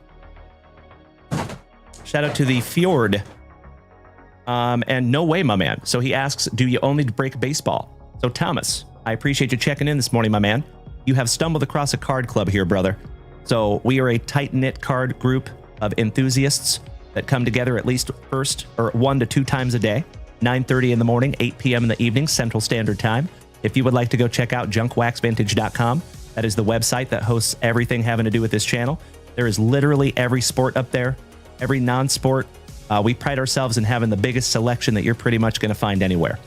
Speaker 1: Shout out to the Fjord. And no way, my man. So he asks, do you only break baseball? So Thomas, I appreciate you checking in this morning, my man. You have stumbled across a card club here, brother. So we are a tight-knit card group of enthusiasts that come together at least 1 to 2 times a day, 9:30 in the morning, 8 p.m. in the evening, Central Standard Time. If you would like to go check out JunkWaxVintage.com, that is the website that hosts everything having to do with this channel. There is literally every sport up there, every non-sport. We pride ourselves in having the biggest selection that you're pretty much going to find anywhere.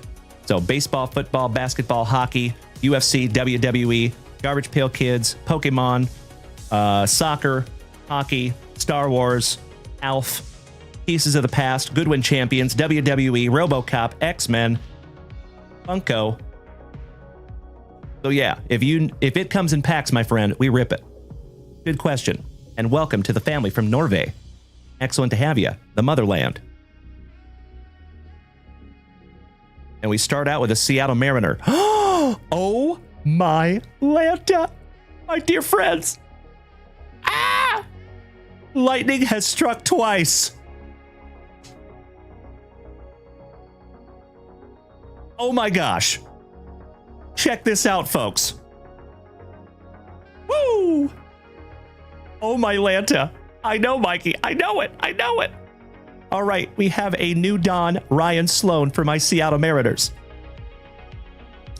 Speaker 1: So baseball, football, basketball, hockey, UFC, WWE, Garbage Pail Kids, Pokemon, soccer, hockey, Star Wars, ALF, Pieces of the Past, Goodwin Champions, WWE, RoboCop, X-Men, Funko. So yeah, if it comes in packs, my friend, we rip it. Good question. And welcome to the family from Norway. Excellent to have you, the motherland. And we start out with a Seattle Mariner. Oh my Lanta, my dear friends. Ah! Lightning has struck twice. Oh my gosh. Check this out, folks. Woo! Oh my Lanta. I know, Mikey. I know it. I know it. All right, we have a new Don, Ryan Sloan, for my Seattle Mariners.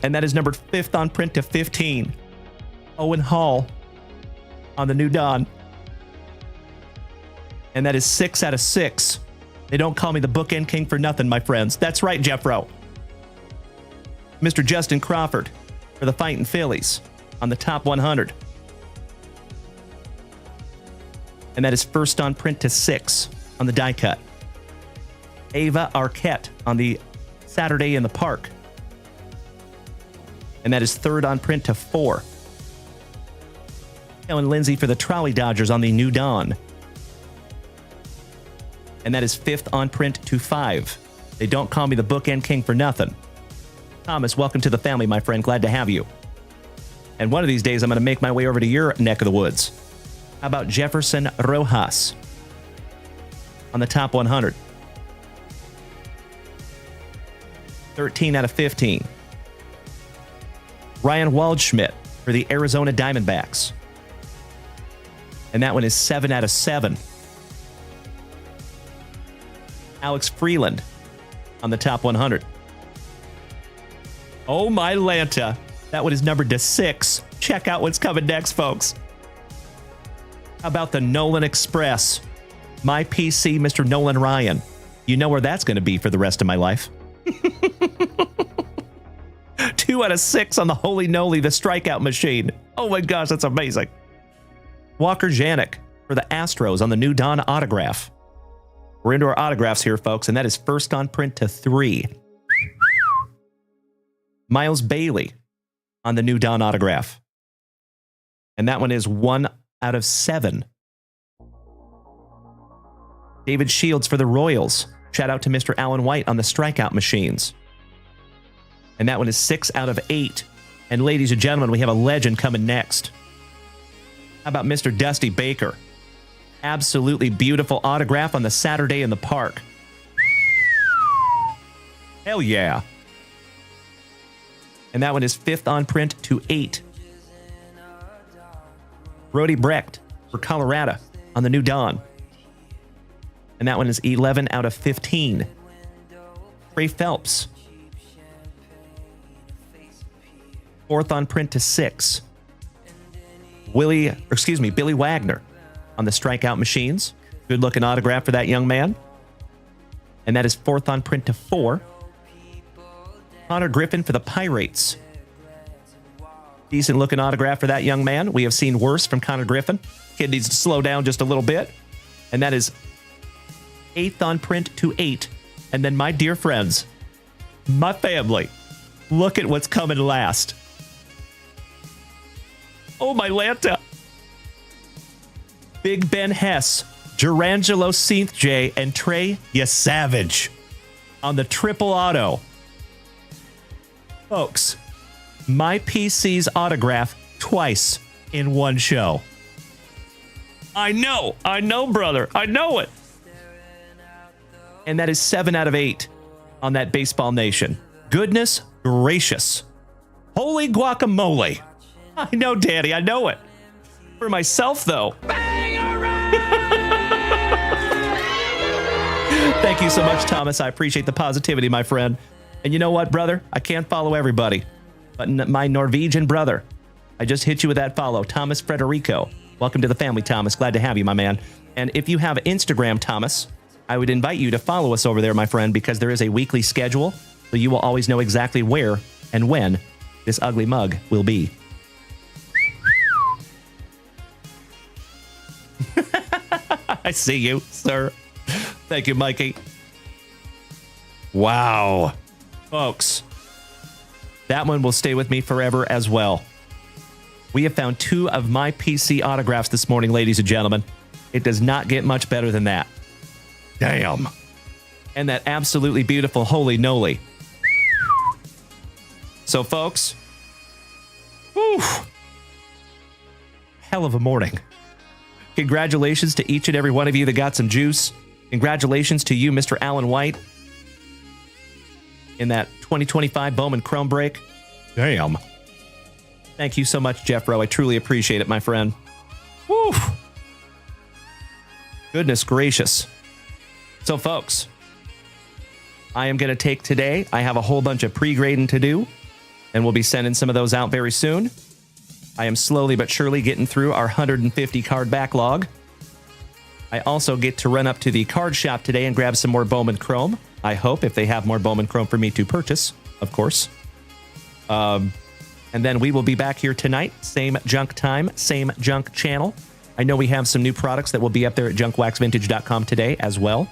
Speaker 1: And that is numbered 5th on print to 15. Owen Hall on the new Don. And that is 6 out of 6. They don't call me the bookend king for nothing, my friends. That's right, Jeffro. Mr. Justin Crawford for the Fightin' Phillies on the top 100. And that is 1st on print to 6 on the die cut. Ava Arquette on the Saturday in the Park. And that is 3rd on print to 4. Ellen Lindsay for the Trolley Dodgers on the New Dawn. And that is 5th on print to 5. They don't call me the bookend king for nothing. Thomas, welcome to the family, my friend. Glad to have you. And one of these days, I'm going to make my way over to your neck of the woods. How about Jefferson Rojas on the top 100? 13 out of 15. Ryan Waldschmidt for the Arizona Diamondbacks. And that one is 7 out of 7. Alex Freeland on the top 100. Oh, my Lanta. That one is numbered to 6. Check out what's coming next, folks. How about the Nolan Express? My PC, Mr. Nolan Ryan. You know where that's going to be for the rest of my life. 2 out of 6 on the Holy Noli, the strikeout machine. Oh my gosh, that's amazing. Walker Janik for the Astros on the New Dawn autograph. We're into our autographs here, folks, and that is 1st on print to 3. Miles Bailey on the New Dawn autograph. And that one is 1 out of 7. David Shields for the Royals. Shout out to Mr. Alan White on the strikeout machines. And that one is 6 out of 8. And ladies and gentlemen, we have a legend coming next. How about Mr. Dusty Baker? Absolutely beautiful autograph on the Saturday in the Park. Hell yeah. And that one is 5th on print to 8. Brody Brecht for Colorado on the New Dawn. And that one is 11 out of 15. Trey Phelps. 4th on print to 6. Billy Wagner on the strikeout machines. Good looking autograph for that young man. And that is 4th on print to 4. Connor Griffin for the Pirates. Decent looking autograph for that young man. We have seen worse from Connor Griffin. Kid needs to slow down just a little bit. And that is 8th on print to 8. And then, my dear friends, my family, look at what's coming last. Oh, my Lanta. Big Ben Hess, Gerangelo St. J, and Trey Yesavage on the triple auto. Folks, my PC's autograph twice in one show. I know, brother. I know it. And that is 7 out of 8 on that Baseball Nation. Goodness gracious. Holy guacamole. I know, Daddy. I know it. For myself, though. Thank you so much, Thomas. I appreciate the positivity, my friend. And you know what, brother? I can't follow everybody. But my Norwegian brother, I just hit you with that follow. Thomas Frederico. Welcome to the family, Thomas. Glad to have you, my man. And if you have Instagram, Thomas, I would invite you to follow us over there, my friend, because there is a weekly schedule. So you will always know exactly where and when this ugly mug will be. I see you, sir. Thank you, Mikey. Wow. Folks, that one will stay with me forever as well. We have found 2 of my PC autographs this morning, ladies and gentlemen. It does not get much better than that. Damn. And that absolutely beautiful Holy Noli. So, folks, whew, hell of a morning. Congratulations to each and every one of you that got some juice. Congratulations to you, Mr. Alan White, in that 2025 Bowman Chrome break. Damn. Thank you so much, Jeffro. I truly appreciate it, my friend. Woo. Goodness gracious. So, folks, I am going to take today. I have a whole bunch of pre-grading to do, and we'll be sending some of those out very soon. I am slowly but surely getting through our 150 card backlog. I also get to run up to the card shop today and grab some more Bowman Chrome. I hope, if they have more Bowman Chrome for me to purchase, of course. And then we will be back here tonight. Same junk time, same junk channel. I know we have some new products that will be up there at JunkWaxVintage.com today as well.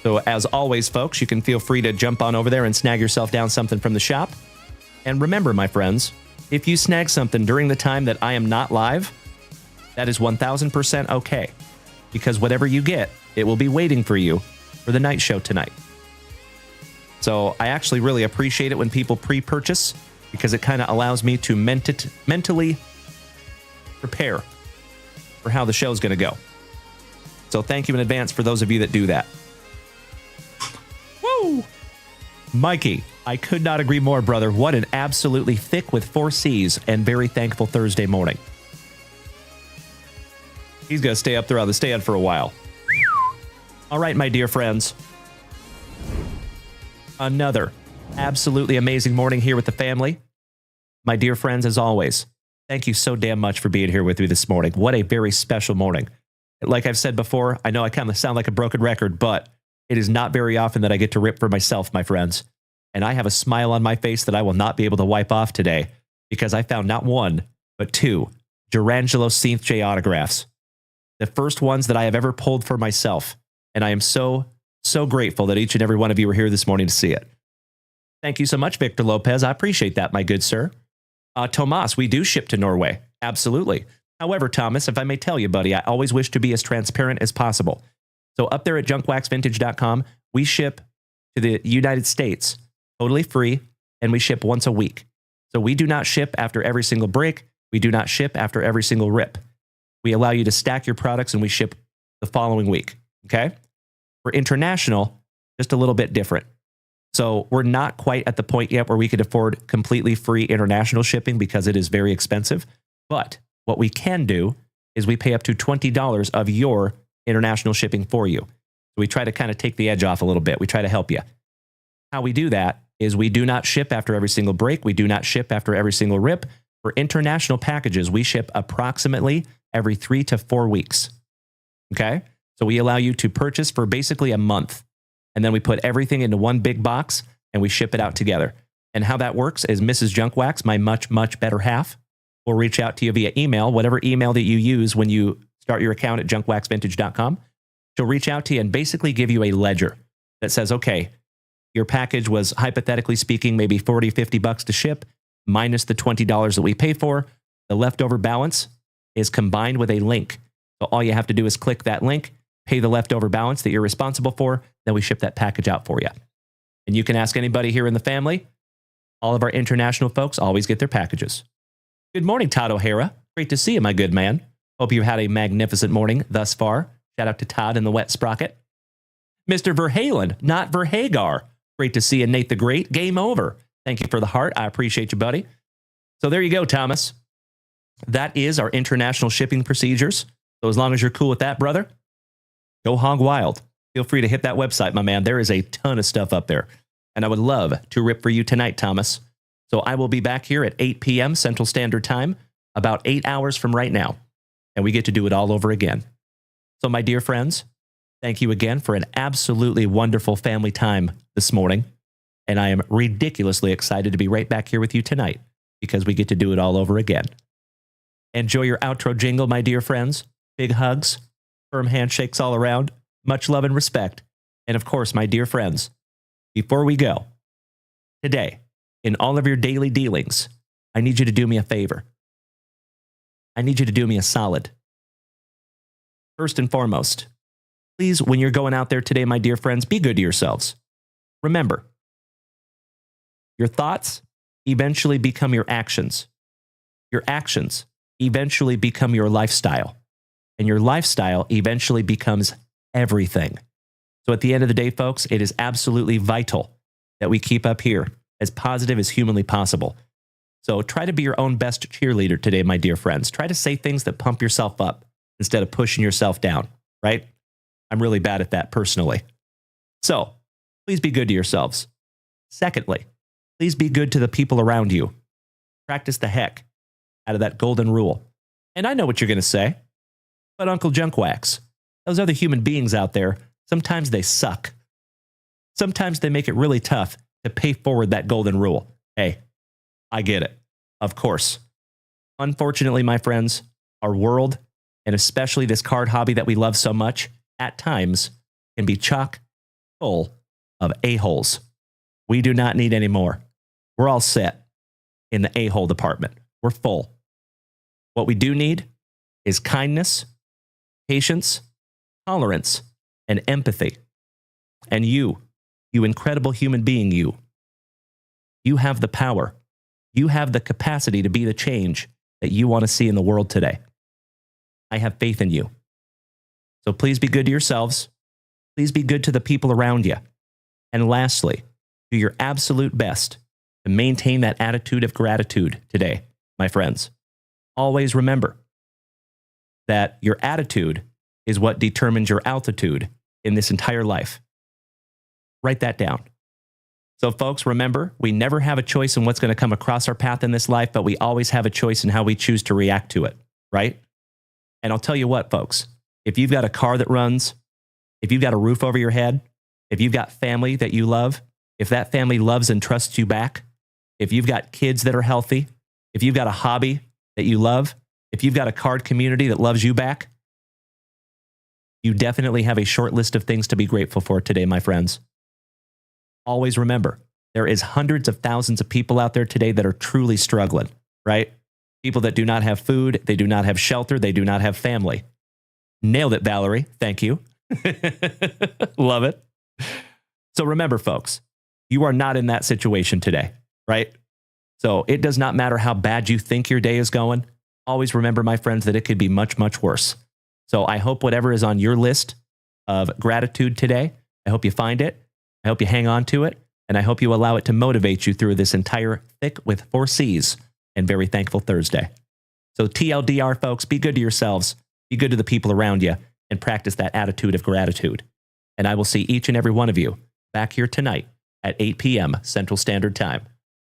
Speaker 1: So as always, folks, you can feel free to jump on over there and snag yourself down something from the shop. And remember, my friends, if you snag something during the time that I am not live, that is 1000% okay. Because whatever you get, it will be waiting for you for the night show tonight. So I actually really appreciate it when people pre-purchase, because it kind of allows me to mentally prepare for how the show's going to go. So thank you in advance for those of you that do that. Woo! Mikey, I could not agree more, brother. What an absolutely thick with 4 C's and very thankful Thursday morning. He's going to stay up there on the stand for a while. All right, my dear friends. Another absolutely amazing morning here with the family. My dear friends, as always, thank you so damn much for being here with me this morning. What a very special morning. Like I've said before, I know I kind of sound like a broken record, but it is not very often that I get to rip for myself, my friends. And I have a smile on my face that I will not be able to wipe off today, because I found not 1, but 2 Durangelo Synth J autographs. The first ones that I have ever pulled for myself. And I am so grateful that each and every one of you are here this morning to see it. Thank you so much, Victor Lopez. I appreciate that, my good sir. Tomas, we do ship to Norway. Absolutely. However, Thomas, if I may tell you, buddy, I always wish to be as transparent as possible. So up there at JunkWaxVintage.com, we ship to the United States totally free, and we ship once a week. So we do not ship after every single break. We do not ship after every single rip. We allow you to stack your products, and we ship the following week. Okay? For international, just a little bit different. So we're not quite at the point yet where we could afford completely free international shipping, because it is very expensive. But what we can do is we pay up to $20 of your international shipping for you. So we try to kind of take the edge off a little bit. We try to help you. How we do that is we do not ship after every single break. We do not ship after every single rip. For international packages, we ship approximately every 3 to 4 weeks. Okay? So we allow you to purchase for basically a month. And then we put everything into one big box and we ship it out together. And how that works is Mrs. Junkwax, my much better half, will reach out to you via email, whatever email that you use when you start your account at JunkWaxVintage.com. She'll reach out to you and basically give you a ledger that says, okay, your package was, hypothetically speaking, maybe $40, $50 to ship, minus the $20 that we pay for. The leftover balance is combined with a link. So all you have to do is click that link, pay the leftover balance that you're responsible for, then we ship that package out for you. And you can ask anybody here in the family. All of our international folks always get their packages. Good morning, Todd O'Hara. Great to see you, my good man. Hope you had a magnificent morning thus far. Shout out to Todd and the Wet Sprocket. Mr. Verhalen, not Verhagar. Great to see you, Nate the Great. Game over. Thank you for the heart. I appreciate you, buddy. So there you go, Thomas. That is our international shipping procedures. So as long as you're cool with that, brother, go hog wild. Feel free to hit that website, my man. There is a ton of stuff up there. And I would love to rip for you tonight, Thomas. So I will be back here at 8 p.m. Central Standard Time, about 8 hours from right now. And we get to do it all over again. So my dear friends, thank you again for an absolutely wonderful family time this morning. And I am ridiculously excited to be right back here with you tonight, because we get to do it all over again. Enjoy your outro jingle, my dear friends. Big hugs, firm handshakes all around, much love and respect. And of course, my dear friends, before we go, today, in all of your daily dealings, I need you to do me a favor. I need you to do me a solid. First and foremost, please, when you're going out there today, my dear friends, be good to yourselves. Remember, your thoughts eventually become your actions. Your actions eventually become your lifestyle. And your lifestyle eventually becomes everything. So at the end of the day, folks, it is absolutely vital that we keep up here as positive as humanly possible. So try to be your own best cheerleader today, my dear friends. Try to say things that pump yourself up instead of pushing yourself down, right? I'm really bad at that personally. So please be good to yourselves. Secondly, please be good to the people around you. Practice the heck out of that golden rule. And I know what you're going to say, but Uncle JunkWax, those other human beings out there, sometimes they suck. Sometimes they make it really tough to pay forward that golden rule. Hey, I get it. Of course. Unfortunately, my friends, our world, and especially this card hobby that we love so much, at times can be chock full of a-holes. We do not need any more. We're all set in the a-hole department. We're full. What we do need is kindness, patience, tolerance, and empathy. And you incredible human being, you have the power. You have the capacity to be the change that you want to see in the world today. I have faith in you. So please be good to yourselves. Please be good to the people around you. And lastly, do your absolute best to maintain that attitude of gratitude today, my friends. Always remember that your attitude is what determines your altitude in this entire life. Write that down. So folks, remember, we never have a choice in what's going to come across our path in this life, but we always have a choice in how we choose to react to it, right? And I'll tell you what, folks, if you've got a car that runs, if you've got a roof over your head, if you've got family that you love, if that family loves and trusts you back, if you've got kids that are healthy, if you've got a hobby that you love, if you've got a card community that loves you back, you definitely have a short list of things to be grateful for today, my friends. Always remember, there is hundreds of thousands of people out there today that are truly struggling, right? People that do not have food, they do not have shelter, they do not have family. Nailed it, Valerie. Thank you. Love it. So remember, folks, you are not in that situation today, right? So it does not matter how bad you think your day is going. Always remember, my friends, that it could be much, much worse. So I hope whatever is on your list of gratitude today, I hope you find it. I hope you hang on to it, and I hope you allow it to motivate you through this entire thick with 4 C's and very thankful Thursday. So TLDR, folks, be good to yourselves, be good to the people around you, and practice that attitude of gratitude. And I will see each and every one of you back here tonight at 8 p.m. Central Standard Time.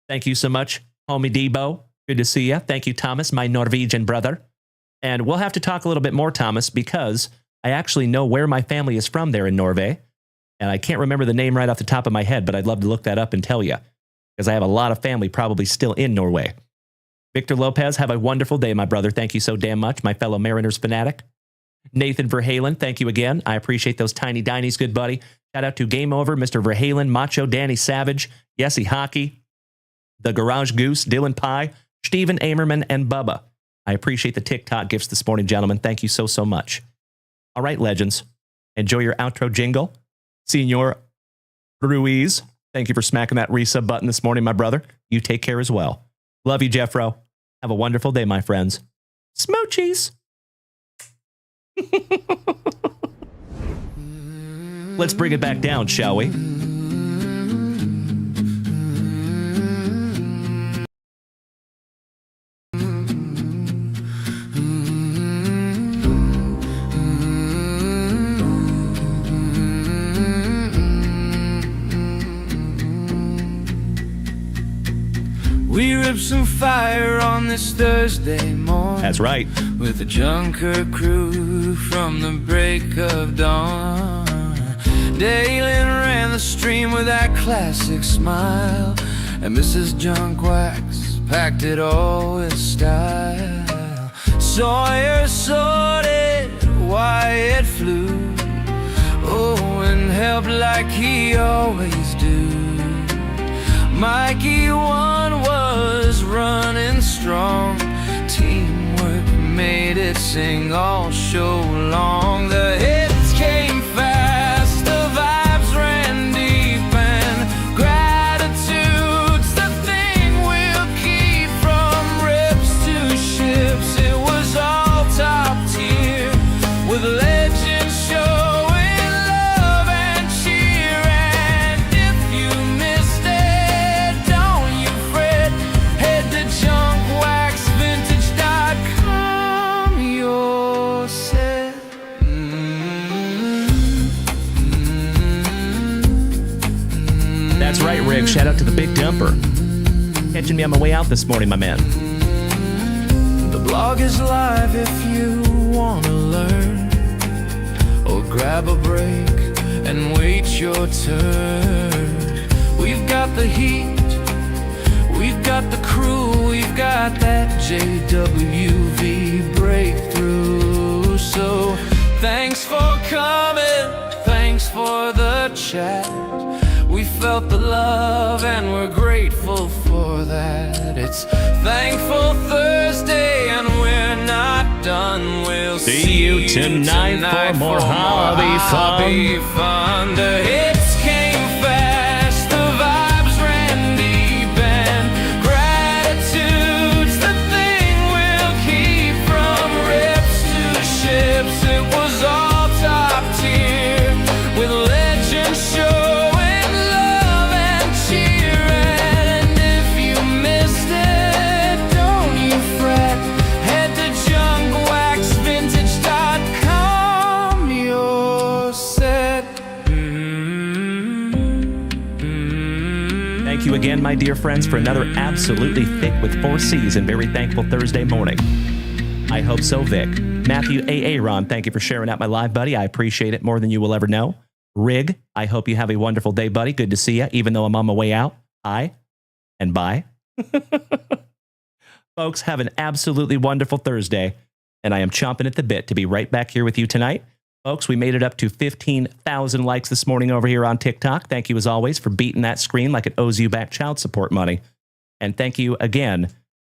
Speaker 1: Thank you so much, homie Debo. Good to see you. Thank you, Thomas, my Norwegian brother. And we'll have to talk a little bit more, Thomas, because I actually know where my family is from there in Norway. And I can't remember the name right off the top of my head, but I'd love to look that up and tell you, because I have a lot of family probably still in Norway. Victor Lopez, have a wonderful day, my brother. Thank you so damn much, my fellow Mariners fanatic. Nathan Verhalen, thank you again. I appreciate those tiny dinies, good buddy. Shout out to Game Over, Mr. Verhalen, Macho, Danny Savage, Yessie Hockey, The Garage Goose, Dylan Pye, Steven Amerman, and Bubba. I appreciate the TikTok gifts this morning, gentlemen. Thank you so, so much. All right, legends. Enjoy your outro jingle. Senor Ruiz, thank you for smacking that resub button this morning, my brother. You take care as well. Love you, Jeffro. Have a wonderful day, my friends. Smoochies. Let's bring it back down, shall we?
Speaker 6: We ripped some fire on this Thursday morning.
Speaker 1: That's right.
Speaker 6: With a junker crew from the break of dawn. Dalen ran the stream with that classic smile, and Mrs. JunkWax packed it all with style. Sawyer sorted, Wyatt flew, oh, and helped like he always do. Mikey one was running strong. Teamwork made it sing all show long. The hits came fast, the vibes ran deep, and gratitude's the thing we'll keep. From rips to ships, it was all top tier, with legends showing love and cheer. And if you missed it, don't you fret, head to JunkWaxVintage.com. You're set.
Speaker 1: Big shout out to the Big Dumper. Catching me on my way out this morning, my man.
Speaker 6: The blog is live if you want to learn, or grab a break and wait your turn. We've got the heat, we've got the crew, we've got that JWV breakthrough. So thanks for coming, thanks for the chat. We felt the love and we're grateful for that. It's Thankful Thursday and we're not done. We'll
Speaker 1: see you tonight for more hobby
Speaker 6: fun. The hits came fast, the vibes ran deep, and gratitude's the thing we'll keep. From rips to ships, it was all top tier, with legends showing love and cheer. And if you missed it, don't you fret, head to JunkWaxVintage.com. You're set.
Speaker 1: Thank you again, my dear friends, for another absolutely thick with 4 C's and very thankful Thursday morning. I hope so, Vic. Matthew Aaron, thank you for sharing out my live, buddy. I appreciate it more than you will ever know. Rig, I hope you have a wonderful day, buddy. Good to see you, even though I'm on my way out. Aye and bye. Folks, have an absolutely wonderful Thursday, and I am chomping at the bit to be right back here with you tonight. Folks, we made it up to 15,000 likes this morning over here on TikTok. Thank you, as always, for beating that screen like it owes you back child support money. And thank you again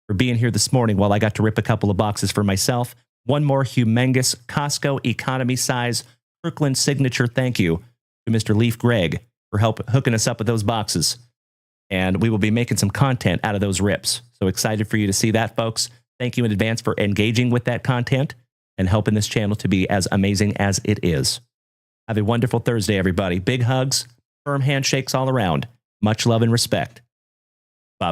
Speaker 1: for being here this morning while I got to rip a couple of boxes for myself. One more humongous Costco economy size Kirkland signature thank you to Mr. Leaf Greg for hooking us up with those boxes. And we will be making some content out of those rips. So excited for you to see that, folks. Thank you in advance for engaging with that content and helping this channel to be as amazing as it is. Have a wonderful Thursday, everybody. Big hugs, firm handshakes all around. Much love and respect.